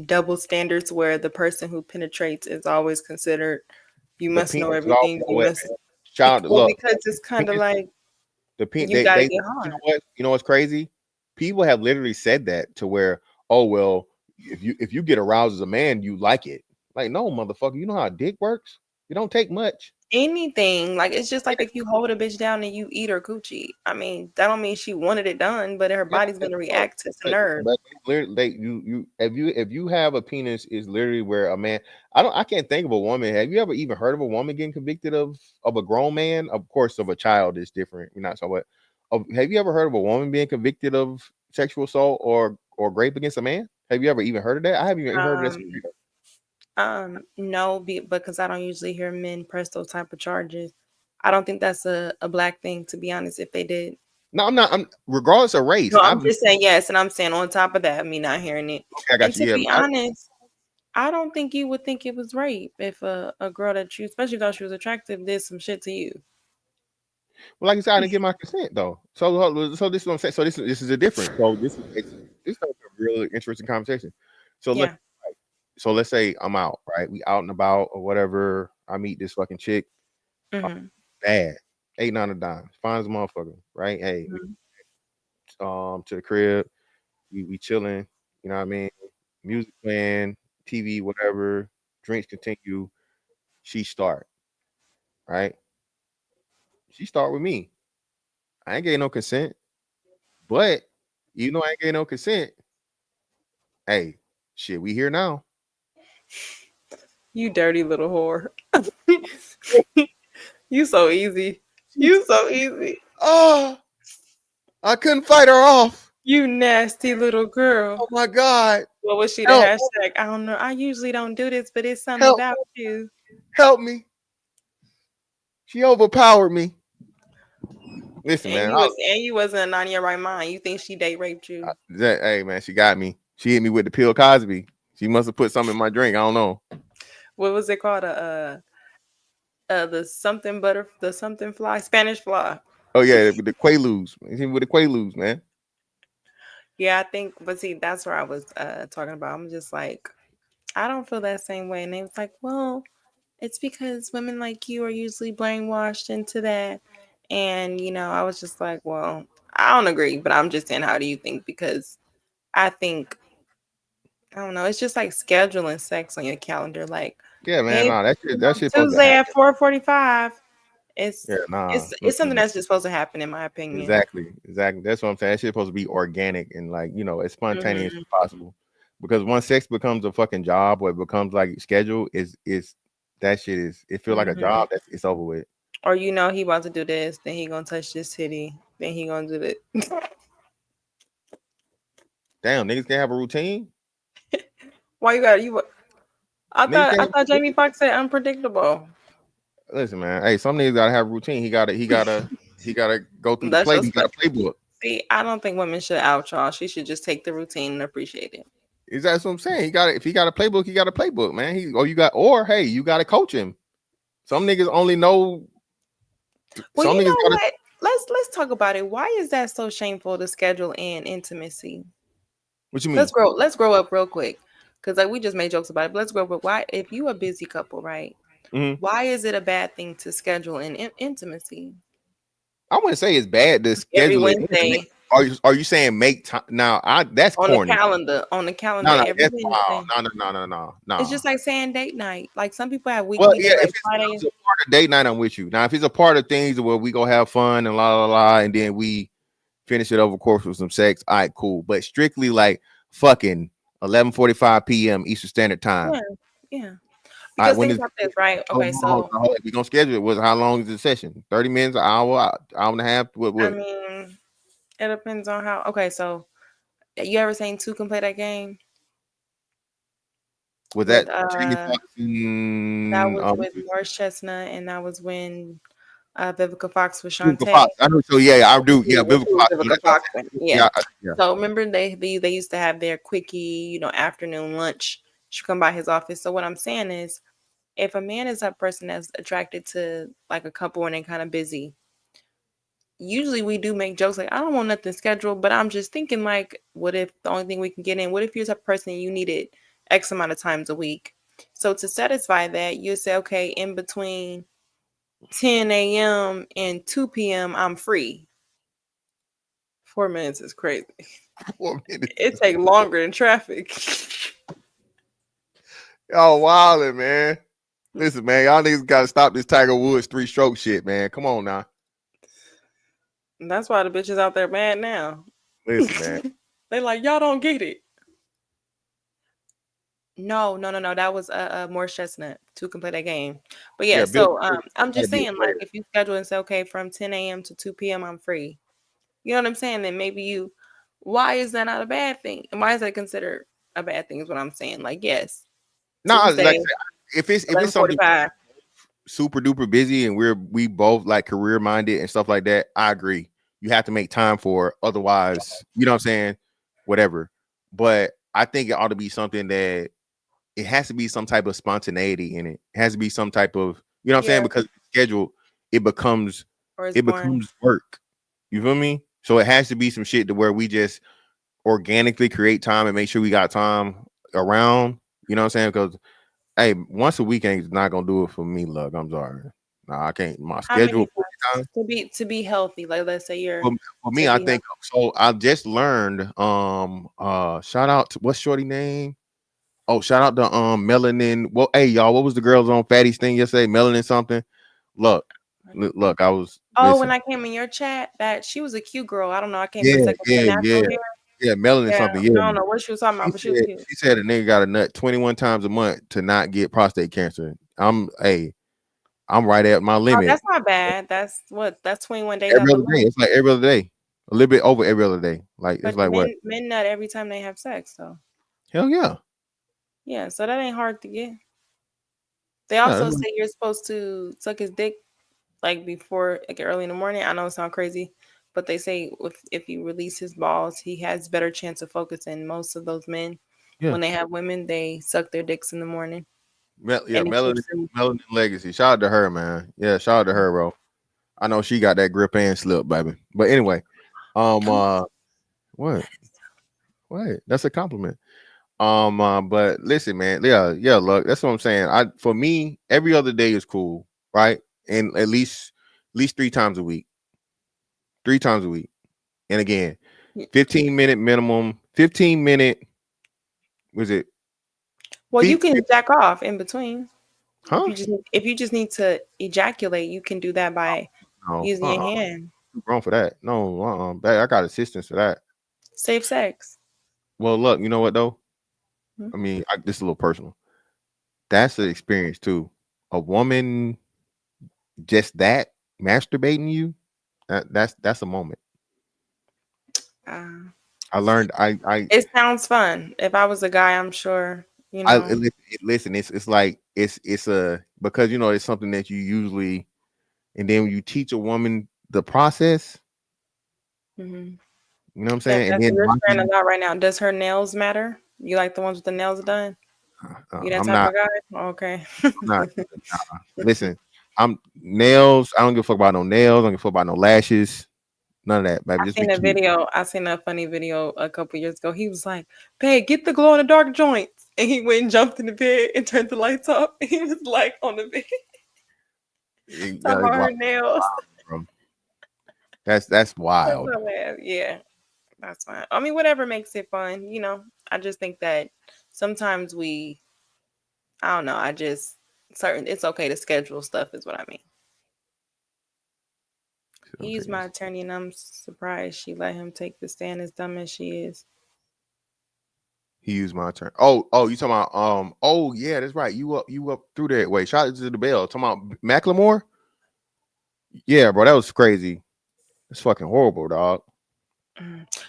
double standards where the person who penetrates is always considered, you must know everything. Because it's kind of like you gotta get hard. You know what's crazy? People have literally said that to where, oh well, if you get aroused as a man, you like it. Like, no, motherfucker, you know how a dick works? It don't take much. Anything. Like, it's just like if you hold a bitch down and you eat her coochie. I mean, that don't mean she wanted it done, but her body's gonna react to the nerve. But if you have a penis, is literally where a man. I can't think of a woman. Have you ever even heard of a woman getting convicted of a grown man? Of course, of a child is different. We're not so what. Have you ever heard of a woman being convicted of sexual assault or rape against a man? Have you ever even heard of that? I haven't even heard of this. No, because I don't usually hear men press those type of charges. I don't think that's a black thing, to be honest, if they did. No, I'm not. I'm regardless of race. No, I'm just saying yes, and I'm saying on top of that, me not hearing it. Okay, I got and you. To be honest, I don't think you would think it was rape if a girl that you, especially though she was attractive, did some shit to you. Well, like I said, I didn't get my consent though. So this is what I'm saying. So this is a difference. So this is a really interesting conversation. So let's say I'm out, right? We out and about or whatever. I meet this fucking chick. Bad. 8, 9 of dimes. Fine as a motherfucker, right? Hey, to the crib. We chilling. You know what I mean? Music playing, TV, whatever. Drinks continue. She start. Right? She start with me. I ain't getting no consent. But I ain't getting no consent. Hey, shit, we here now. You dirty little whore. You so easy. You so easy. Oh, I couldn't fight her off. You nasty little girl. Oh my God. What was she the Help. hashtag? I don't know. I usually don't do this, but it's something Help. about you. Help me. She overpowered me. Listen, And man. you wasn't on your right mind. You think she date raped you? Hey, man, she got me. She hit me with the pill Cosby. She must have put something in my drink. I don't know. What was it called? The something fly, Spanish fly. Oh yeah, with the Quaaludes. With the Quaaludes, man. Yeah, I think, but see, that's where I was talking about. I'm just like, I don't feel that same way. And they was like, well, it's because women like you are usually brainwashed into that. And, I was just like, well, I don't agree, but I'm just saying, how do you think? Because I think, I don't know, it's just like scheduling sex on your calendar. Like, yeah, man, hey, nah, that shit Tuesday at 4:45. It's something that's just supposed to happen, in my opinion. Exactly. That's what I'm saying. That shit's supposed to be organic and like, as spontaneous as possible. Because once sex becomes a fucking job or it becomes like schedule, it feels like a job. It's over with. Or he about to do this, then he gonna touch this titty, then he gonna do it. Damn, niggas can't have a routine. Why you got? I thought Jamie Foxx said unpredictable. Listen, man. Hey, some niggas gotta have a routine. He gotta go through the play. He got a playbook. See, I don't think women should out y'all. She should just take the routine and appreciate it. Is that what I'm saying? If he got a playbook, he got a playbook, man. You gotta coach him. Some niggas only know. Well, you know what? Let's talk about it. Why is that so shameful to schedule in intimacy? What you mean? Let's grow up real quick. Because like we just made jokes about it, but let's grow up. Why, if you a busy couple, right? Mm-hmm. Why is it a bad thing to schedule in intimacy? I wouldn't say it's bad to schedule it. Are you saying make time? Now, that's on corny. On the calendar. No, that's wild. No. It's just like saying date night. Like some people have weekends. Well, yeah, if it's a part of date night, I'm with you. Now, if it's a part of things where we go have fun and la, and then we finish it over course with some sex, all right, cool. But strictly like fucking 11:45 p.m. Eastern Standard Time. Yeah. Because things like this, right? Okay, so we're gonna schedule it. How long is the session? 30 minutes, an hour and a half? What? I mean, it depends on how. Okay, so you ever seen Two Can Play That Game? Was that that was with Morris Chestnut, and that was when Vivica Fox was Shantae. I know. So yeah, I do. Yeah, Vivica Fox. Yeah. So remember they used to have their quickie, afternoon lunch. She come by his office. So what I'm saying is, if a man is a person that's attracted to like a couple and they're kind of busy, usually we do make jokes like, I don't want nothing scheduled, but I'm just thinking like, what if the only thing we can get in? What if you're a person you needed X amount of times a week? So to satisfy that, you say, okay, in between 10 a.m. and 2 p.m. I'm free. 4 minutes is crazy. 4 minutes. It take longer in traffic. Y'all wildin', man. Listen, man, y'all niggas gotta stop this Tiger Woods 3-stroke shit, man. Come on now. That's why the bitches out there mad now. Listen, man. They like, y'all don't get it. No. That was Morris Chestnut. Two Can Play That Game. But yeah, so I'm just saying, like, if you schedule and say, okay, from 10 a.m. to 2 p.m. I'm free. You know what I'm saying? Then maybe why is that not a bad thing? And why is that considered a bad thing is what I'm saying. Like, yes. No, like if it's something super duper busy and we both like career minded and stuff like that, I agree. You have to make time for it. Otherwise, you know what I'm saying? Whatever. But I think it ought to be something that it has to be some type of spontaneity in it. It has to be some type of, you know what I'm saying? Because schedule, it becomes work. You feel me? So it has to be some shit to where we just organically create time and make sure we got time around. You know what I'm saying? Because hey, once a week ain't not gonna do it for me, look. I'm sorry. Nah, I can't. My schedule to be healthy. Like let's say you're for me, I think so. I just learned. Shout out to what's shorty name? Oh, shout out to Melanin. Well, hey y'all, what was the girls on Fatty's thing yesterday? Melanin something. Look, I was. When I came in your chat, that she was a cute girl. I don't know. I came for a second. Yeah, Melanin something. Yeah, I don't know what she was talking about, but she was cute. She said a nigga got a nut 21 times a month to not get prostate cancer. I'm right at my Oh, limit. that's not bad. That's 21 days Every out other the day. month. It's like every other day. A little bit over every other day. Like But it's like what? men nut every time they have sex, though. Hell yeah. Yeah, so that ain't hard to get. They Yeah, also that's say you're supposed to suck his dick like before, like early in the morning. I know it sounds crazy, but they say if you release his balls, he has better chance of focusing. Most of those men, yeah. when they have women, they suck their dicks in the morning. Yeah, And it Melody, keeps them. Melody Legacy. Shout out to her, man. Yeah, shout out to her, bro. I know she got that grip and slip, baby. But anyway, what? That's a compliment. But listen, man. Yeah, look, that's what I'm saying. For me, every other day is cool, right? And at least 3 times a week. 3 times a week. And again, 15-minute minimum, 15-minute, was it? Well, you can jack off in between. Huh? If you just need to ejaculate, you can do that by using your hand. Wrong for that. No, I got assistance for that. Safe sex. Well, look, you know what though? I mean, this is a little personal. That's an experience too. A woman just that masturbating you, that's a moment. I learned. It sounds fun. If I was a guy, I'm sure. You know. Listen. It's like it's a because you know it's something that you usually, and then when you teach a woman the process. Mm-hmm. You know what I'm saying? Yeah, and then you're sharing a lot right now. Does her nails matter? You like the ones with the nails done? You that I'm type not, of guy? Okay. I'm not. Listen, I'm nails. I don't give a fuck about no nails. I don't give a fuck about no lashes. None of that, baby. I Just seen be a cute. video. I seen a funny video a couple years ago. He was like, "Babe, get the glow in the dark joints," and he went and jumped in the bed and turned the lights off. He was like on the bed. Talking about her nails. That's wild. Yeah, that's fine. I mean, whatever makes it fun, you know. I just think that sometimes I don't know. It's okay to schedule stuff, is what I mean. He's my attorney, and I'm surprised she let him take the stand, as dumb as she is. He used my turn. Oh, you talking about oh yeah, that's right. You up through that way. Shout out to the bell. Talking about Macklemore. Yeah, bro, that was crazy. It's fucking horrible, dog.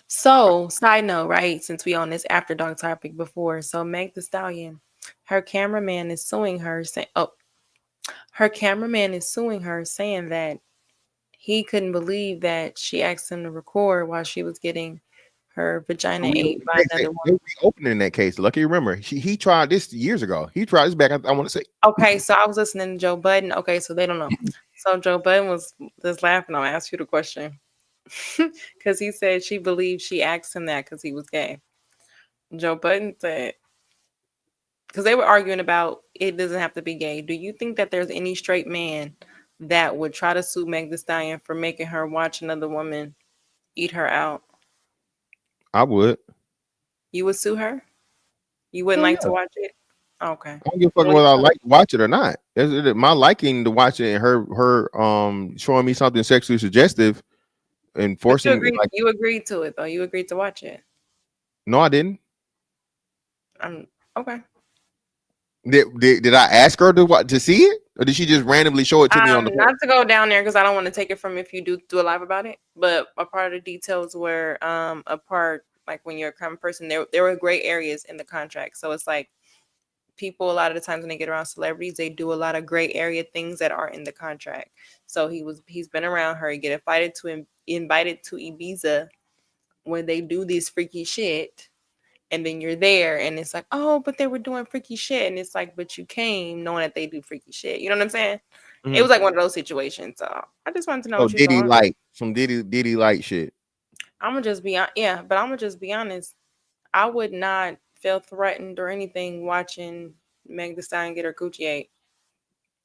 So, side note, right? Since we on this after dark topic before, so Meg Thee Stallion, her cameraman is suing her saying, saying that he couldn't believe that she asked him to record while she was getting her vagina ate by another woman. Opening that case. Lucky, remember he tried this years ago. He tried this back. I want to say. Okay, so I was listening to Joe Budden. Okay, so they don't know. So Joe Budden was just laughing. I'll ask you the question. Because he said she believed she asked him that because he was gay. Joe Budden said, because they were arguing about it doesn't have to be gay. Do you think that there's any straight man that would try to sue Meg Thee Stallion for making her watch another woman eat her out? I would. You would sue her? You wouldn't like to watch it? Okay. I don't give a fuck whether I like to watch it or not. My liking to watch it and her showing me something sexually suggestive and forcing you agreed to it though. You agreed to watch it. No, I didn't. Okay. Did I ask her to see it, or did she just randomly show it to me on the? Not to go down there because I don't want to take it from if you do a live about it. But a part of the details were a part like when you're a common person, there were gray areas in the contract. So it's like people a lot of the times when they get around celebrities, they do a lot of gray area things that are in the contract. So he's been around her. He get invited to Ibiza when they do this freaky shit. And then you're there and it's like, oh, but they were doing freaky shit. And it's like, but you came knowing that they do freaky shit. You know what I'm saying? Mm-hmm. It was like one of those situations. So I just wanted to know what you thought. Like some Diddy light shit. I'm going to just be honest. I would not feel threatened or anything watching Meg Thee Stallion get her coochie ate.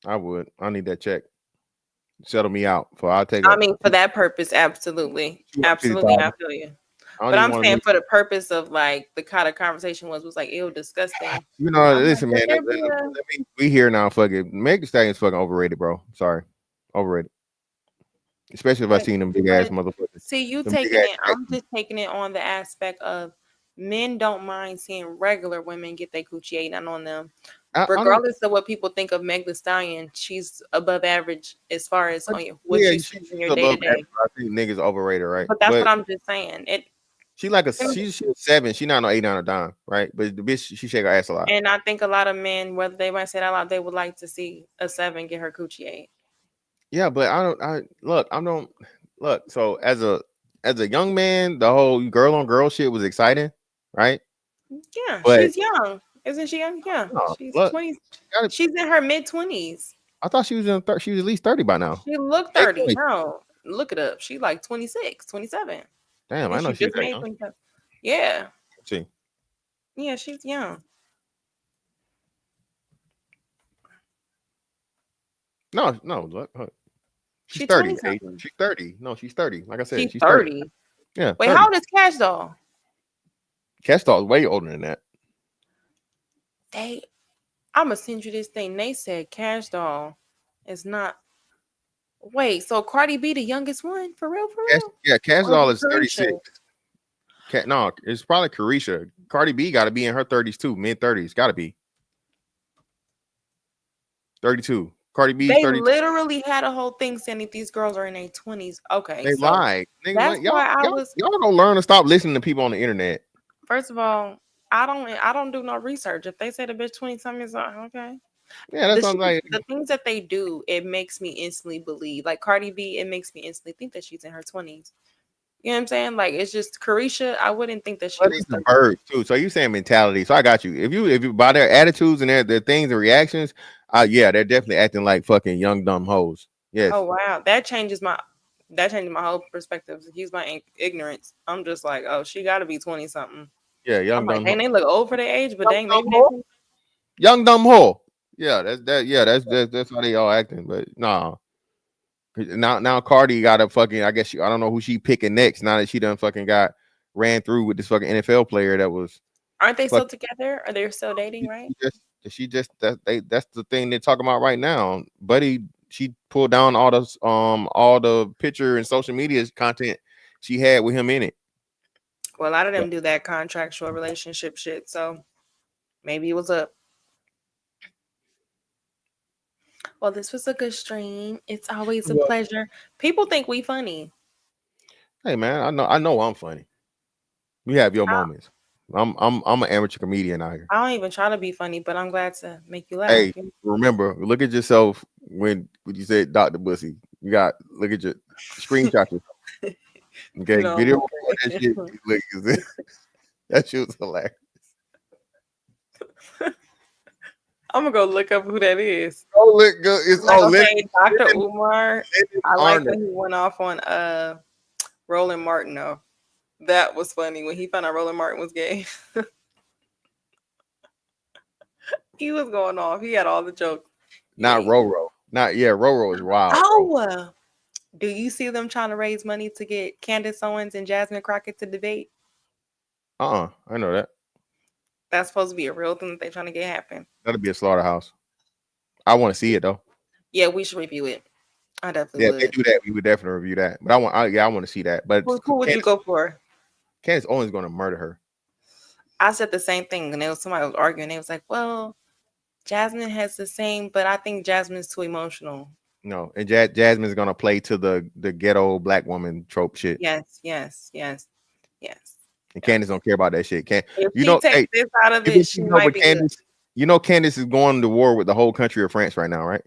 I would. I need that check. Settle me out. For that purpose, absolutely. Absolutely. I feel you. But I'm saying for the purpose of like the kind of conversation was like, ew, disgusting. You know, listen, man. We here now. Fuck it. Meg Thee Stallion's fucking overrated, bro. Sorry, overrated. Especially if I seen them big ass motherfuckers. See, you taking it. I'm just taking it on the aspect of men don't mind seeing regular women get their coochie ate on them. I don't. Regardless of what people think of Meg Thee Stallion, she's above average as far as what Yeah, you see in your day to above day. average. I think niggas overrated, right? But that's what I'm just saying. She like she's a 7. She not no 8 on a dime, right? But the bitch, she shake her ass a lot. And I think a lot of men, whether they might say that out loud, they would like to see a 7 get her coochie ate. Yeah, but I don't look. So as a young man, the whole girl on girl shit was exciting, right? Yeah, But, she's young, isn't she young? Yeah, no, she's look, 20. She's in her mid-20s. I thought she was she was at least 30 by now. She looked 30. No, look it up. She like 26, 27. Damn, I know she was that young. Yeah. See. Yeah, she's young. No, look. She's 30. She's 30. No, she's 30. Like I said, she's 30. Yeah. Wait, 30. how old is Cash Doll? Cash Doll is way older than that. I'm gonna send you this thing. They said Cash Doll is not. Wait, so Cardi B the youngest one for real? Yeah, Cash Doll is 36. No, it's probably Carisha. Cardi B got to be in her 30s too, mid 30s. Got to be 32. Cardi B. They 32. literally had a whole thing saying that these girls are in their 20s. Okay, they lied. That's why y'all don't learn to stop listening to people on the internet. First of all, I don't do no research. If they say the bitch 20 something is okay. Yeah, that's what I'm like. The things that they do, it makes me instantly believe. Like Cardi B, it makes me instantly think that she's in her 20s. You know what I'm saying? Like it's just Carisha. I wouldn't think that she was the birds too. So you saying mentality. So I got you. If you by their attitudes and their things and reactions, yeah, they're definitely acting like fucking young dumb hoes. Yes. Oh wow, that changes my whole perspective. Excuse my ignorance. I'm just like, oh, she got to be 20 something. Yeah, young dumb. Like, they look old for their age, but dang, maybe young dumb hoe. Yeah, that's how they all acting. But no. Now Cardi got a fucking, I guess I don't know who she picking next now that she done fucking ran through with this fucking NFL player that was. Aren't they still together? Are they still dating, right? That's the thing they're talking about right now. Buddy, she pulled down all the picture and social media content she had with him in it. Well, a lot of them do that contractual relationship shit, so maybe it was up. Well, this was a good stream. It's always a pleasure. People think we funny. Hey man, I know I'm funny. You have your moments. I'm an amateur comedian out here. I don't even try to be funny, but I'm glad to make you laugh. Hey, remember, look at yourself when you said Dr. Bussy. You got look at your screenshot yourself. Okay, video that shit. Look, that shit was hilarious. I'm gonna go look up who that is. Oh, look good. It's Dr. Umar. I like when he went off on Roland Martin though. That was funny when he found out Roland Martin was gay. He was going off. He had all the jokes. Not Roro. Roro is wild. Oh, do you see them trying to raise money to get Candace Owens and Jasmine Crockett to debate? I know that. That's supposed to be a real thing that they're trying to get happen. That'll be a slaughterhouse. I want to see it though. Yeah, we should review it. I definitely would. If they do that, we would definitely review that. But I want to see that. But who would you go for? Candace Owens going to murder her. I said the same thing, and somebody was arguing. They was like, "Well, Jasmine has the same, but I think Jasmine's too emotional." No, and Jasmine's going to play to the ghetto black woman trope shit. Yes. And Candace don't care about that shit. If she takes this out of it, she might be Candace. You know, Candace is going to war with the whole country of France right now, right?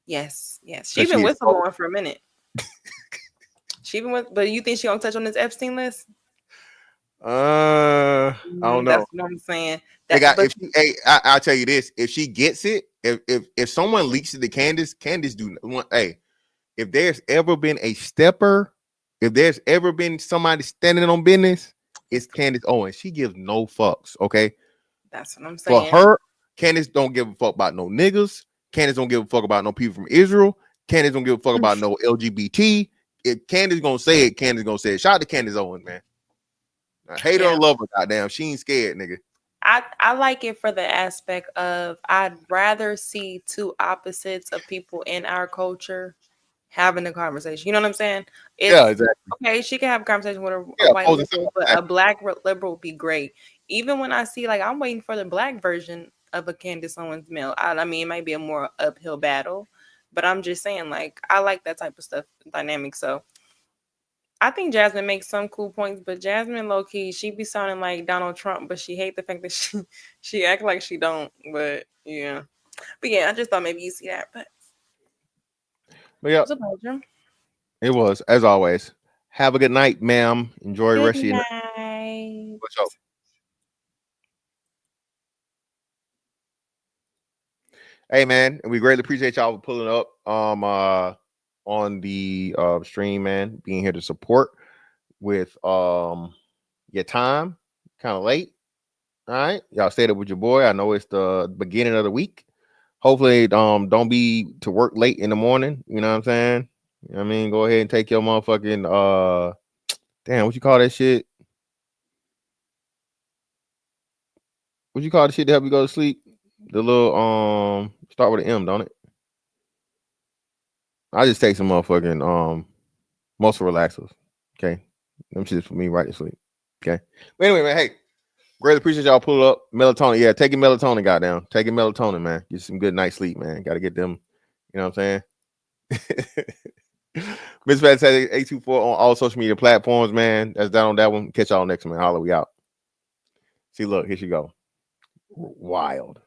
Yes. She's been whistleblowing for a minute. But you think she gonna touch on this Epstein list? I don't know. That's what I'm saying. I'll tell you this: if she gets it, if someone leaks it to Candace do. Hey, if there's ever been a stepper, if there's ever been somebody standing on business, it's Candace Owens. She gives no fucks. Okay, that's what I'm saying. For her, Candace don't give a fuck about no niggas. Candace don't give a fuck about no people from Israel. Candace don't give a fuck about no LGBT. If Candace gonna say it, Candace gonna say it. Shout out to Candace Owens, man. I hate her or love her, goddamn. She ain't scared, nigga. I like it for the aspect of I'd rather see two opposites of people in our culture having a conversation. You know what I'm saying? Yeah, exactly. Okay, she can have a conversation with a Yeah, white opposing liberal, side, but a exactly. black liberal would be great. Even when I see, like, I'm waiting for the black version of a Candace Owens mail. I mean, it might be a more uphill battle, but I'm just saying, like, I like that type of stuff, dynamic. So I think Jasmine makes some cool points, but Jasmine, low key, she be sounding like Donald Trump, but she hate the fact that she act like she don't. But yeah, I just thought maybe you see that. But yeah, it was a pleasure. It was, as always. Have a good night, ma'am. Enjoy the Good rest of your night. night. What's up? Hey, man, and we greatly appreciate y'all for pulling up on the stream, man. Being here to support with your time. Kind of late. All right, y'all stayed up with your boy. I know it's the beginning of the week. Hopefully, don't be to work late in the morning. You know what I'm saying? You know what I mean, go ahead and take your motherfucking damn, what you call that shit? What you call the shit to help you go to sleep? The little start with an M, don't it? I just take some motherfucking muscle relaxers. Okay. Them shit's for me right to sleep. Okay. But anyway, man, hey, greatly appreciate y'all pull up. Melatonin. Yeah, taking melatonin, goddamn. Taking melatonin, man. Get some good night sleep, man. Gotta get them, you know what I'm saying? Miss Fantastic 824 on all social media platforms, man. That's down on that one. Catch y'all next, man. Holla, we out. See, look, here she go. Wild.